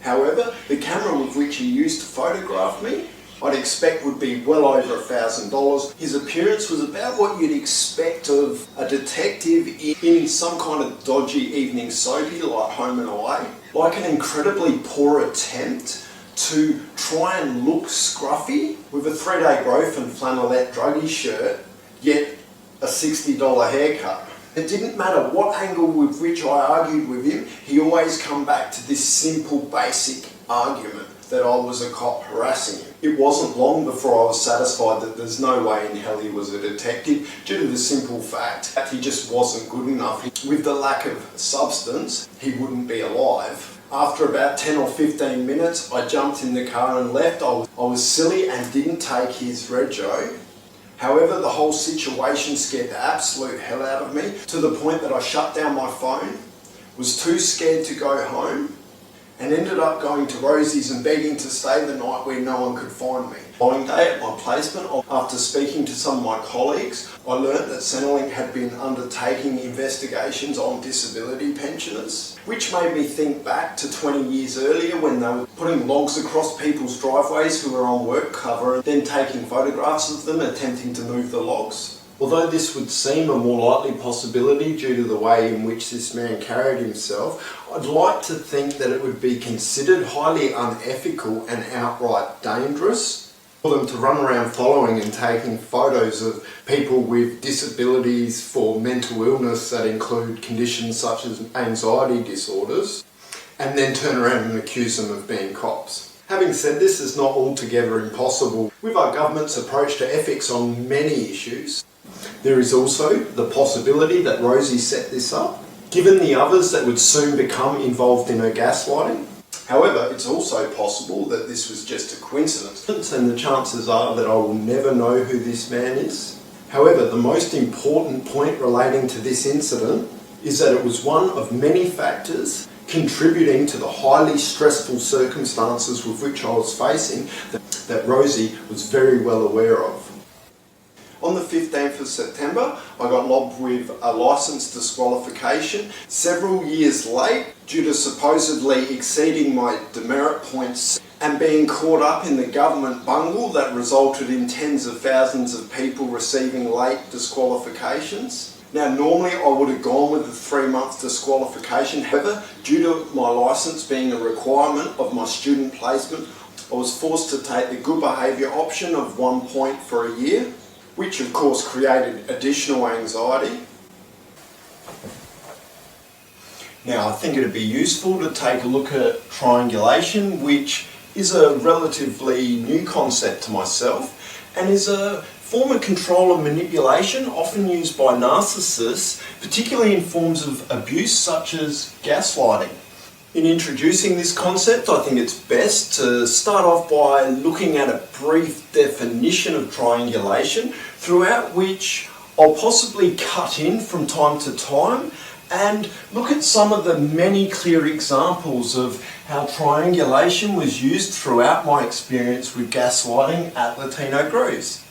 However, the camera with which he used to photograph me, I'd expect would be well over $1,000. His appearance was about what you'd expect of a detective in some kind of dodgy evening soapy like Home and Away. Like an incredibly poor attempt to try and look scruffy with a 3-day growth and flannelette druggy shirt, yet a $60 haircut. It didn't matter what angle with which I argued with him, he always come back to this simple basic argument that I was a cop harassing him. It wasn't long before I was satisfied that there's no way in hell he was a detective, due to the simple fact that he just wasn't good enough. With the lack of substance, he wouldn't be alive. After about 10 or 15 minutes, I jumped in the car and left. I was silly and didn't take his rego. However, the whole situation scared the absolute hell out of me, to the point that I shut down my phone, was too scared to go home, and ended up going to Rosie's and begging to stay the night where no one could find me. The following day at my placement, after speaking to some of my colleagues, I learnt that Centrelink had been undertaking investigations on disability pensioners, which made me think back to 20 years earlier when they were putting logs across people's driveways who were on work cover and then taking photographs of them attempting to move the logs. Although this would seem a more likely possibility due to the way in which this man carried himself, I'd like to think that it would be considered highly unethical and outright dangerous for them to run around following and taking photos of people with disabilities for mental illness that include conditions such as anxiety disorders, and then turn around and accuse them of being cops. Having said this, it's not altogether impossible. With our government's approach to ethics on many issues, there is also the possibility that Rosie set this up, given the others that would soon become involved in her gaslighting. However, it's also possible that this was just a coincidence, and the chances are that I will never know who this man is. However, the most important point relating to this incident is that it was one of many factors contributing to the highly stressful circumstances with which I was facing that Rosie was very well aware of. On the 15th of September, I got lobbed with a licence disqualification several years late due to supposedly exceeding my demerit points and being caught up in the government bungle that resulted in tens of thousands of people receiving late disqualifications. Now, normally I would have gone with the 3-month disqualification. However, due to my licence being a requirement of my student placement, I was forced to take the good behaviour option of 1 point for a year, which of course created additional anxiety. Now, I think it'd be useful to take a look at triangulation, which is a relatively new concept to myself and is a form of control and manipulation often used by narcissists, particularly in forms of abuse such as gaslighting. In introducing this concept, I think it's best to start off by looking at a brief definition of triangulation, throughout which I'll possibly cut in from time to time and look at some of the many clear examples of how triangulation was used throughout my experience with gaslighting at Latino Grooves.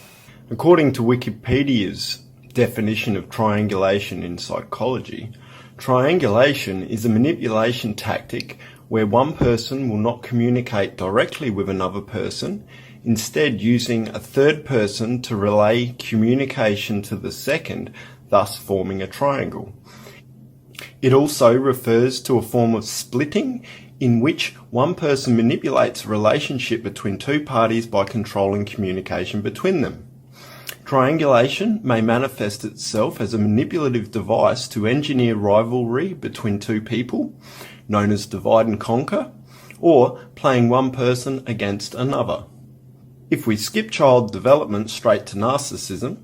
According to Wikipedia's definition of triangulation in psychology, triangulation is a manipulation tactic where one person will not communicate directly with another person, instead using a third person to relay communication to the second, thus forming a triangle. It also refers to a form of splitting in which one person manipulates a relationship between two parties by controlling communication between them. Triangulation may manifest itself as a manipulative device to engineer rivalry between two people, known as divide and conquer, or playing one person against another. If we skip child development straight to narcissism,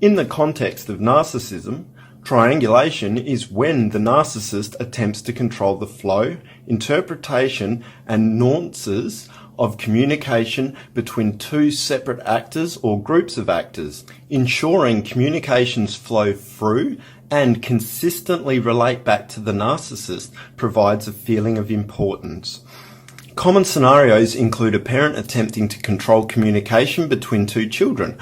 in the context of narcissism, triangulation is when the narcissist attempts to control the flow, interpretation, and nuances of communication between two separate actors or groups of actors, ensuring communications flow through and consistently relate back to the narcissist provides a feeling of importance. Common scenarios include a parent attempting to control communication between two children,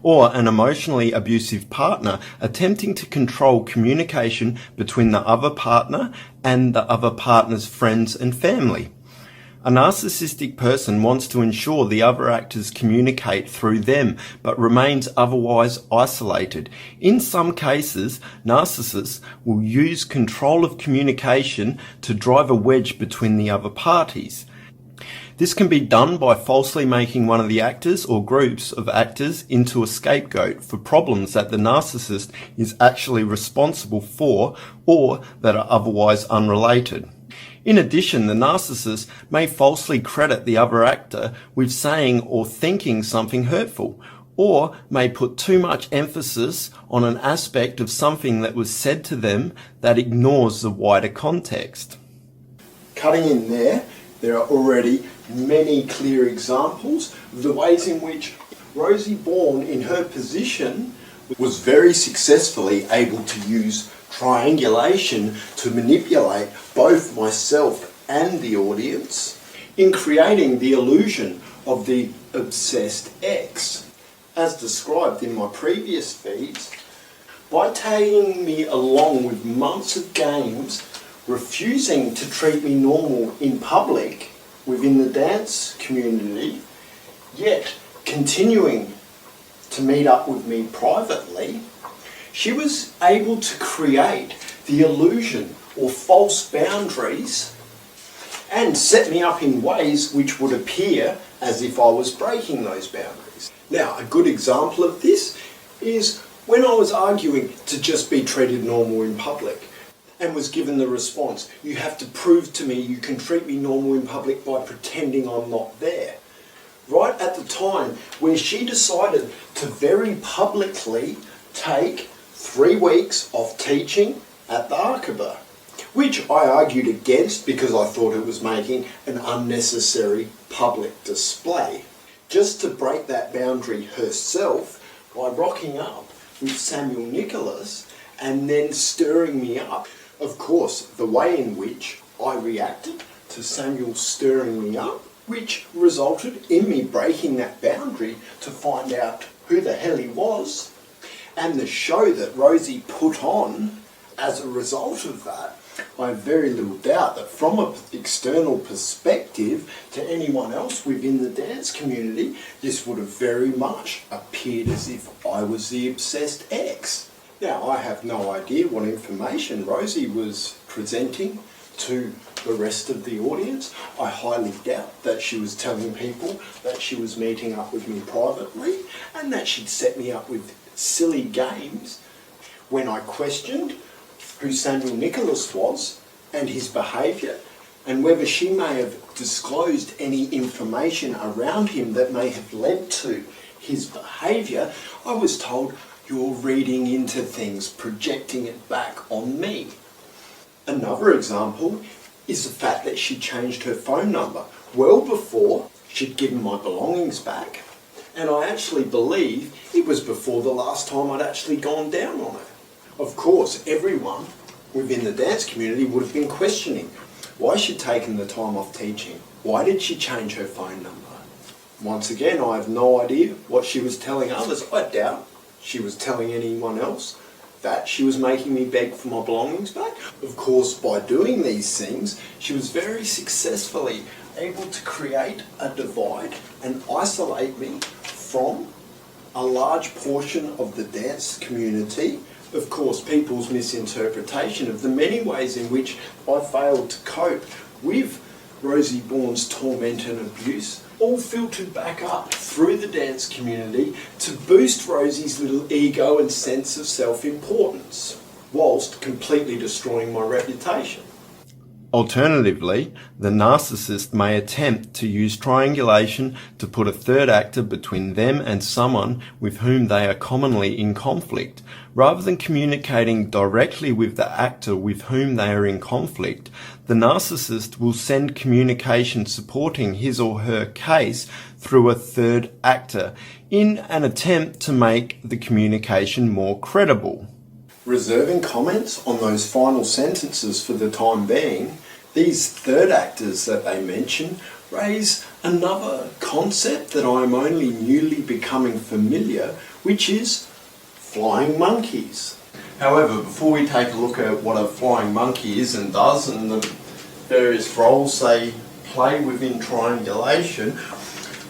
or an emotionally abusive partner attempting to control communication between the other partner and the other partner's friends and family. A narcissistic person wants to ensure the other actors communicate through them, but remains otherwise isolated. In some cases, narcissists will use control of communication to drive a wedge between the other parties. This can be done by falsely making one of the actors or groups of actors into a scapegoat for problems that the narcissist is actually responsible for or that are otherwise unrelated. In addition, the narcissist may falsely credit the other actor with saying or thinking something hurtful, or may put too much emphasis on an aspect of something that was said to them that ignores the wider context. Cutting in there are already many clear examples of the ways in which Rosie Bourne, in her position, was very successfully able to use triangulation to manipulate both myself and the audience in creating the illusion of the obsessed ex, as described in my previous feeds, by taking me along with months of games, refusing to treat me normal in public within the dance community, yet continuing to meet up with me privately. She was able to create the illusion or false boundaries and set me up in ways which would appear as if I was breaking those boundaries. Now, a good example of this is when I was arguing to just be treated normal in public and was given the response, "You have to prove to me you can treat me normal in public by pretending I'm not there." Right at the time where she decided to very publicly take 3 weeks of teaching at the Archibald, which I argued against because I thought it was making an unnecessary public display, just to break that boundary herself by rocking up with Samuel Nicholas and then stirring me up. Of course, the way in which I reacted to Samuel stirring me up, which resulted in me breaking that boundary to find out who the hell he was, and the show that Rosie put on as a result of that, I have very little doubt that from an external perspective to anyone else within the dance community, this would have very much appeared as if I was the obsessed ex. Now, I have no idea what information Rosie was presenting to the rest of the audience. I highly doubt that she was telling people that she was meeting up with me privately and that she'd set me up with silly games. When I questioned who Samuel Nicholas was, and his behaviour, and whether she may have disclosed any information around him that may have led to his behaviour, I was told, "You're reading into things, projecting it back on me." Another example is the fact that she changed her phone number well before she'd given my belongings back, and I actually believe it was before the last time I'd actually gone down on her. Of course, everyone within the dance community would have been questioning why she'd taken the time off teaching. Why did she change her phone number? Once again, I have no idea what she was telling others. I doubt she was telling anyone else that she was making me beg for my belongings back. Of course, by doing these things, she was very successfully able to create a divide and isolate me from a large portion of the dance community. Of course, people's misinterpretation of the many ways in which I failed to cope with Rosie Bourne's torment and abuse, all filtered back up through the dance community to boost Rosie's little ego and sense of self-importance, whilst completely destroying my reputation. Alternatively, the narcissist may attempt to use triangulation to put a third actor between them and someone with whom they are commonly in conflict. Rather than communicating directly with the actor with whom they are in conflict, the narcissist will send communication supporting his or her case through a third actor in an attempt to make the communication more credible. Reserving comments on those final sentences for the time being, these third actors that they mention raise another concept that I am only newly becoming familiar, which is flying monkeys. However, before we take a look at what a flying monkey is and does and the various roles they play within triangulation,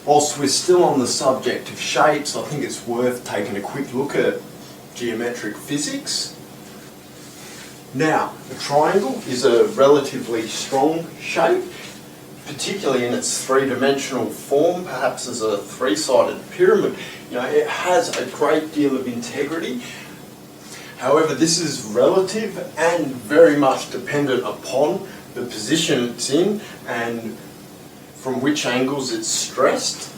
whilst we're still on the subject of shapes, I think it's worth taking a quick look at geometric physics. Now, a triangle is a relatively strong shape, particularly in its three-dimensional form, perhaps as a three-sided pyramid. It has a great deal of integrity. However, this is relative and very much dependent upon the position it's in and from which angles it's stressed.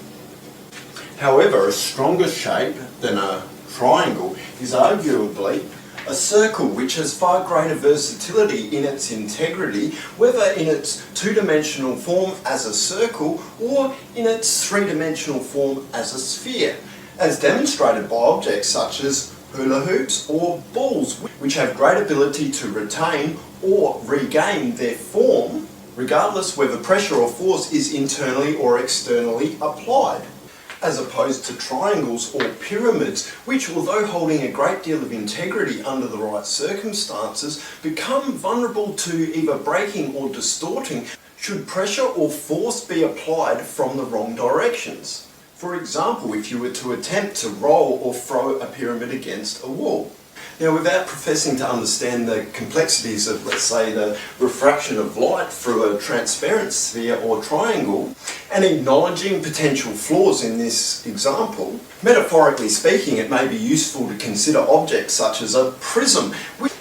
However, a stronger shape than a triangle is arguably a circle, which has far greater versatility in its integrity, whether in its two-dimensional form as a circle or in its three-dimensional form as a sphere, as demonstrated by objects such as hula hoops or balls, which have great ability to retain or regain their form, regardless whether pressure or force is internally or externally applied, as opposed to triangles or pyramids, which, although holding a great deal of integrity under the right circumstances, become vulnerable to either breaking or distorting should pressure or force be applied from the wrong directions. For example, if you were to attempt to roll or throw a pyramid against a wall. Now, without professing to understand the complexities of, let's say, the refraction of light through a transparent sphere or triangle, and acknowledging potential flaws in this example, metaphorically speaking, it may be useful to consider objects such as a prism,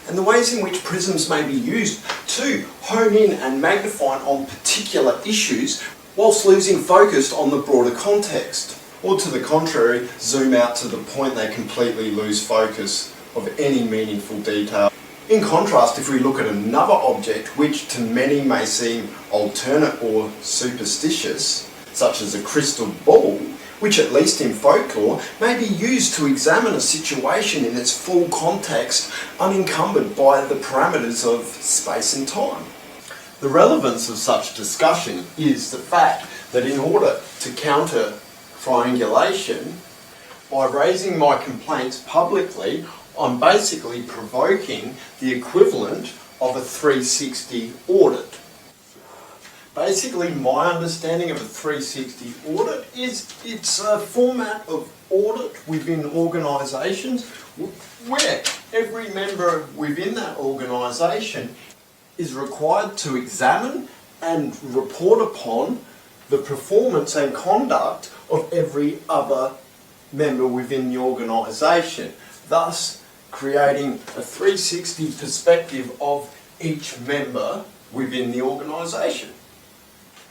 and the ways in which prisms may be used to hone in and magnify on particular issues whilst losing focus on the broader context, or to the contrary, zoom out to the point they completely lose focus of any meaningful detail. In contrast, if we look at another object which to many may seem alternate or superstitious, such as a crystal ball, which at least in folklore may be used to examine a situation in its full context, unencumbered by the parameters of space and time. The relevance of such discussion is the fact that in order to counter triangulation, by raising my complaints publicly, I'm basically provoking the equivalent of a 360 audit. Basically, my understanding of a 360 audit is it's a format of audit within organisations where every member within that organisation is required to examine and report upon the performance and conduct of every other member within the organisation, thus creating a 360 perspective of each member within the organisation.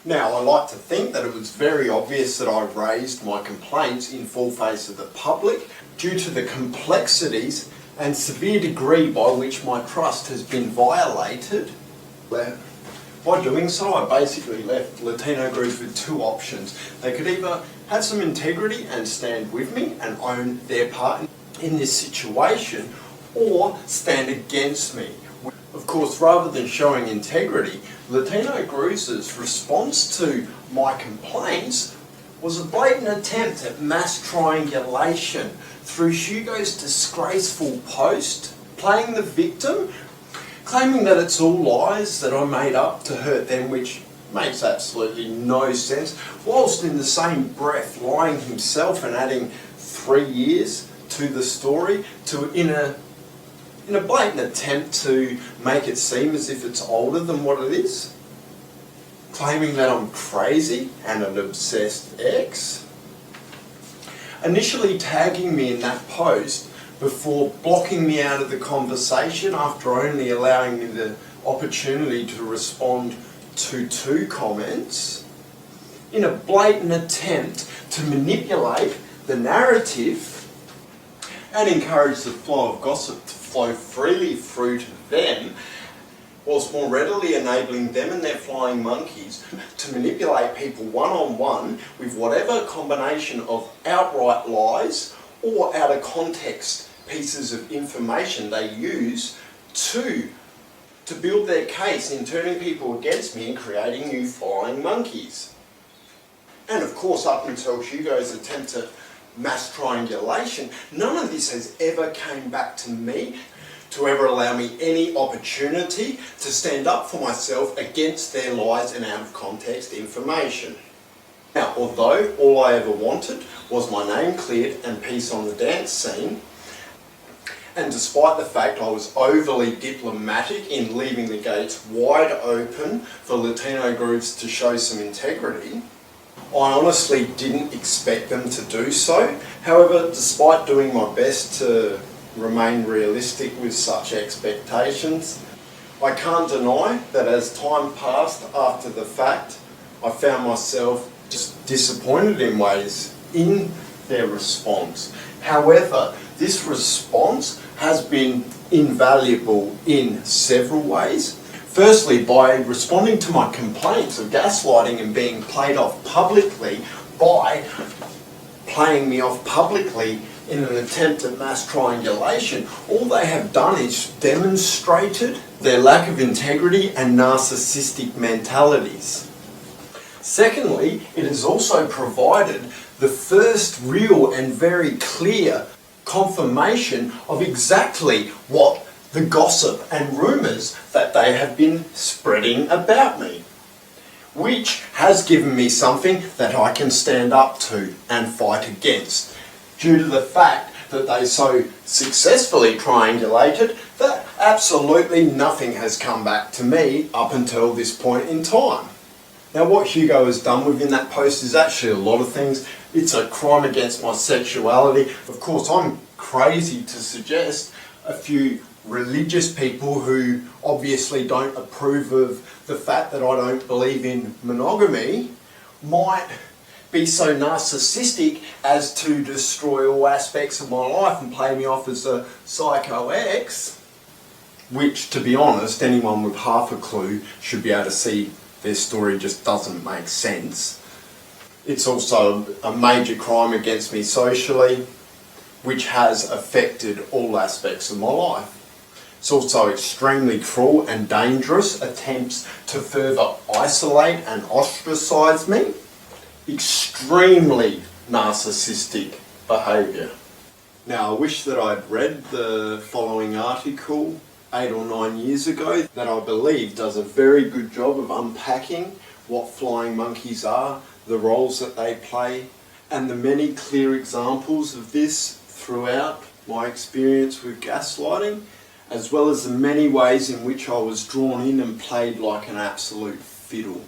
Now, I like to think that it was very obvious that I raised my complaints in full face of the public due to the complexities and severe degree by which my trust has been violated. By doing so, I basically left Latino groups with two options. They could either have some integrity and stand with me and own their part in this situation, or stand against me. Of course, rather than showing integrity, Latino Group's response to my complaints was a blatant attempt at mass triangulation through Hugo's disgraceful post, playing the victim, claiming that it's all lies that I made up to hurt them, which makes absolutely no sense, whilst in the same breath lying himself and adding 3 years to the story in a blatant attempt to make it seem as if it's older than what it is, claiming that I'm crazy and an obsessed ex, initially tagging me in that post before blocking me out of the conversation after only allowing me the opportunity to respond to 2 comments, in a blatant attempt to manipulate the narrative and encourage the flow of gossip to flow freely through to them, whilst more readily enabling them and their flying monkeys to manipulate people one-on-one with whatever combination of outright lies or out of context pieces of information they use to build their case in turning people against me and creating new flying monkeys. And of course, up until Hugo's attempt at mass triangulation, none of this has ever came back to me to ever allow me any opportunity to stand up for myself against their lies and out of context information. Now, although all I ever wanted was my name cleared and peace on the dance scene, and despite the fact I was overly diplomatic in leaving the gates wide open for Latino groups to show some integrity, I honestly didn't expect them to do so. However, despite doing my best to remain realistic with such expectations, I can't deny that as time passed after the fact, I found myself just disappointed in ways in their response. However, this response has been invaluable in several ways. Firstly, by responding to my complaints of gaslighting and being played off publicly, by playing me off publicly in an attempt at mass triangulation, all they have done is demonstrated their lack of integrity and narcissistic mentalities. Secondly, it has also provided the first real and very clear confirmation of exactly what the gossip and rumours that they have been spreading about me, which has given me something that I can stand up to and fight against, due to the fact that they so successfully triangulated that absolutely nothing has come back to me up until this point in time. Now, what Hugo has done within that post is actually a lot of things. It's a crime against my sexuality. Of course, I'm crazy to suggest a few religious people who obviously don't approve of the fact that I don't believe in monogamy might be so narcissistic as to destroy all aspects of my life and play me off as a psycho ex, which, to be honest, anyone with half a clue should be able to see their story just doesn't make sense. It's also a major crime against me socially, which has affected all aspects of my life. It's also extremely cruel and dangerous attempts to further isolate and ostracise me. Extremely narcissistic behaviour. Now, I wish that I'd read the following article 8 or 9 years ago that I believe does a very good job of unpacking what flying monkeys are, the roles that they play, and the many clear examples of this throughout my experience with gaslighting, as well as the many ways in which I was drawn in and played like an absolute fiddle.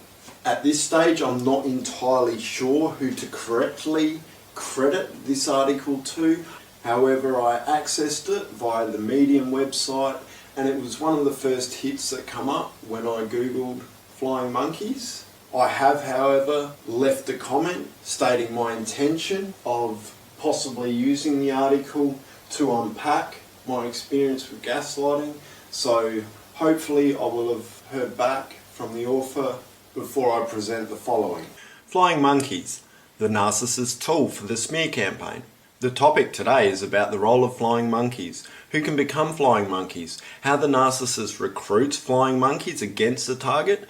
At this stage, I'm not entirely sure who to correctly credit this article to. However, I accessed it via the Medium website and it was one of the first hits that come up when I googled flying monkeys. I have, however, left a comment stating my intention of possibly using the article to unpack my experience with gaslighting, so hopefully I will have heard back from the author before I present the following. Flying monkeys, the narcissist tool for the smear campaign. The topic today is about the role of flying monkeys, who can become flying monkeys, how the narcissist recruits flying monkeys against the target,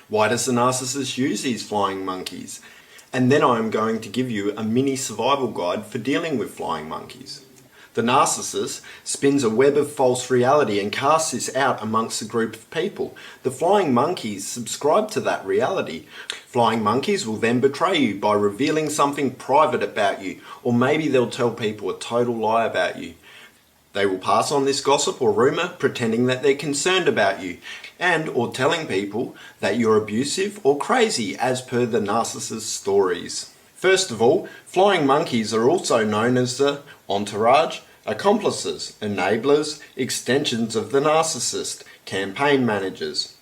why does the narcissist use these flying monkeys, and then I am going to give you a mini survival guide for dealing with flying monkeys. The narcissist spins a web of false reality and casts this out amongst a group of people. The flying monkeys subscribe to that reality. Flying monkeys will then betray you by revealing something private about you, or maybe they'll tell people a total lie about you. They will pass on this gossip or rumour pretending that they're concerned about you, and or telling people that you're abusive or crazy as per the narcissist's stories. First of all, flying monkeys are also known as the entourage, accomplices, enablers, extensions of the narcissist, campaign managers.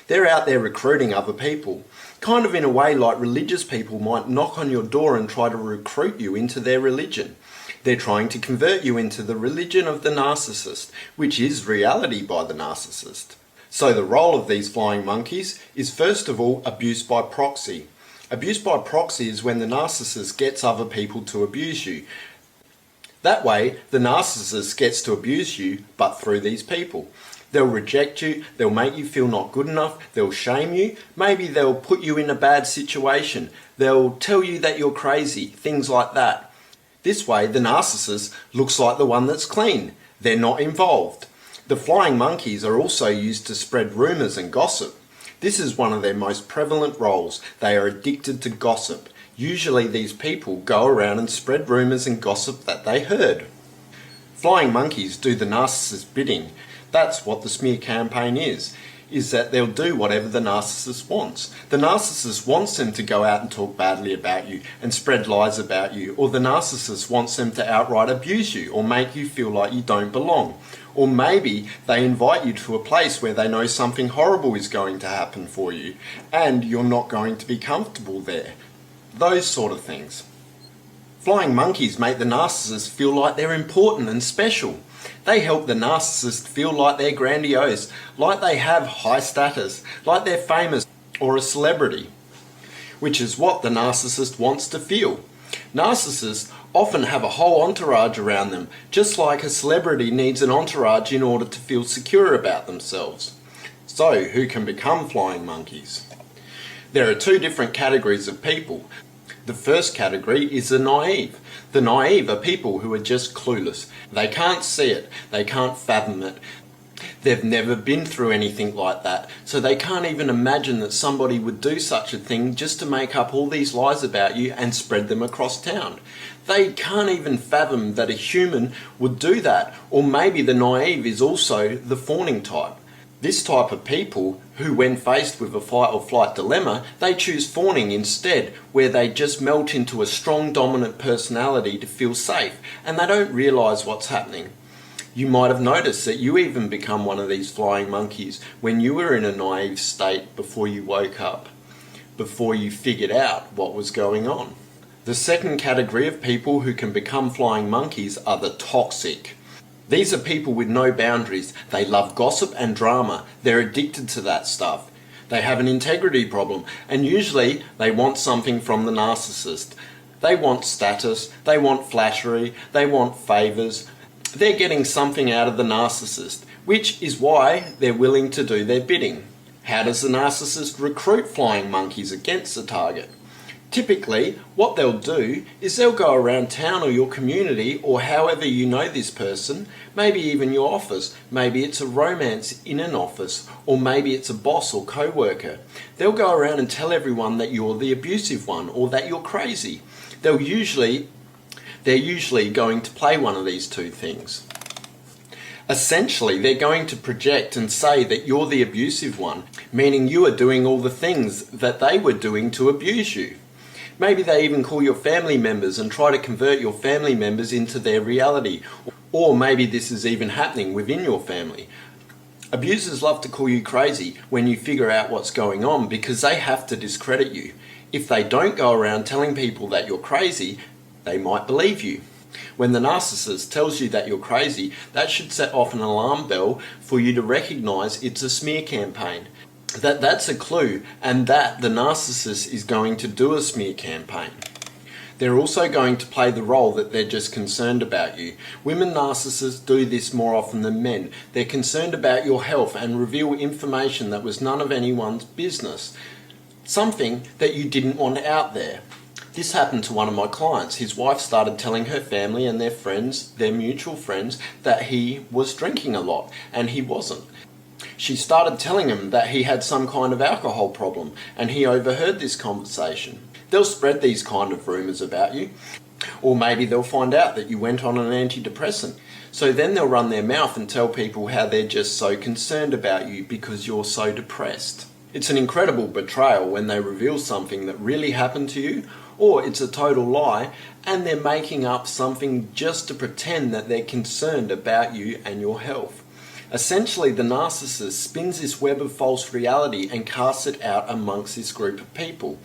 They're out there recruiting other people, kind of in a way like religious people might knock on your door and try to recruit you into their religion. They're trying to convert you into the religion of the narcissist, which is reality by the narcissist. So the role of these flying monkeys is first of all abuse by proxy. Abuse by proxy is when the narcissist gets other people to abuse you. That way, the narcissist gets to abuse you, but through these people. They'll reject you, they'll make you feel not good enough, they'll shame you, maybe they'll put you in a bad situation, they'll tell you that you're crazy, things like that. This way, the narcissist looks like the one that's clean. They're not involved. The flying monkeys are also used to spread rumours and gossip. This is one of their most prevalent roles. They are addicted to gossip. Usually these people go around and spread rumours and gossip that they heard. Flying monkeys do the narcissist's bidding. That's what the smear campaign is that they'll do whatever the narcissist wants. The narcissist wants them to go out and talk badly about you and spread lies about you, or the narcissist wants them to outright abuse you or make you feel like you don't belong. Or maybe they invite you to a place where they know something horrible is going to happen for you and you're not going to be comfortable there. Those sort of things. Flying monkeys make the narcissist feel like they're important and special. They help the narcissist feel like they're grandiose, like they have high status, like they're famous or a celebrity, which is what the narcissist wants to feel. Narcissists often have a whole entourage around them, just like a celebrity needs an entourage in order to feel secure about themselves. So, who can become flying monkeys? There are two different categories of people. The first category is the naive. The naive are people who are just clueless. They can't see it, they can't fathom it. They've never been through anything like that, so they can't even imagine that somebody would do such a thing just to make up all these lies about you and spread them across town. They can't even fathom that a human would do that, or maybe the naive is also the fawning type. This type of people who, when faced with a fight or flight dilemma, they choose fawning instead, where they just melt into a strong dominant personality to feel safe, and they don't realise what's happening. You might have noticed that you even become one of these flying monkeys when you were in a naive state before you woke up, before you figured out what was going on. The second category of people who can become flying monkeys are the toxic. These are people with no boundaries. They love gossip and drama. They're addicted to that stuff. They have an integrity problem, and usually they want something from the narcissist. They want status, they want flattery, they want favours. They're getting something out of the narcissist, which is why they're willing to do their bidding. How does the narcissist recruit flying monkeys against the target? Typically, what they'll do is they'll go around town or your community or however you know this person, maybe even your office, maybe it's a romance in an office, or maybe it's a boss or co-worker. They'll go around and tell everyone that you're the abusive one or that you're crazy. They're usually going to play one of these two things. Essentially, they're going to project and say that you're the abusive one, meaning you are doing all the things that they were doing to abuse you. Maybe they even call your family members and try to convert your family members into their reality. Or maybe this is even happening within your family. Abusers love to call you crazy when you figure out what's going on because they have to discredit you. If they don't go around telling people that you're crazy, they might believe you. When the narcissist tells you that you're crazy, that should set off an alarm bell for you to recognise it's a smear campaign. That's a clue, and that the narcissist is going to do a smear campaign. They're also going to play the role that they're just concerned about you. Women narcissists do this more often than men. They're concerned about your health and reveal information that was none of anyone's business. Something that you didn't want out there. This happened to one of my clients. His wife started telling her family and their friends, their mutual friends, that he was drinking a lot, and he wasn't. She started telling him that he had some kind of alcohol problem, and he overheard this conversation. They'll spread these kind of rumours about you, or maybe they'll find out that you went on an antidepressant. So then they'll run their mouth and tell people how they're just so concerned about you because you're so depressed. It's an incredible betrayal when they reveal something that really happened to you, or it's a total lie and they're making up something just to pretend that they're concerned about you and your health. Essentially, the narcissist spins this web of false reality and casts it out amongst this group of people.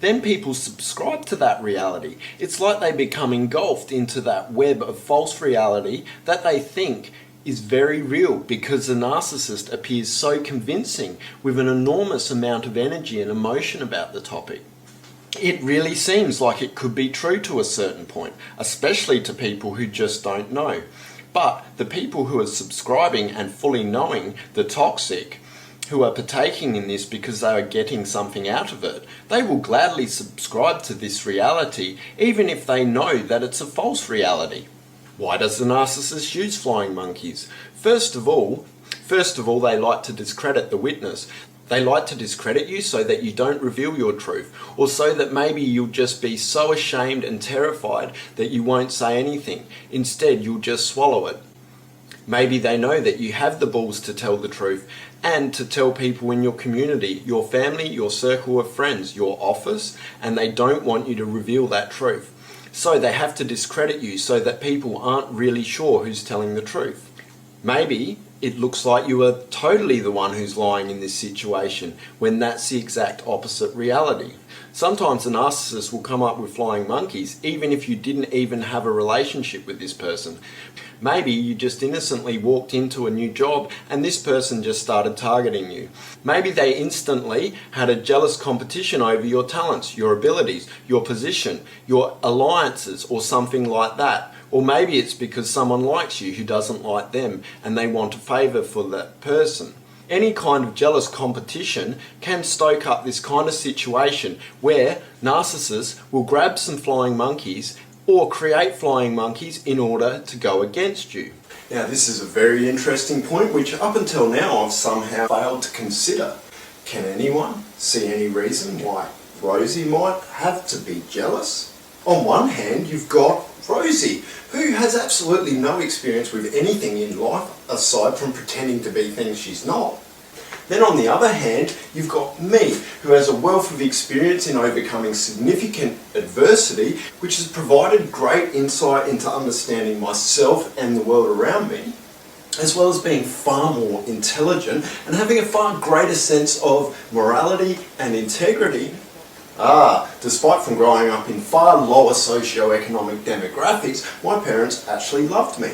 Then people subscribe to that reality. It's like they become engulfed into that web of false reality that they think is very real because the narcissist appears so convincing with an enormous amount of energy and emotion about the topic. It really seems like it could be true to a certain point, especially to people who just don't know. But the people who are subscribing and fully knowing the toxic, who are partaking in this because they are getting something out of it, they will gladly subscribe to this reality even if they know that it's a false reality. Why does the narcissist use flying monkeys? First of all, they like to discredit the witness. They like to discredit you so that you don't reveal your truth, or so that maybe you'll just be so ashamed and terrified that you won't say anything. Instead, you'll just swallow it. Maybe they know that you have the balls to tell the truth and to tell people in your community, your family, your circle of friends, your office, and they don't want you to reveal that truth. So they have to discredit you so that people aren't really sure who's telling the truth. Maybe it looks like you are totally the one who's lying in this situation when that's the exact opposite reality. Sometimes a narcissist will come up with flying monkeys even if you didn't even have a relationship with this person. Maybe you just innocently walked into a new job and this person just started targeting you. Maybe they instantly had a jealous competition over your talents, your abilities, your position, your alliances, or something like that. Or maybe it's because someone likes you who doesn't like them and they want a favour for that person. Any kind of jealous competition can stoke up this kind of situation where narcissists will grab some flying monkeys or create flying monkeys in order to go against you. Now this is a very interesting point which up until now I've somehow failed to consider. Can anyone see any reason why Rosie might have to be jealous? On one hand, you've got Rosie, who has absolutely no experience with anything in life aside from pretending to be things she's not. Then on the other hand, you've got me, who has a wealth of experience in overcoming significant adversity, which has provided great insight into understanding myself and the world around me, as well as being far more intelligent and having a far greater sense of morality and integrity. Despite from growing up in far lower socio-economic demographics, my parents actually loved me.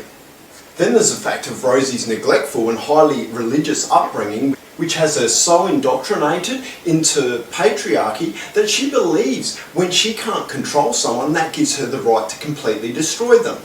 Then there's the fact of Rosie's neglectful and highly religious upbringing, which has her so indoctrinated into patriarchy that she believes when she can't control someone, that gives her the right to completely destroy them.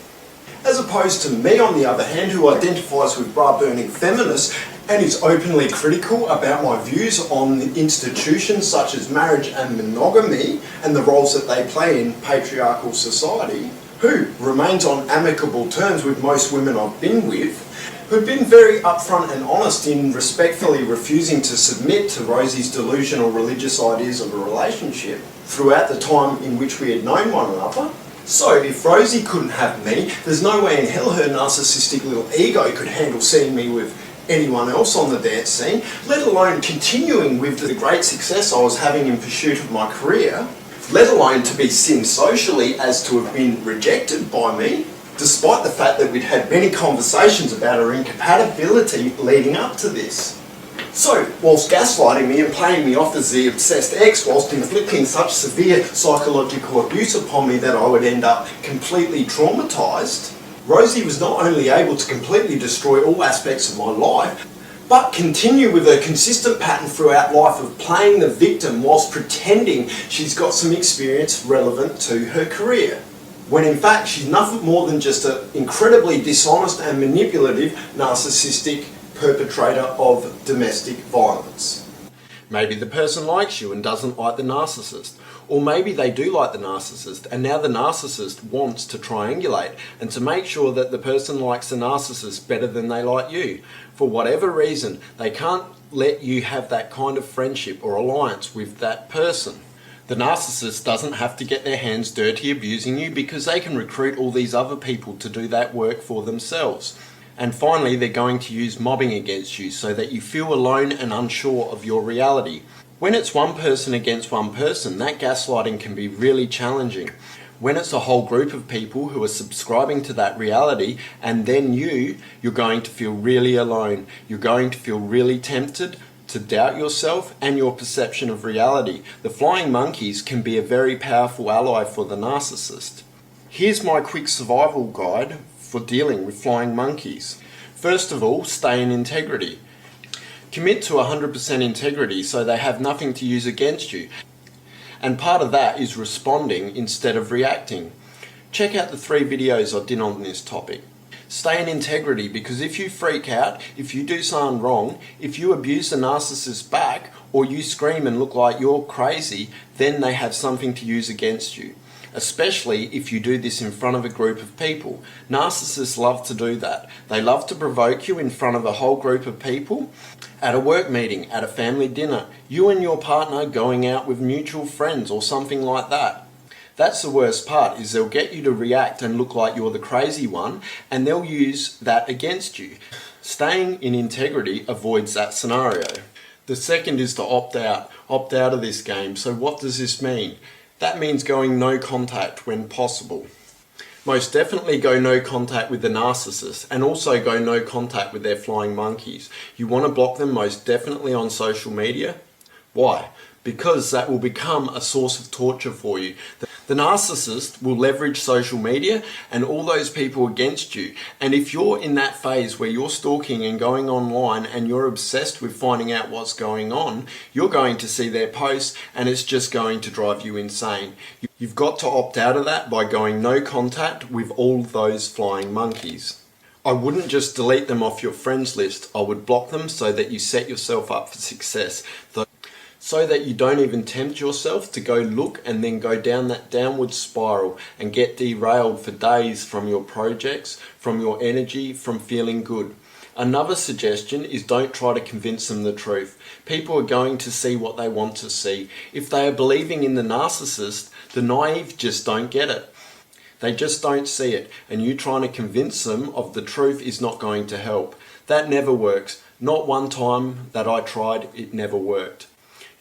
As opposed to me, on the other hand, who identifies with bra-burning feminists and is openly critical about my views on institutions such as marriage and monogamy and the roles that they play in patriarchal society, who remains on amicable terms with most women I've been with, who've been very upfront and honest in respectfully refusing to submit to Rosie's delusional religious ideas of a relationship throughout the time in which we had known one another. So if Rosie couldn't have me, there's no way in hell her narcissistic little ego could handle seeing me with anyone else on the dance scene, let alone continuing with the great success I was having in pursuit of my career, let alone to be seen socially as to have been rejected by me. despite the fact that we'd had many conversations about her incompatibility leading up to this. So, whilst gaslighting me and playing me off as the obsessed ex, whilst inflicting such severe psychological abuse upon me that I would end up completely traumatised, Rosie was not only able to completely destroy all aspects of my life, but continue with a consistent pattern throughout life of playing the victim whilst pretending she's got some experience relevant to her career. When in fact she's nothing more than just an incredibly dishonest and manipulative narcissistic perpetrator of domestic violence. Maybe the person likes you and doesn't like the narcissist. Or maybe they do like the narcissist and now the narcissist wants to triangulate and to make sure that the person likes the narcissist better than they like you. For whatever reason, they can't let you have that kind of friendship or alliance with that person. The narcissist doesn't have to get their hands dirty abusing you because they can recruit all these other people to do that work for themselves. And finally, they're going to use mobbing against you so that you feel alone and unsure of your reality. When it's one person against one person, that gaslighting can be really challenging. When it's a whole group of people who are subscribing to that reality and then you're going to feel really alone. You're going to feel really tempted to doubt yourself and your perception of reality. The flying monkeys can be a very powerful ally for the narcissist. Here's my quick survival guide for dealing with flying monkeys. First of all, stay in integrity. Commit to 100% integrity so they have nothing to use against you. And part of that is responding instead of reacting. Check out the 3 videos I did on this topic. Stay in integrity because if you freak out, if you do something wrong, if you abuse the narcissist back or you scream and look like you're crazy, then they have something to use against you. Especially if you do this in front of a group of people. Narcissists love to do that. They love to provoke you in front of a whole group of people. At a work meeting, at a family dinner, you and your partner going out with mutual friends or something like that. That's the worst part, is they'll get you to react and look like you're the crazy one, and they'll use that against you. Staying in integrity avoids that scenario. The second is to opt out of this game. So what does this mean? That means going no contact when possible. Most definitely go no contact with the narcissist and also go no contact with their flying monkeys. You want to block them most definitely on social media. Why? Because that will become a source of torture for you. The narcissist will leverage social media and all those people against you. And if you're in that phase where you're stalking and going online and you're obsessed with finding out what's going on, you're going to see their posts and it's just going to drive you insane. You've got to opt out of that by going no contact with all those flying monkeys. I wouldn't just delete them off your friends list. I would block them so that you set yourself up for success. So that you don't even tempt yourself to go look and then go down that downward spiral and get derailed for days from your projects, from your energy, from feeling good. Another suggestion is don't try to convince them the truth. People are going to see what they want to see. If they are believing in the narcissist, the naive just don't get it. They just don't see it, and you trying to convince them of the truth is not going to help. That never works. Not one time that I tried, it never worked.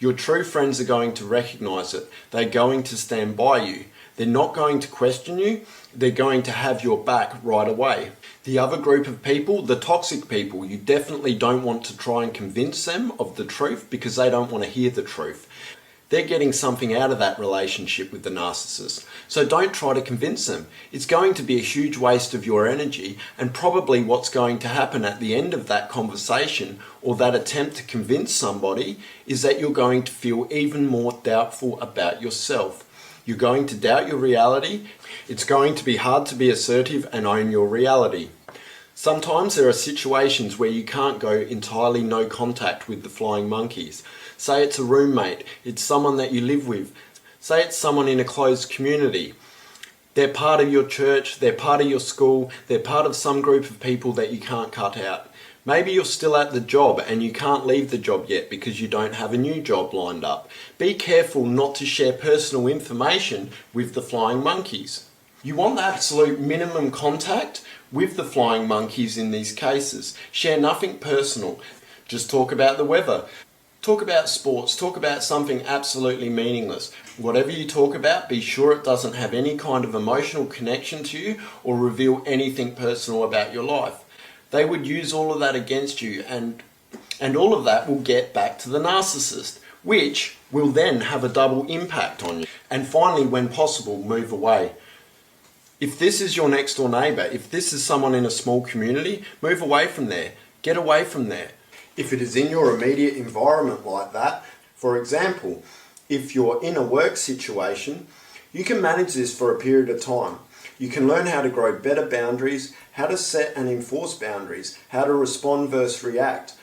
Your true friends are going to recognize it. They're going to stand by you. They're not going to question you. They're going to have your back right away. The other group of people, the toxic people, you definitely don't want to try and convince them of the truth because they don't want to hear the truth. They're getting something out of that relationship with the narcissist. So don't try to convince them. It's going to be a huge waste of your energy, and probably what's going to happen at the end of that conversation or that attempt to convince somebody is that you're going to feel even more doubtful about yourself. You're going to doubt your reality. It's going to be hard to be assertive and own your reality. Sometimes there are situations where you can't go entirely no contact with the flying monkeys. Say it's a roommate, it's someone that you live with. Say it's someone in a closed community. They're part of your church, they're part of your school, they're part of some group of people that you can't cut out. Maybe you're still at the job and you can't leave the job yet because you don't have a new job lined up. Be careful not to share personal information with the flying monkeys. You want the absolute minimum contact with the flying monkeys in these cases. Share nothing personal. Just talk about the weather. Talk about sports, talk about something absolutely meaningless. Whatever you talk about, be sure it doesn't have any kind of emotional connection to you or reveal anything personal about your life. They would use all of that against you, and all of that will get back to the narcissist, which will then have a double impact on you. And finally, when possible, move away. If this is your next door neighbour, if this is someone in a small community, move away from there. Get away from there. If it is in your immediate environment like that, for example, if you're in a work situation, you can manage this for a period of time. You can learn how to grow better boundaries, how to set and enforce boundaries, how to respond versus react.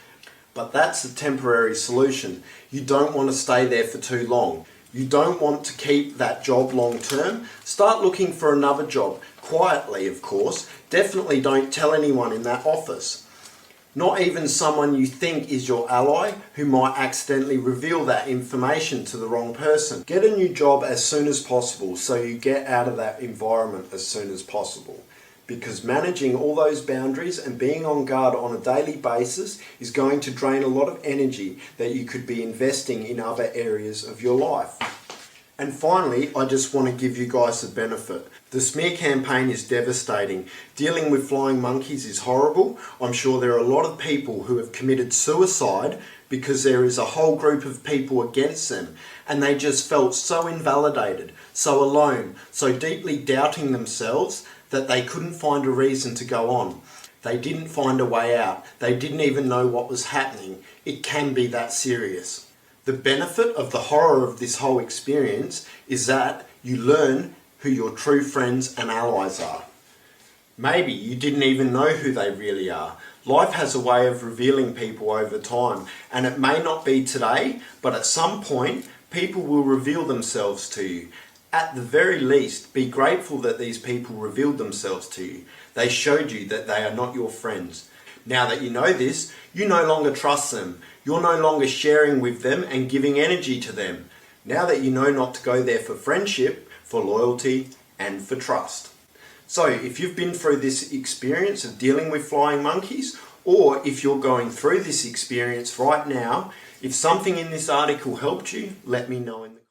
But that's a temporary solution. You don't want to stay there for too long. You don't want to keep that job long term. Start looking for another job, quietly of course. Definitely don't tell anyone in that office. Not even someone you think is your ally who might accidentally reveal that information to the wrong person. Get a new job as soon as possible so you get out of that environment as soon as possible. Because managing all those boundaries and being on guard on a daily basis is going to drain a lot of energy that you could be investing in other areas of your life. And finally, I just want to give you guys a benefit. The smear campaign is devastating. Dealing with flying monkeys is horrible. I'm sure there are a lot of people who have committed suicide because there is a whole group of people against them, and they just felt so invalidated, so alone, so deeply doubting themselves that they couldn't find a reason to go on. They didn't find a way out. They didn't even know what was happening. It can be that serious. The benefit of the horror of this whole experience is that you learn who your true friends and allies are. Maybe you didn't even know who they really are. Life has a way of revealing people over time, and it may not be today, but at some point, people will reveal themselves to you. At the very least, be grateful that these people revealed themselves to you. They showed you that they are not your friends. Now that you know this, you no longer trust them. You're no longer sharing with them and giving energy to them. Now that you know not to go there for friendship, for loyalty, and for trust. So if you've been through this experience of dealing with flying monkeys, or if you're going through this experience right now, if something in this article helped you, let me know in the